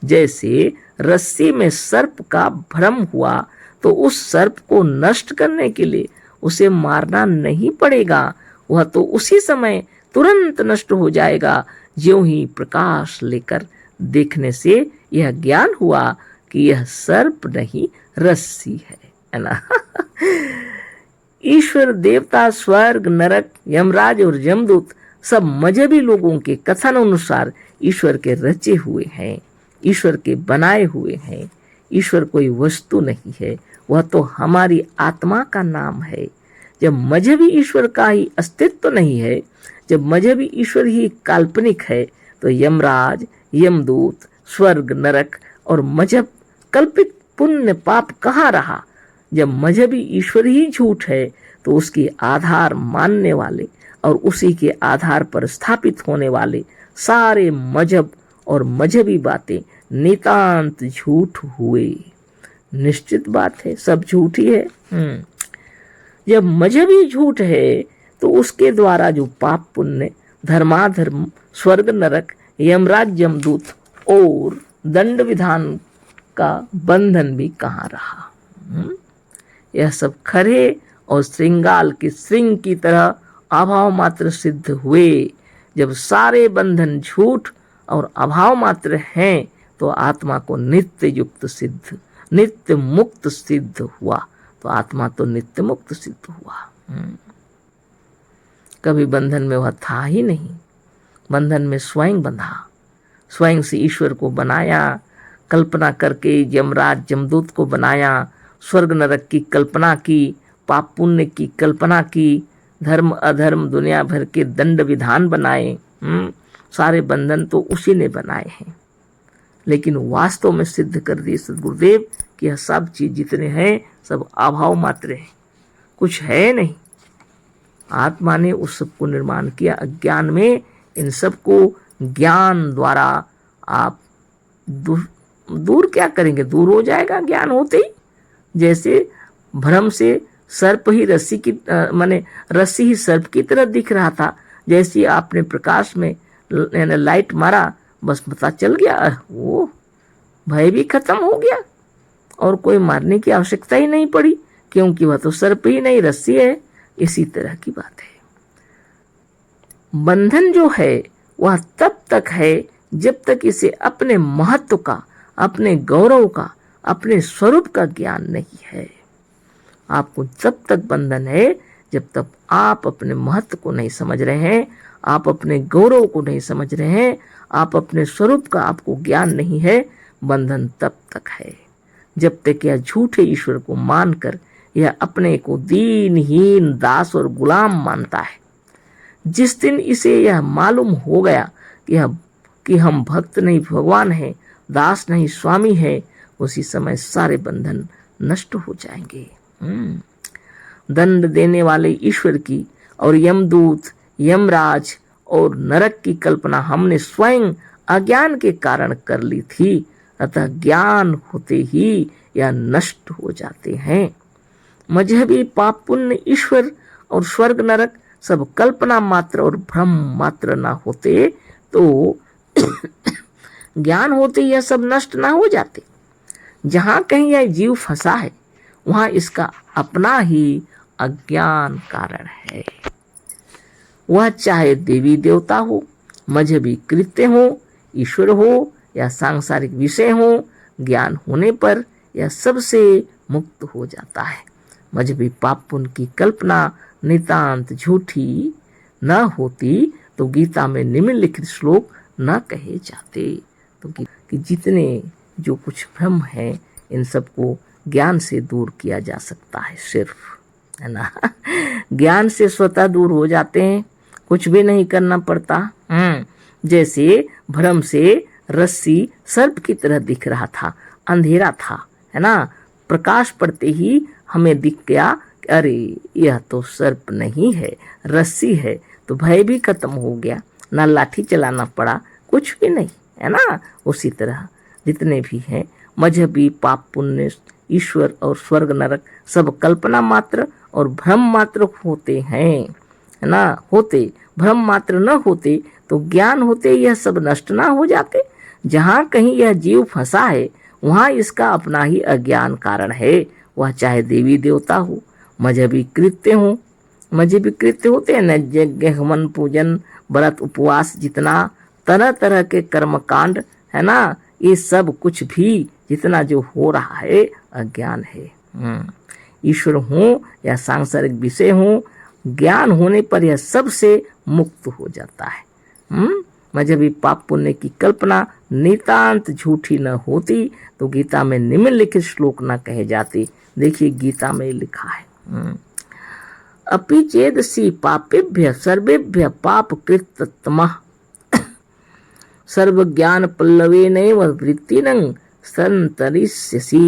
जैसे रस्सी में सर्प का भ्रम हुआ तो उस सर्प को नष्ट करने के लिए उसे मारना नहीं पड़ेगा, वह तो उसी समय तुरंत नष्ट हो जाएगा। ज्यों ही प्रकाश लेकर देखने से यह ज्ञान हुआ कि यह सर्प नहीं रस्सी है ना। ईश्वर, देवता, स्वर्ग, नरक, यमराज और यमदूत सब मजहबी लोगों के कथन अनुसार ईश्वर के रचे हुए हैं, ईश्वर के बनाए हुए हैं। ईश्वर कोई वस्तु नहीं है, वह तो हमारी आत्मा का नाम है। जब मजहबी ईश्वर का ही अस्तित्व नहीं है, जब मजहबी ईश्वर ही काल्पनिक है, तो यमराज, यमदूत, स्वर्ग, नरक और मजहब कल्पित पुण्य पाप कहाँ रहा। जब मजहबी ईश्वर ही झूठ है तो उसके आधार मानने वाले और उसी के आधार पर स्थापित होने वाले सारे मजहब और मजहबी बातें नितांत झूठ हुए। निश्चित बात है, सब झूठ ही है। जब मजहबी झूठ है तो उसके द्वारा जो पाप पुण्य, धर्माधर्म, स्वर्ग नरक, यमराज यमदूत और दंड विधान का बंधन भी कहाँ रहा। यह सब खरे और श्रृंगाल के श्रृंग की तरह अभाव मात्र सिद्ध हुए। जब सारे बंधन झूठ और अभाव मात्र हैं तो आत्मा को नित्य युक्त सिद्ध, नित्य मुक्त सिद्ध हुआ। तो आत्मा तो नित्य मुक्त सिद्ध हुआ। कभी बंधन में वह था ही नहीं, बंधन में स्वयं बंधा, स्वयं से ईश्वर को बनाया, कल्पना करके यमराज यमदूत को बनाया, स्वर्ग नरक की कल्पना की, पाप पुण्य की कल्पना की, धर्म अधर्म दुनिया भर के दंड विधान बनाए। सारे बंधन तो उसी ने बनाए हैं, लेकिन वास्तव में सिद्ध कर दिए सदगुरुदेव कि यह सब चीज जितने हैं सब अभाव मात्र है, कुछ है नहीं। आत्मा ने उस सब को निर्माण किया अज्ञान में। इन सब को ज्ञान द्वारा आप दूर क्या करेंगे, दूर हो जाएगा ज्ञान होते ही। जैसे भ्रम से सर्प ही रस्सी की माने रस्सी ही सर्प की तरह दिख रहा था, जैसे आपने प्रकाश में लाइट मारा, बस पता चल गया, वो भय भी खत्म हो गया और कोई मारने की आवश्यकता ही नहीं पड़ी, क्योंकि वह तो सर्प ही नहीं रस्सी है। इसी तरह की बात है। बंधन जो है वह तब तक है जब तक इसे अपने महत्व का, अपने गौरव का, अपने स्वरूप का ज्ञान नहीं है। आपको तब तक बंधन है जब तक आप अपने महत्व को नहीं समझ रहे हैं, आप अपने गौरव को नहीं समझ रहे हैं, आप अपने स्वरूप का आपको ज्ञान नहीं है, बंधन तब तक है जब तक यह झूठे ईश्वर को मानकर यह अपने को दीनहीन दास और गुलाम मानता है। जिस दिन इसे यह मालूम हो गया कि हम भक्त नहीं भगवान हैं, दास नहीं स्वामी है, उसी समय सारे बंधन नष्ट हो जाएंगे। दंड देने वाले ईश्वर की और यमदूत, यमराज और नरक की कल्पना हमने स्वयं अज्ञान के कारण कर ली थी, अतः ज्ञान होते ही यह नष्ट हो जाते हैं। मजहबी पाप पुण्य, ईश्वर और स्वर्ग नरक सब कल्पना मात्र और भ्रम मात्र ना होते तो ज्ञान होते यह सब नष्ट ना हो जाते। जहां कहीं यह जीव फंसा है वहां इसका अपना ही अज्ञान कारण है। वह चाहे देवी देवता हो, मजहबी कृत्य हो, ईश्वर हो या सांसारिक विषय हो, ज्ञान होने पर यह सबसे मुक्त हो जाता है। मजहबी पाप पुण्य की कल्पना नितांत झूठी न होती तो गीता में निम्नलिखित श्लोक न कहे जाते। तो कि जितने जो कुछ भ्रम है इन सबको ज्ञान से दूर किया जा सकता है, सिर्फ, है ना। ज्ञान से स्वतः दूर हो जाते हैं, कुछ भी नहीं करना पड़ता। जैसे भ्रम से रस्सी सर्प की तरह दिख रहा था, अंधेरा था, है ना। प्रकाश पड़ते ही हमें दिख गया कि अरे यह तो सर्प नहीं है, रस्सी है, तो भय भी खत्म हो गया, ना लाठी चलाना पड़ा, कुछ भी नहीं, है ना। उसी तरह जितने भी हैं मजहबी पाप पुण्य, ईश्वर और स्वर्ग नरक सब कल्पना मात्र और भ्रम मात्र होते हैं, है ना। होते भ्रम मात्र न होते तो ज्ञान होते यह सब नष्ट ना हो जाते। जहाँ कहीं यह जीव फंसा है वहाँ इसका अपना ही अज्ञान कारण है। वह चाहे देवी देवता हो, मजहबी कृत्य हो, मजहबी कृत्य होते हैं न, यज्ञ हवन पूजन व्रत उपवास, जितना तरह तरह के कर्म कांड, है ना, ये सब कुछ भी जितना जो हो रहा है अज्ञान है। ईश्वर हो या सांसारिक विषय हो, ज्ञान होने पर यह सबसे मुक्त हो जाता है। मजहबी पाप पुण्य की कल्पना नितांत झूठी न होती तो गीता में निम्नलिखित श्लोक न कहे जाते। देखिए गीता में लिखा है, अपि चेदसि पापेभ्य सर्वेभ्य पाप कृततमः सर्व ज्ञान पल्लवेनैव वृत्तिनं संतरिष्यसि।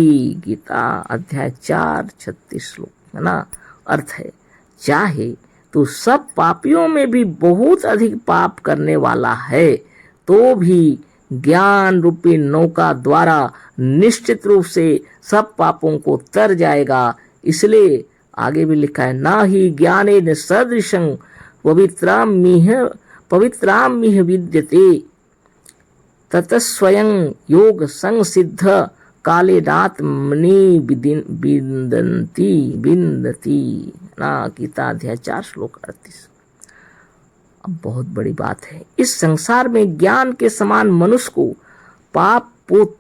गीता अध्याय 4:36 श्लोक, है ना। अर्थ है, चाहे तो सब पापियों में भी बहुत अधिक पाप करने वाला है तो भी ज्ञान रूपी नौका द्वारा निश्चित रूप से सब पापों को तर जाएगा। इसलिए आगे भी लिखा है, ना ही ज्ञानेन सदृशं पवित्रामिह विद्यते तत स्वयं योग संसिद्ध कालेनात्मनि बिंदती ना। गीता अध्याय 4 श्लोक 38। अब बहुत बड़ी बात है, इस संसार में ज्ञान के समान मनुष्य को पाप पूत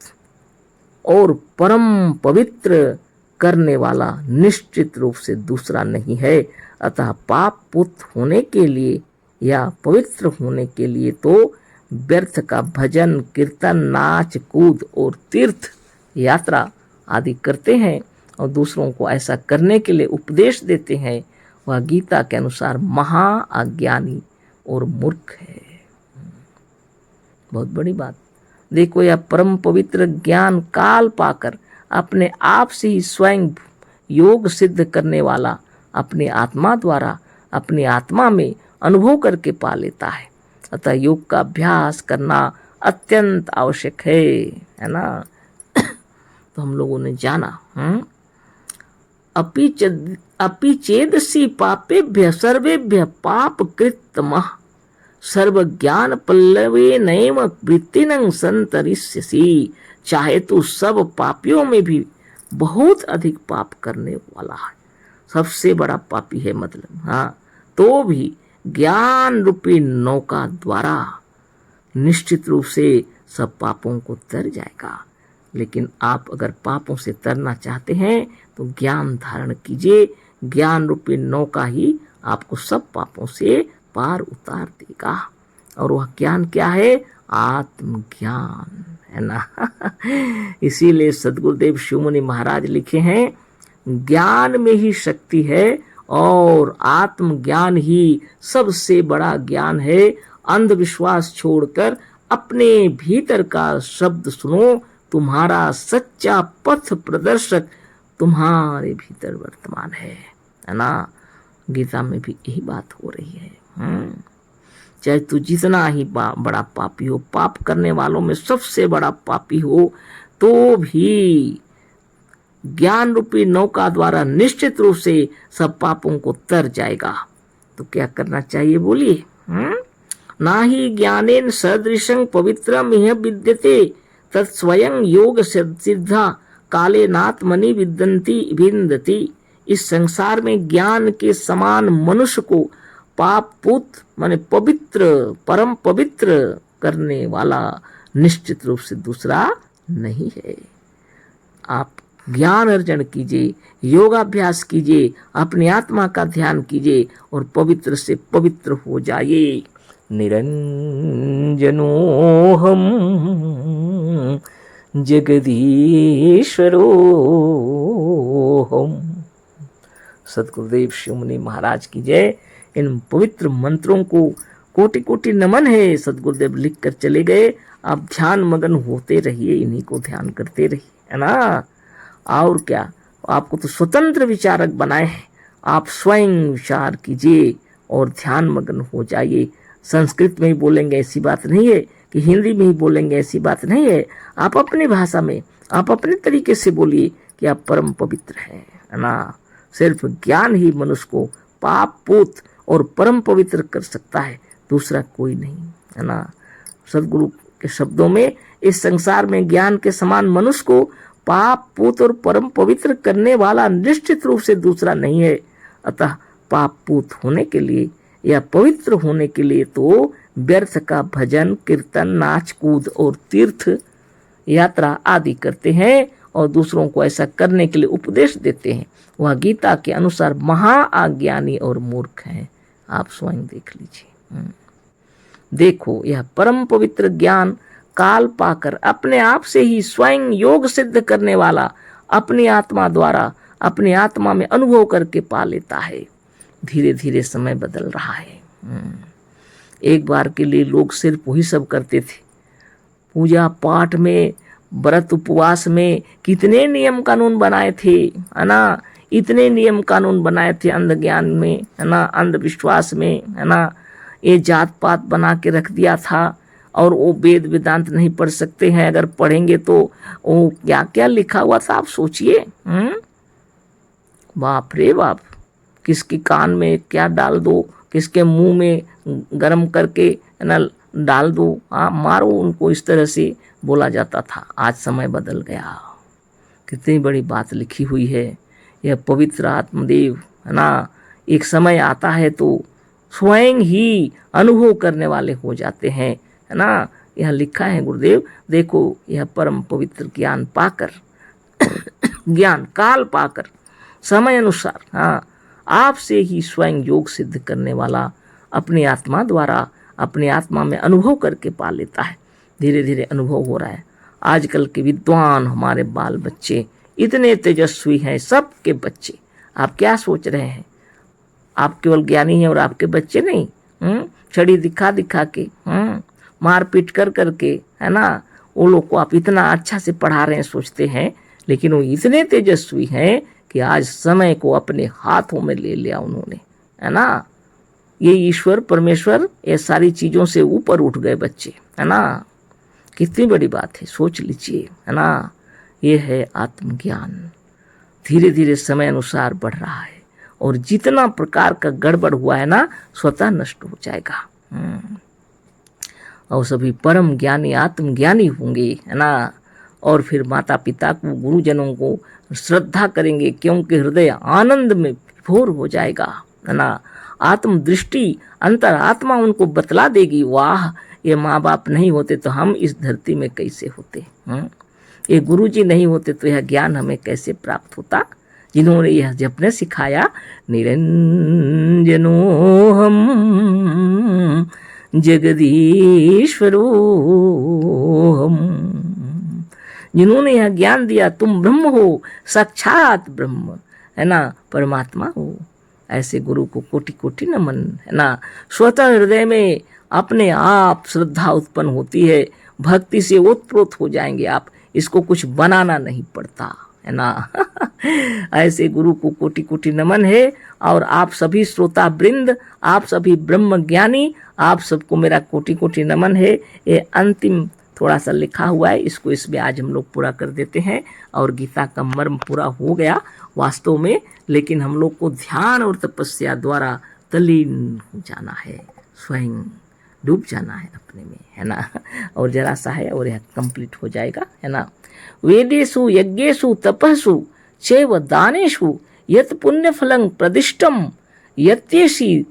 और परम पवित्र करने वाला निश्चित रूप से दूसरा नहीं है। अतः पाप पूत होने के लिए या पवित्र होने के लिए तो व्यर्थ का भजन कीर्तन नाच कूद और तीर्थ यात्रा आदि करते हैं और दूसरों को ऐसा करने के लिए उपदेश देते हैं, वह गीता के अनुसार महा अज्ञानी और मूर्ख है। बहुत बड़ी बात। देखो, यह परम पवित्र ज्ञान काल पाकर अपने आप से ही स्वयं योग सिद्ध करने वाला अपनी आत्मा द्वारा अपनी आत्मा में अनुभव करके पा लेता है। अतः योग का अभ्यास करना अत्यंत आवश्यक है ना। तो हम लोगों ने जाना, अपि चेदसि पापेभ्य सर्वेभ्य पाप कृततमः सर्व ज्ञान पल्लवेनैव वृत्तिनं संतरिष्यसि। चाहे तो सब पापियों में भी बहुत अधिक पाप करने वाला है, सबसे बड़ा पापी है मतलब, हाँ, तो भी ज्ञान रूपी नौका द्वारा निश्चित रूप से सब पापों को तर जाएगा। लेकिन आप अगर पापों से तरना चाहते हैं तो ज्ञान धारण कीजिए। ज्ञान रूपी नौका ही आपको सब पापों से पार उतार देगा। और वह ज्ञान क्या है? आत्मज्ञान, है ना। इसीलिए सद्गुरुदेव शिवमुनि महाराज लिखे हैं, ज्ञान में ही शक्ति है और आत्मज्ञान ही सबसे बड़ा ज्ञान है। अंधविश्वास छोड़कर अपने भीतर का शब्द सुनो, तुम्हारा सच्चा पथ प्रदर्शक तुम्हारे भीतर वर्तमान है ना। गीता में भी यही बात हो रही है। चाहे तू जितना ही बड़ा पापी हो, पाप करने वालों में सबसे बड़ा पापी हो, तो भी ज्ञान रूपी नौका द्वारा निश्चित रूप से सब पापों को तर जाएगा। तो क्या करना चाहिए बोलिए? ना ही ज्ञानेन सदृशं पवित्रम यह विद्यते तत्स्वयं योग सिद्धा काले नात्मनि विन्दति। इस संसार में ज्ञान के समान मनुष्य को पाप पूत माने पवित्र, परम पवित्र करने वाला निश्चित रूप से दूसरा नहीं है। आप ज्ञान अर्जन कीजिए, योगाभ्यास कीजिए, अपनी आत्मा का ध्यान कीजिए और पवित्र से पवित्र हो जाइए। निरंजनोहम जगदीश्वरोहम। सद्गुरुदेव शिवमुनि महाराज की जय। इन पवित्र मंत्रों को कोटि कोटि नमन है। सद्गुरुदेव लिख कर चले गए। आप ध्यान मगन होते रहिए, इन्हीं को ध्यान करते रहिए, है ना। और क्या, आपको तो स्वतंत्र विचारक बनाए हैं। आप स्वयं विचार कीजिए और ध्यान मगन हो जाइए। संस्कृत में ही बोलेंगे ऐसी बात नहीं है कि हिंदी में ही बोलेंगे ऐसी बात नहीं है। आप अपनी भाषा में, आप अपने तरीके से बोलिए कि आप परम पवित्र हैं, है ना। सिर्फ ज्ञान ही मनुष्य को पाप पूत और परम पवित्र कर सकता है, दूसरा कोई नहीं, है ना। सद्गुरु के शब्दों में, इस संसार में ज्ञान के समान मनुष्य को पाप पूत और परम पवित्र करने वाला निश्चित रूप से दूसरा नहीं है। अतः पाप पूत होने के लिए या पवित्र होने के लिए तो व्यर्थ का भजन, कीर्तन, नाच कूद और तीर्थ यात्रा आदि करते हैं और दूसरों को ऐसा करने के लिए उपदेश देते हैं। वह गीता के अनुसार महाअज्ञानी और मूर्ख हैं। आप स्वयं देख लीजिए। देखो, यह परम पवित्र ज्ञान काल पाकर अपने आप से ही स्वयं योग सिद्ध करने वाला अपनी आत्मा द्वारा अपनी आत्मा में अनुभव करके पा लेता है। धीरे धीरे समय बदल रहा है। एक बार के लिए लोग सिर्फ वही सब करते थे। पूजा पाठ में, व्रत उपवास में कितने नियम कानून बनाए थे, है ना। इतने नियम कानून बनाए थे अंध ज्ञान में, है ना, अंधविश्वास में, है ना। ये जात पात बना के रख दिया था और वो वेद वेदांत नहीं पढ़ सकते हैं। अगर पढ़ेंगे तो वो क्या क्या लिखा हुआ था, आप सोचिए। बाप रे बाप, किसके कान में क्या डाल दो, किसके मुंह में गरम करके, है ना, डाल दो, मारो उनको, इस तरह से बोला जाता था। आज समय बदल गया। कितनी बड़ी बात लिखी हुई है। यह पवित्र आत्मदेव, है ना, एक समय आता है तो स्वयं ही अनुभव करने वाले हो जाते हैं, है ना। यह लिखा है गुरुदेव, देखो, यह परम पवित्र ज्ञान पाकर ज्ञान काल पाकर समय अनुसार, हाँ, आपसे ही स्वयं योग सिद्ध करने वाला अपनी आत्मा द्वारा अपनी आत्मा में अनुभव करके पा लेता है। धीरे धीरे अनुभव हो रहा है। आजकल के विद्वान हमारे बाल बच्चे इतने तेजस्वी हैं, सबके बच्चे। आप क्या सोच रहे हैं? आप केवल ज्ञानी हैं और आपके बच्चे नहीं। छड़ी दिखा दिखा के, मारपीट कर करके, है ना, वो लोग को आप इतना अच्छा से पढ़ा रहे हैं, सोचते हैं। लेकिन वो इतने तेजस्वी हैं कि आज समय को अपने हाथों में ले लिया उन्होंने, है ना। ये ईश्वर परमेश्वर ये सारी चीज़ों से ऊपर उठ गए बच्चे, है ना। कितनी बड़ी बात है, सोच लीजिए, है ना। ये है आत्मज्ञान। धीरे धीरे समय अनुसार बढ़ रहा है और जितना प्रकार का गड़बड़ हुआ है ना, स्वतः नष्ट हो जाएगा। और सभी परम ज्ञानी आत्मज्ञानी होंगे, है ना। और फिर माता पिता को, गुरुजनों को श्रद्धा करेंगे, क्योंकि हृदय आनंद में विभोर हो जाएगा, है ना। आत्मदृष्टि अंतरात्मा उनको बतला देगी, वाह, ये माँ बाप नहीं होते तो हम इस धरती में कैसे होते, ये गुरुजी नहीं होते तो यह ज्ञान हमें कैसे प्राप्त होता। जिन्होंने यह जपने सिखाया, निरंजनोहम जगदीश्वरोहम, जिन्होंने यह ज्ञान दिया तुम ब्रह्म हो, साक्षात ब्रह्म, है ना, परमात्मा हो। ऐसे गुरु को कोटि कोटि नमन, है ना। स्वतः हृदय में अपने आप श्रद्धा उत्पन्न होती है, भक्ति से ओतप्रोत हो जाएंगे आप, इसको कुछ बनाना नहीं पड़ता, है ना। ऐसे गुरु को कोटि कोटि नमन है। और आप सभी श्रोता वृंद, आप सभी ब्रह्म ज्ञानी, आप सबको मेरा कोटि कोटि नमन है। ये अंतिम थोड़ा सा लिखा हुआ है, इसको इसमें आज हम लोग पूरा कर देते हैं और गीता का मर्म पूरा हो गया वास्तव में। लेकिन हम लोग को ध्यान और तपस्या द्वारा तल्लीन हो जाना है, स्वयं डूब जाना है अपने में, है ना। और जरा सा है और यह कंप्लीट हो जाएगा, है ना। वेदेषु यज्ञेषु तपस्सु चैव दानेषु यत् पुण्य फलं प्रदिष्टम यत्येषि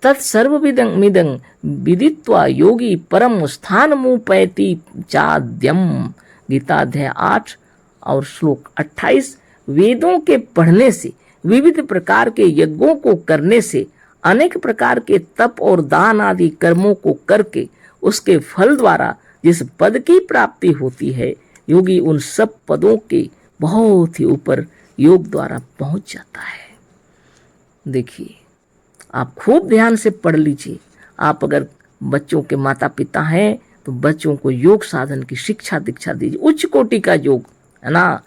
तत्सर्वविदं मिदं विदित्वा योगी परम स्थानमुपैति चाद्यम। गीता अध्याय 8 और श्लोक 28। वेदों के पढ़ने से, विविध प्रकार के यज्ञों को करने से, अनेक प्रकार के तप और दान आदि कर्मों को करके उसके फल द्वारा जिस पद की प्राप्ति होती है, योगी उन सब पदों के बहुत ही ऊपर योग द्वारा पहुंच जाता है। देखिए, आप खूब ध्यान से पढ़ लीजिए। आप अगर बच्चों के माता पिता हैं तो बच्चों को योग साधन की शिक्षा दीक्षा दीजिए, उच्च कोटि का योग, है ना।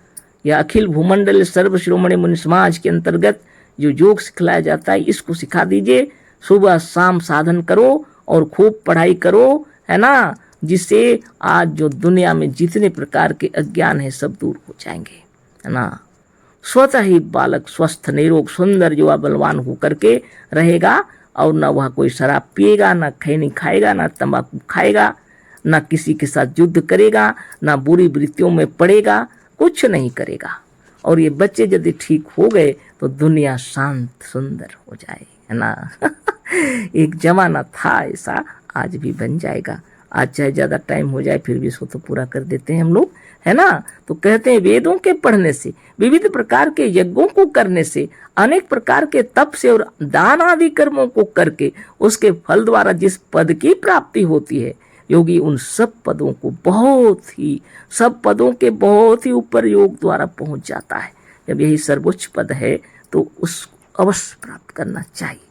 यह अखिल भूमंडल सर्व शिरोमणि मुनि समाज के अंतर्गत जो योग सिखलाया जाता है, इसको सिखा दीजिए। सुबह शाम साधन करो और खूब पढ़ाई करो, है ना, जिससे आज जो दुनिया में जितने प्रकार के अज्ञान है सब दूर हो जाएंगे, है ना। स्वतः ही बालक स्वस्थ निरोग सुंदर युवा बलवान होकर के रहेगा और न वह कोई शराब पिएगा, न खैनी खाएगा, न तंबाकू खाएगा, न किसी के साथ युद्ध करेगा, न बुरी वृत्तियों में पड़ेगा, कुछ नहीं करेगा। और ये बच्चे यदि ठीक हो गए तो दुनिया शांत सुंदर हो जाए, है ना। एक जमाना था ऐसा, आज भी बन जाएगा। आज चाहे ज़्यादा टाइम हो जाए फिर भी इसको तो पूरा कर देते हैं हम लोग, है ना। तो कहते हैं वेदों के पढ़ने से, विविध प्रकार के यज्ञों को करने से, अनेक प्रकार के तप से और दान आदि कर्मों को करके उसके फल द्वारा जिस पद की प्राप्ति होती है, योगी उन सब पदों को सब पदों के बहुत ही ऊपर योग द्वारा पहुंच जाता है। जब यही सर्वोच्च पद है तो उसको अवश्य प्राप्त करना चाहिए।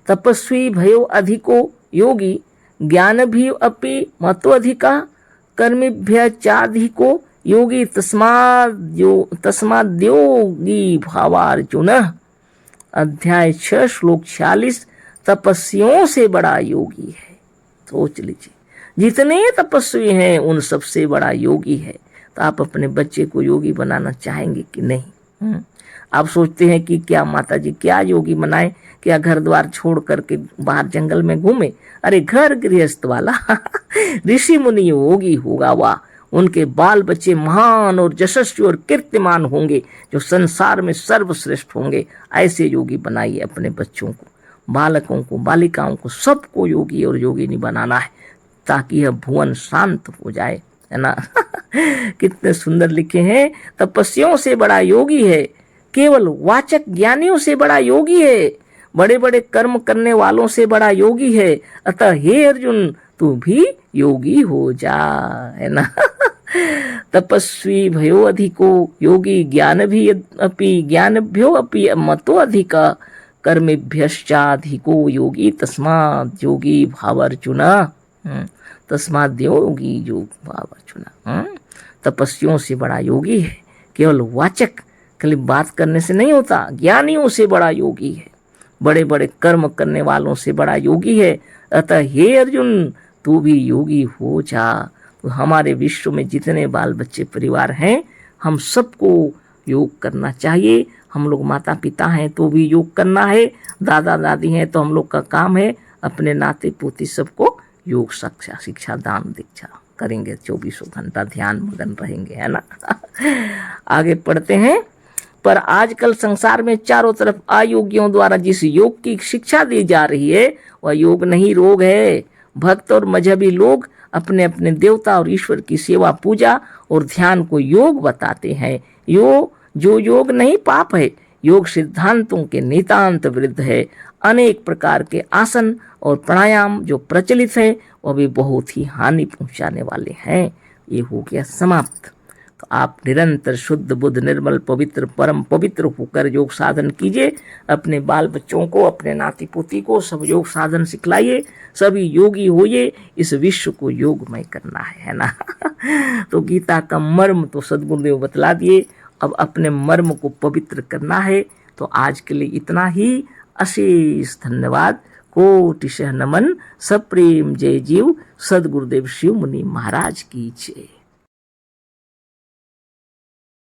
तपस्वी भयो अधिको योगी ज्ञान भी अपि मतो अधिका कर्मिभ्य चाधिको योगी तस्माद्योगी भावार्जुन। अध्याय 6 श्लोक 46। तपस्वियों से बड़ा योगी है। सोच लीजिए, जितने तपस्वी हैं उन सबसे बड़ा योगी है। तो आप अपने बच्चे को योगी बनाना चाहेंगे कि नहीं? आप सोचते हैं कि क्या माता जी क्या योगी बनाए, क्या घर द्वार छोड़ करके बाहर जंगल में घूमे? अरे घर गृहस्थ वाला ऋषि मुनि योगी होगा वह। उनके बाल बच्चे महान और यशस्वी और कीर्तिमान होंगे, जो संसार में सर्वश्रेष्ठ होंगे। ऐसे योगी बनाइए अपने बच्चों को, बालकों को, बालिकाओं को, सबको योगी और योगिनी बनाना है, ताकि यह भुवन शांत हो जाए, है ना। कितने सुंदर लिखे हैं, तपस्वियों से बड़ा योगी है, केवल वाचक ज्ञानियों से बड़ा योगी है, बड़े बड़े कर्म करने वालों से बड़ा योगी है। अतः हे अर्जुन, तू भी योगी हो जा, है ना। तपस्वी भयो अधिको योगी ज्ञानभ्यो अपि मतो अधिका कर्मेभ्यश्चाधिको योगी तस्माद् योगी भावार्जुन। तस्माद् योगी योग भावार्जुन। तपस्वियों से बड़ा योगी है, केवल वाचक खाली बात करने से नहीं होता, ज्ञानियों से बड़ा योगी है, बड़े बड़े कर्म करने वालों से बड़ा योगी है। अतः हे अर्जुन, तू भी योगी हो जा। तो हमारे विश्व में जितने बाल बच्चे परिवार हैं, हम सबको योग करना चाहिए। हम लोग माता पिता हैं तो भी योग करना है, दादा दादी हैं तो हम लोग का काम है अपने नाते पोती सबको योग शिक्षा दान दीक्षा करेंगे, 24 घंटा ध्यान मगन रहेंगे, है ना। आगे पढ़ते हैं। पर आजकल संसार में चारों तरफ अयोगियों द्वारा जिस योग की शिक्षा दी जा रही है वह योग नहीं रोग है। भक्त और मजहबी लोग अपने अपने देवता और ईश्वर की सेवा पूजा और ध्यान को योग बताते हैं। जो योग नहीं पाप है, योग सिद्धांतों के नितांत विरुद्ध है। अनेक प्रकार के आसन और प्राणायाम जो प्रचलित है वह भी बहुत ही हानि पहुंचाने वाले हैं। ये हो गया समाप्त। तो आप निरंतर शुद्ध बुद्ध निर्मल पवित्र परम पवित्र होकर योग साधन कीजिए। अपने बाल बच्चों को, अपने नाती पोती को सब योग साधन सिखलाइए। सभी योगी होइए। इस विश्व को योगमय करना है ना। तो गीता का मर्म तो सद्गुरुदेव बतला दिए। अब अपने मर्म को पवित्र करना है। तो आज के लिए इतना ही। अशेष धन्यवाद। कोटिशः नमन। सप्रेम जय जीव। सद्गुरुदेव शिव मुनि महाराज की जय।